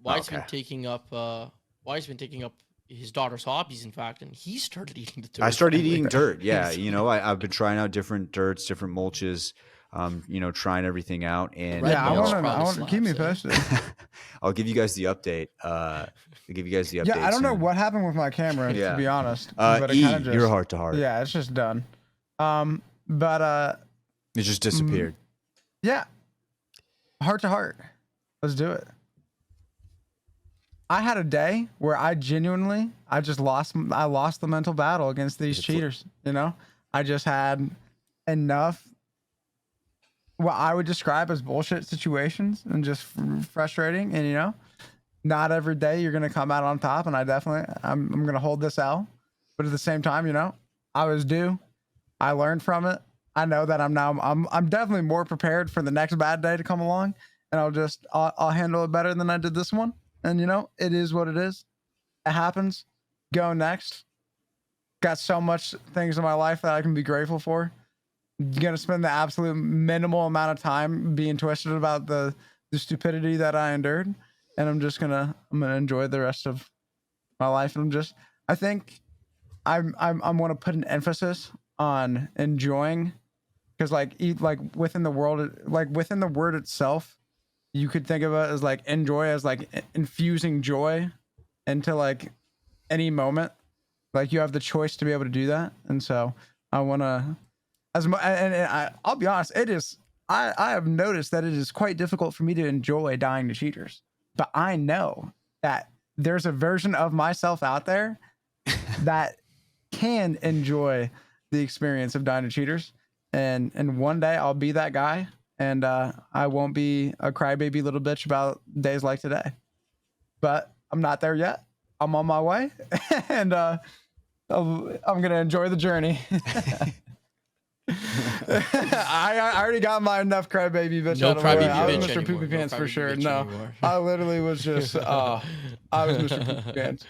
Why's Okay. been taking up his daughter's hobbies, in fact, and he started eating the dirt. I started finally. eating dirt. Yeah. I've been trying out different dirts, different mulches, trying everything out. And Red Yeah, I Bull's want probably to keep me slaps, posted. I'll give you guys the update. Yeah, I don't know soon. what happened with my camera, Yeah. to be honest. But it E, kind of just, you're heart to heart. yeah, it's just done. But It just disappeared. yeah, heart to heart. Let's do it. I had a day where I lost the mental battle against these cheaters. I just had enough what I would describe as bullshit situations and just frustrating. And not every day you're gonna come out on top. And I'm gonna hold this out. But at the same time, I was due. I learned from it. I know that I'm definitely more prepared for the next bad day to come along, and I'll handle it better than I did this one. And it is what it is. It happens. Go next. Got so much things in my life that I can be grateful for. Gonna spend the absolute minimal amount of time being twisted about the stupidity that I endured, and I'm gonna enjoy the rest of my life. And I think I'm gonna put an emphasis on enjoying, because within the word itself, you could think of it as enjoy as infusing joy into any moment. You have the choice to be able to do that. And so I want to, I'll be honest, I have noticed that it is quite difficult for me to enjoy dying to cheaters, but I know that there's a version of myself out there that can enjoy the experience of dying to cheaters. And one day I'll be that guy, and I won't be a crybaby little bitch about days like today. But I'm not there yet. I'm on my way, and I'm gonna enjoy the journey. I already got my enough crybaby bitch No out of the way. crybaby I was bitch Mr. anymore. Poopy No Pants for crybaby sure. bitch No, anymore. I literally was just I was Mr. Poopy Pants.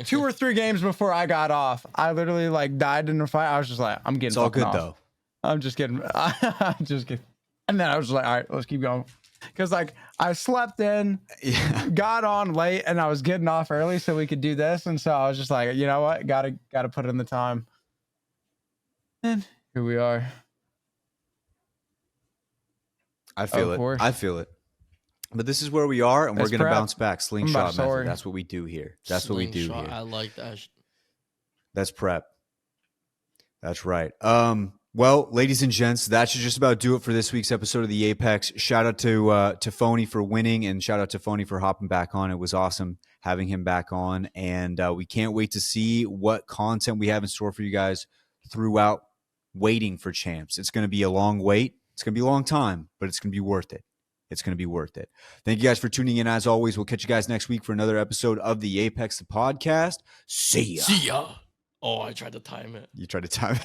2 or 3 games before I got off, I literally died in a fight. I was just like, I'm getting It's all fucking good off. though. I'm just kidding. I'm just kidding. And then I was like, all right, let's keep going. Because I slept in, Yeah. got on late, and I was getting off early so we could do this. And so I was just like, you know what? Gotta put in the time. And here we are. I feel Of course. it. I feel it. But this is where we are, and That's we're going to prep. bounce back. Slingshot sorry. method. That's what we do here. That's what we do Slingshot, here. I like that. That's prep. That's right. Well, ladies and gents, that should just about do it for this week's episode of the Apex. Shout out to Phony for winning, and shout out to Phony for hopping back on. It was awesome having him back on, and we can't wait to see what content we have in store for you guys throughout waiting for champs. It's going to be a long wait. It's going to be a long time, but it's going to be worth it. It's going to be worth it. Thank you guys for tuning in. As always, we'll catch you guys next week for another episode of the Apex the podcast. See ya. See ya. Oh, I tried to time it. You tried to time it.